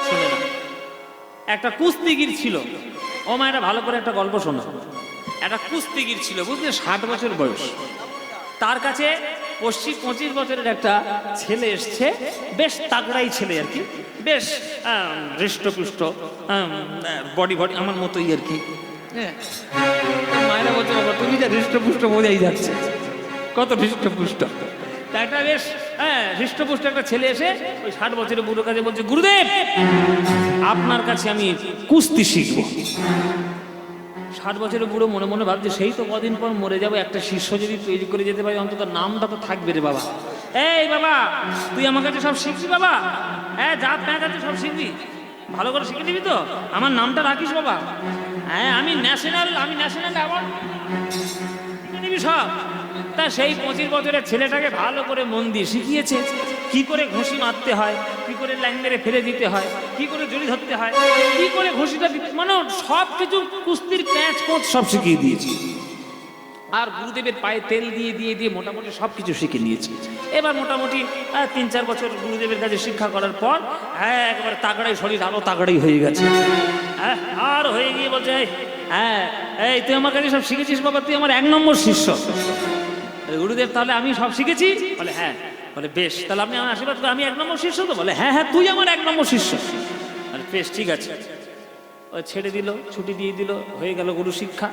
শুনে না, একটা কুস্তিগির ছিল। ও মায়েরা, ভালো করে একটা গল্প শোনো। একটা কুস্তিগির ছিল, বুঝলে, 60 বছর বয়স। তার কাছে 25 বছরের একটা ছেলে এসছে, বেশ তাগড়াই ছেলে আর কি, বেশ হৃষ্টপুষ্ট, বডি আমার মতোই আর কি। মায়েরা বলছে, বাবা তুমি যা হৃষ্টপুষ্ট বোঝাই যাচ্ছে, কত হৃষ্টপুষ্ট। তা একটা বেশ হৃষ্টপুষ্ট একটা ছেলে এসে ওই 60 বছরের বুড়োর কাছে বলছে, গুরুদেব আপনার কাছে আমি কুস্তি শিখব। 60 বছরের বুড়ো মনে মনে ভাবছে, সেই তো কদিন পর মরে যাবো, একটা শিষ্য যদি তৈরি করে যেতে পারি অন্তত নামটা তো থাকবে রে বাবা। এই বাবা, তুই আমার কাছে সব শিখবি বাবা? হ্যাঁ, যা প্যাঁ কাছে সব শিখবি, ভালো করে শিখে নিবি তো, আমার নামটা রাখিস বাবা। হ্যাঁ, আমি ন্যাশনাল অ্যাওয়ার্ড শিখে নিবি সব। তা সেই 25 বছরের ছেলেটাকে ভালো করে মন দিয়ে শিখিয়েছে, কি করে ঘুষি মারতে হয়, কি করে লাইন মেরে ফেলে দিতে হয়, কি করে জড়ি ধরতে হয়, কি করে ঘুষিটা দিতে, মানে সব কিছু কুস্তির প্যাঁচ কোচ সব শিখিয়ে দিয়েছি। আর গুরুদেবের পায়ে তেল দিয়ে দিয়ে দিয়ে মোটামুটি সব কিছু শিখে নিয়েছি। এবার মোটামুটি 3-4 বছর গুরুদেবের কাছে শিক্ষা করার পর, হ্যাঁ, একেবারে তাগড়াই, শরীর আরো তাগড়াই হয়ে গেছে। হ্যাঁ, পার হয়ে গিয়ে বলছে, হ্যাঁ এই তুই আমার কাছে সব শিখেছিস বাবা, তুই আমার 1 নম্বর শিষ্য। গুরুদেব তাহলে আমি সব শিখেছি? বলে হ্যাঁ। বলে বেশ, তাহলে আপনি আমার আশীর্বাদ করুন, আমি 1 নম্বর শিষ্য তো? বলে হ্যাঁ হ্যাঁ, তুই আমার 1 নম্বর শিষ্য। বলে বেশ ঠিক আছে। ও ছেড়ে দিল, ছুটি দিয়ে দিল, হয়ে গেল গুরু শিক্ষা।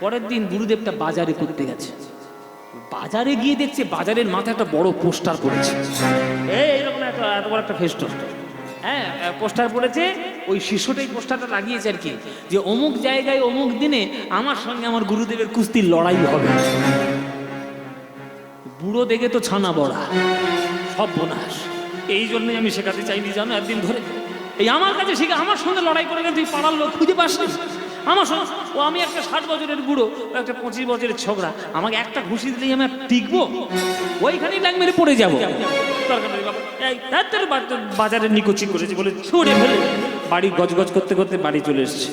পরের দিন গুরুদেবটা বাজারে করতে গেছে। বাজারে গিয়ে দেখছে বাজারের মাথায় একটা বড় পোস্টার পড়েছে, এইরকম এত বড় একটা ফেস্টুন, হ্যাঁ পোস্টার পড়েছে। ওই শিষ্যটাই পোস্টারটা লাগিয়েছে আর কি, যে অমুক জায়গায় অমুক দিনে আমার সঙ্গে আমার গুরুদেবের কুস্তির লড়াই হবে। বুড়ো দেখে তো ছানা বড়া, সব বোনাস। এই জন্যই আমি শেখাতে চাইনি জানো, একদিন ধরে এই আমার কাছে শিখে আমার সঙ্গে লড়াই করে গেলে তুই পাড়ার লোক খুঁজে পাস না আমার সঙ্গে। ও আমি একটা 60 বছরের বুড়ো, একটা 25 বছরের ছোকরা, আমাকে একটা ঘুষি দিলেই আমি টিকবো? ওইখানেই ডাক মেরে পড়ে যাবো। বাজারের নিকুচি করেছে বলে ছুড়ে ফেলে বাড়ি গজগজ করতে করতে বাড়ি চলে এসছে।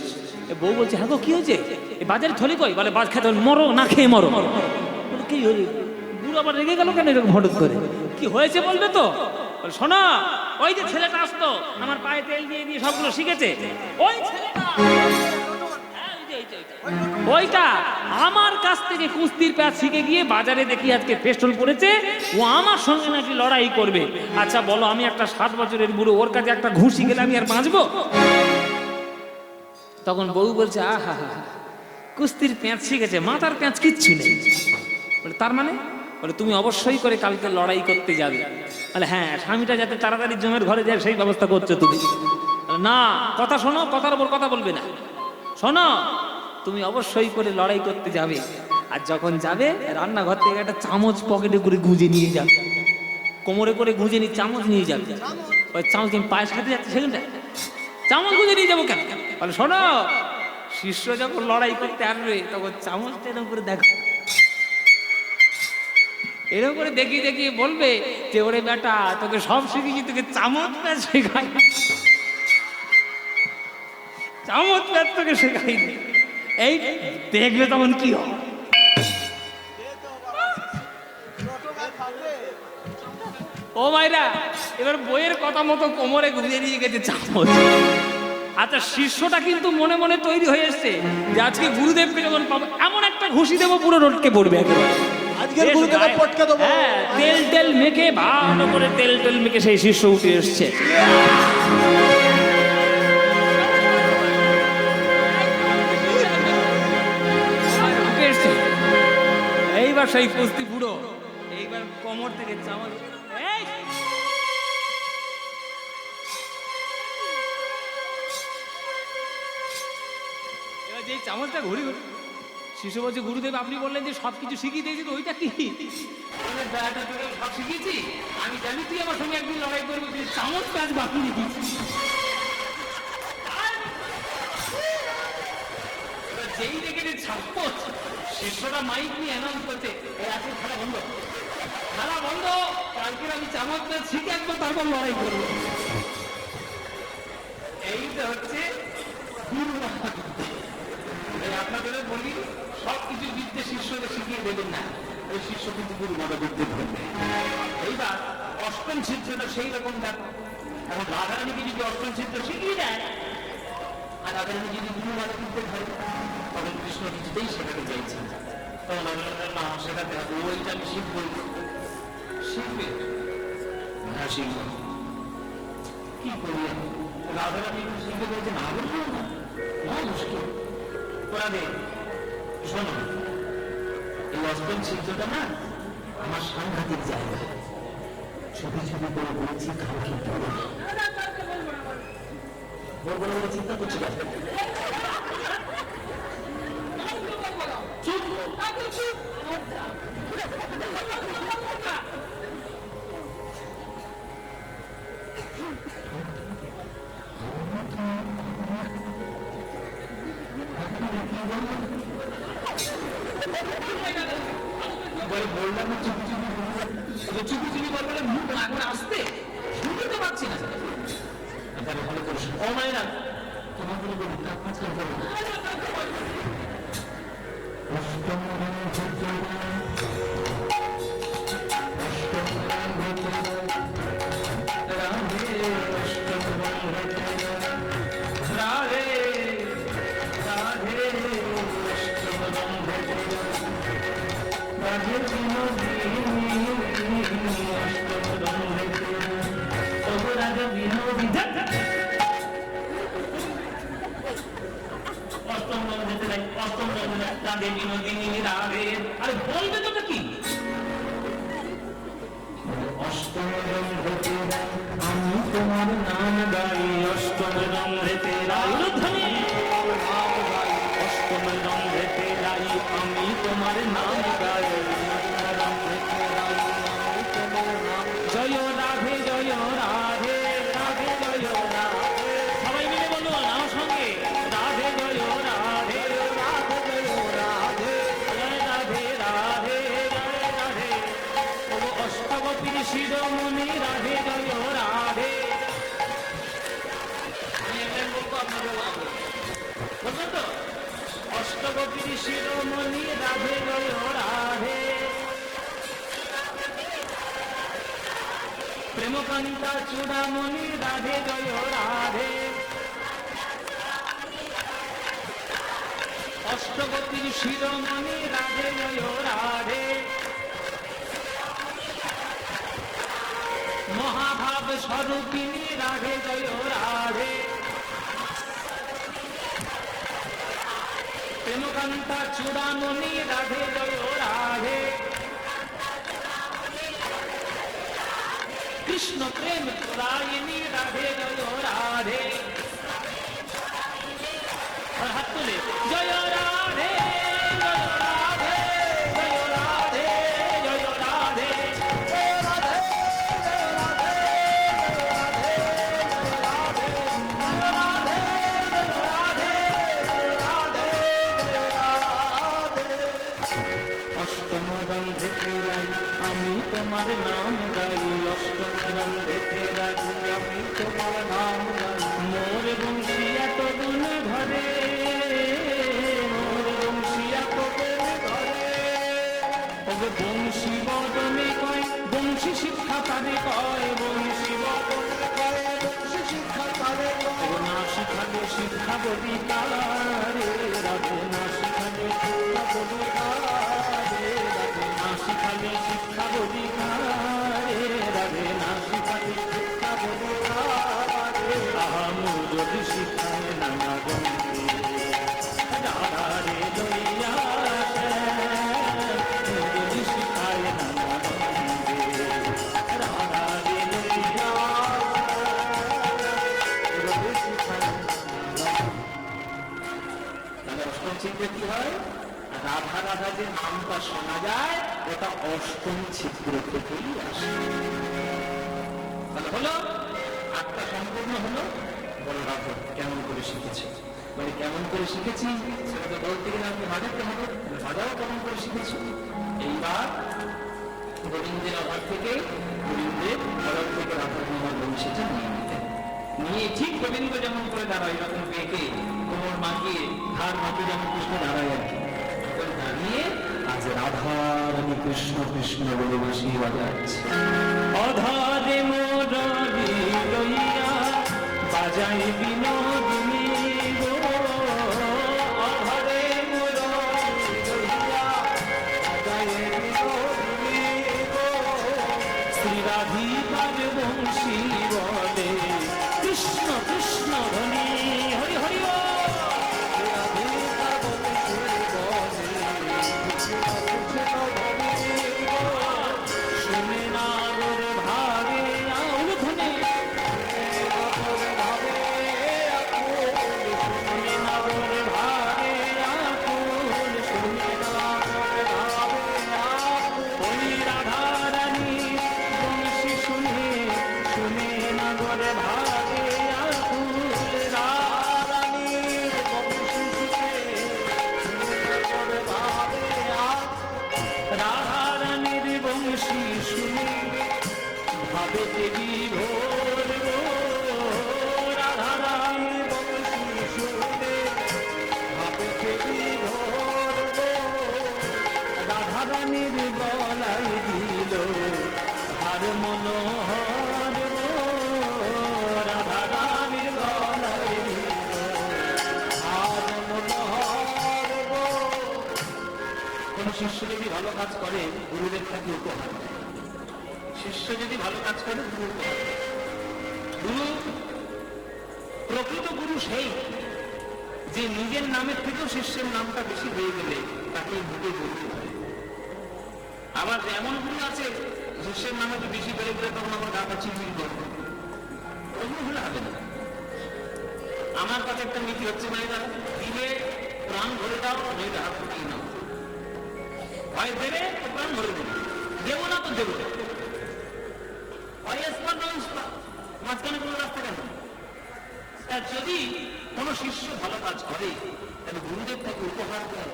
বউ বলছে হ্যাঁ গো কি হয়েছে, এই বাজারে থলে কই? বলে বাজ খেতে মরো না খেয়ে মরো। কি হয়েছে? বুড়ো আবার রেগে গেল কেন এরকম হঠাৎ করে? কি হয়েছে বলবে তো? শোনো, ওই যে ছেলেটা আসতো আমার পায়ে তেল দিয়ে দিয়ে সবগুলো শিখেছে, ওই ছেলেটা, ওইটা আমার কাছ থেকে কুস্তির প্যাচ শিখে গিয়ে বাজারে দেখি আজকে পেস্টল পড়েছে, ও আমার সঙ্গে নাকি লড়াই করবে। আচ্ছা বলো, আমি একটা 60 বছরের বুড়ো, ওর কাছে একটা ঘুষি গেলে আমি আর বাঁচবো? তখন বউ বলছে আহা হা, কুস্তির প্যাঁচ শিখেছে, মাথার প্যাঁচ কিচ্ছু নেই। বলে তার মানে? বলে তুমি অবশ্যই করে কালকে লড়াই করতে যাবে। বলে হ্যাঁ, স্বামীটা যাতে তাড়াতাড়ি জমের ঘরে যায় সেই ব্যবস্থা করছো তুমি। না, কথা শোনো, কথার উপর কথা বলবে না। শোনো, তুমি অবশ্যই করে লড়াই করতে যাবে, আর যখন যাবে রান্নাঘর থেকে একটা চামচ পকেটে করে গুঁজে নিয়ে যাবে, কোমরে করে গুঁজে নিয়ে চামচ নিয়ে যাবে। ওই চামচ আমি পায়েস খেতে যাচ্ছে সেখানটা চামচ গুঁজে নিয়ে যাবো কেন? বলে শোনো, শিষ্য যখন লড়াই করতে আসবে তখন চামচটা এরকম করে দেখো, এরকম করে দেখিয়ে দেখিয়ে বলবে যে ওরে বেটা তোকে সব শিখেছি, তোকে চামচ প্যাচ শেখাই, চামচ প্যাচ তোকে শেখাইনি। এই দেখবে তখন কি হয়। ও মাইরা, এবার বইয়ের কথা মতো কোমরে গুঁজে নিয়ে গেছে চামচ। আচ্ছা, শিষ্যটা কিন্তু মনে মনে তৈরি হয়ে এসছে যে আজকে গুরুদেবকে যখন পাবো এমন একটা ঘুষি দেবো পুরো রটকে পড়বে একেবারে। আজকের গুরুদেবের পটকা দেবো। হ্যাঁ, তেল তেল মেখে ভালো করে তেল তেল মেখে সেই শিষ্য উঠে এসছে। এইবার সেই কুস্তি পুরো, এইবার কোমর থেকে চামচ, এবার যেই চামচটা ঘুরি ঘুরি শিশু বলছে গুরুদেব আপনি বললেন যে সবকিছু শিখিয়ে দিয়েছি, তো ওইটা কি? সব শিখিয়েছি আমি, জানি তুই আমার সঙ্গে একদিন লড়াই করবি, তুই চামচ প্যাচ বাকি দিয়েছিস। যেই দেখে চামচ, শিষ্যটা মাইক নিয়ে অ্যানাউন্স করছে এই আজকে খেলা বন্ধ, খেলা বন্ধ, কালকে আমি চামচ প্যাচ শিখে একবার তারপর লড়াই করবো। এইটা হচ্ছে গুরু। আপনাদের বলি সবকিছু বিদ্যে শিষ্যকে শিখিয়ে দেবেন না, ওই শিষ্য কিন্তু গুরু মাতা বিদ্যে ধরবে। এইবার অষ্টম ছিদ্রটা সেই রকম দেখো, এখন রাধারানীকে যদি অষ্টম ছিদ্র শিখিয়ে দেয় আর রাধারানী যদি গুরু মাতা বিদ্যে ধরে, তবে কৃষ্ণ কিছুতেই শেখাতে চাইছেন, তখন না শেখাতে হবে, ওইটা আমি শিখবো। শিখবে হ্যাঁ শিখব, কি করবো? রাধারানী শিখতে বলছে না বলবো না, মুশকিল করা দে। শোনো, এই অষ্টম ছিদ্রটা না আমার সাংঘাতিক জায়গা, ছবি ছবি করে বলেছি কাউকে বলবো না, চিন্তা করছি না। বললাম চুপি চুপি চুপি বলবে মুখ এখন আসতে শুনতে পারছি না। ভালো করিস ও মায়েরা, তোমার কোনো বলি তাপমাত্রা করবো না। রাধে রাধে বিনোদিনী অষ্টম রন্ধেতে ওগো রাধে বিনোদিনী অষ্টম রন্ধেতে নাই, অষ্টম রন্ধে রাধে বিনোদিনী রাধে। আরে বলবে তো কি অষ্টম রন্ধেতে আমি তোমার নাম গাই, অষ্টম রন্ধেতে রাধে অষ্টম রন্ধেতে রাই আমি তোমার নাম গাই, জয় রাধে জয় রাধে রাধে জয় রাধে। সবাই মিলে বলুন আমার সঙ্গে, রাধে জয় রাধে রাধে জয় রাধে জয় রাধে রাধে জয় রাধে। ওগো অষ্টগোপীর শিরোমণি রাধে জয় রাধে। বলবেন তো অষ্টগোপীর শিরোমণি রাধে জয় রাধে। প্রেমকান্তা চূড়ামণি রাধে জয় রাধে। অষ্টগোপীর শিরোমণি রাধে জয় রাধে। মহাভাব স্বরূপিণী রাধে জয় রাধে। প্রেমকান্তা চূড়ামণি রাধে জয় রাধে। কৃষ্ণ প্রেম রায়িনী রাধে জয় রাধে। আর হাত তুলে জয় রাধে জয় রাধে জয় রাধে জয় রাধে জয় রাধে অষ্টম রন্ধেতে রাই আমি তোমার নাম গাই, অষ্টম রন্ধেতে রাই আমি তোমার নাম গাই। মোর বংশিয়া তো গুণ ধরে, মোর বংশিয়া তো গুণ ধরে। ওগো বংশী বদনে কয় বংশী শিক্ষা তারে কয়, বংশী বদনে কয় বংশী শিক্ষা তারে কয়। না শিখালে শিক্ষা বলি তারে রাধে, না শিখালে শিক্ষা বলি তারে রাধে, না শিখালে শিক্ষা বলি তারে রাধে, না শিখালে শিক্ষা বলি তারে। আহমু যদি শিখায় নানা গন্ধে রাধা রে লইয়া যদি শিখায় নানা গন্ধে রাধা রে লইয়া অষ্টম ছিদ্রে কি হয়? রাধা রাধা যে নামটা শোনা যায় ওটা অষ্টম ছিদ্র থেকেই আসে। তাহলে হলো আটটা সম্পূর্ণ হলো। বলো রাধা কেমন করে শিখেছে, মানে কেমন করে শিখেছি সেটা তো বলতে গেলে আমাকে বাজাতে হবে, বাজাও কেমন করে শিখেছি। এইবার গোবিন্দের অভাব থেকে, গোবিন্দের অভাব থেকে রাধার আমার বংশীটা নিয়ে নিতেন। নিয়ে ঠিক গোবিন্দ যেমন করে দাঁড়ায়, এরকম বেঁকে কোমর মাখিয়ে ধার মাখিয়ে যেমন কৃষ্ণ দাঁড়ায় আর কি, দাঁড়িয়ে আজ রাধা রানী কৃষ্ণ কৃষ্ণ বলে বাঁশি বাজাচ্ছে। অধারে মোরলি লইয়া বাজাই বিনোদিনী গো, অধারে মোরলি লইয়া বাজাই বিনোদিনী গো। শ্রী রাধিকার বংশী বলে কৃষ্ণ কৃষ্ণ ধ্বনি হরি হরি ও। শুনে না গোর ভাগে আউল ধনে শিষ্য যদি ভালো কাজ করে গুরুদেব তাকে উপহার দেয়। শিষ্য যদি ভালো কাজ করে গুরু উপহার দেয়। গুরু, প্রকৃত গুরু সেই যে নিজের নামের থেকেও শিষ্যের নামটা বেশি হয়ে গেলে তাকে ভুলে বলতে হয়। আবার এমন গুরু আছে শিষ্যের নামে তো বেশি বেড়ে গেলে তখন আমার গাটা চিনচিন করবে, ওগুলো হলে হবে না। আমার কাছে একটা নীতি হচ্ছে মেয়েরা, দিলে প্রাণ ভরে দাও, মেয়েরা হাত ফুটিয়ে নাও। হয় দেবে তো প্রাণ ভরে দেবে, দেবো না তো দেবো না। হয় স্পার না স্পার, মাঝখানে কোনো রাস্তা কেন? আর যদি কোনো শিষ্য ভালো কাজ করে তাহলে গুরুদেব তাকে উপহার দেয়।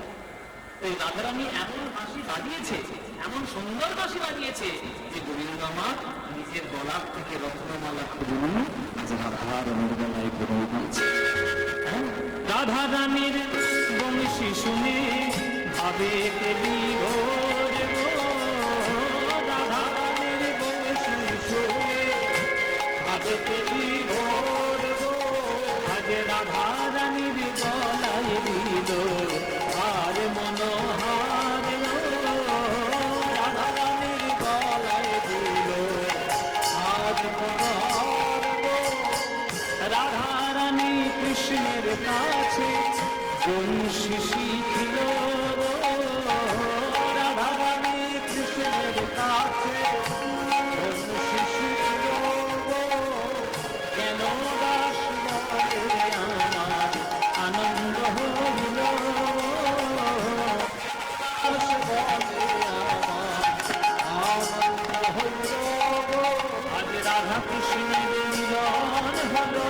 এই রাধারানী এমন বাঁশি বাজিয়েছে, এমন সুন্দর বাঁশি বাজিয়েছে যে গোবিন্দ আমার নিজের গলার থেকে রত্নমালা খুলুন যে রাধারানীর গলায় পড়ে দিয়েছে। রাধা রানীর বংশী শুনে ভাবে বিভোর গো, রাধা রানীর বংশী শুনে ভাবে বিভোর গো, আজ রাধা রানীর গলায় দিল আর মনোহার গো, রাধা রানীর গলায় দিল আর মনোহার গো। রাধা রানী কৃষ্ণের কাছে বংশী শিখিল গো, রাধা রানী কৃষ্ণের কাছে বংশী শিখিল গো। কেন দাস বলে আমার আনন্দ হইল, দাস বলে আমার আনন্দ হইল গো। আজ রাধা কৃষ্ণের মিলন হলো,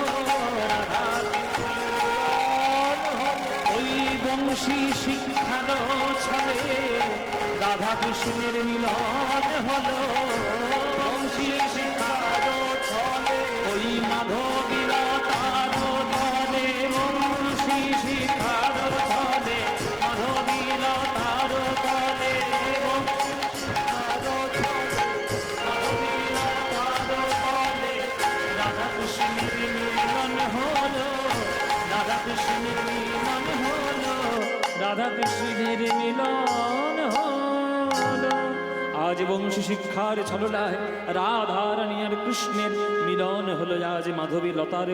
রাধা কৃষ্ণের মিলন হলো। ওই বংশী শিক্ষার ছলে রাধা কৃষ্ণের মিলন হলো, বংশী শিক্ষার ছলে ওই মাধবীলতার তলে, বংশী শিক্ষার ছলে মাধবীলতার তলে, রাধা কৃষ্ণের মিলন হলো, রাধা কৃষ্ণের মিলন হলো, রাধা কৃষ্ণের মিলন হলো। আজ বংশী শিক্ষার ছলনায় রাধা রানী আর কৃষ্ণের মিলন হলো, আজ মাধবী লতার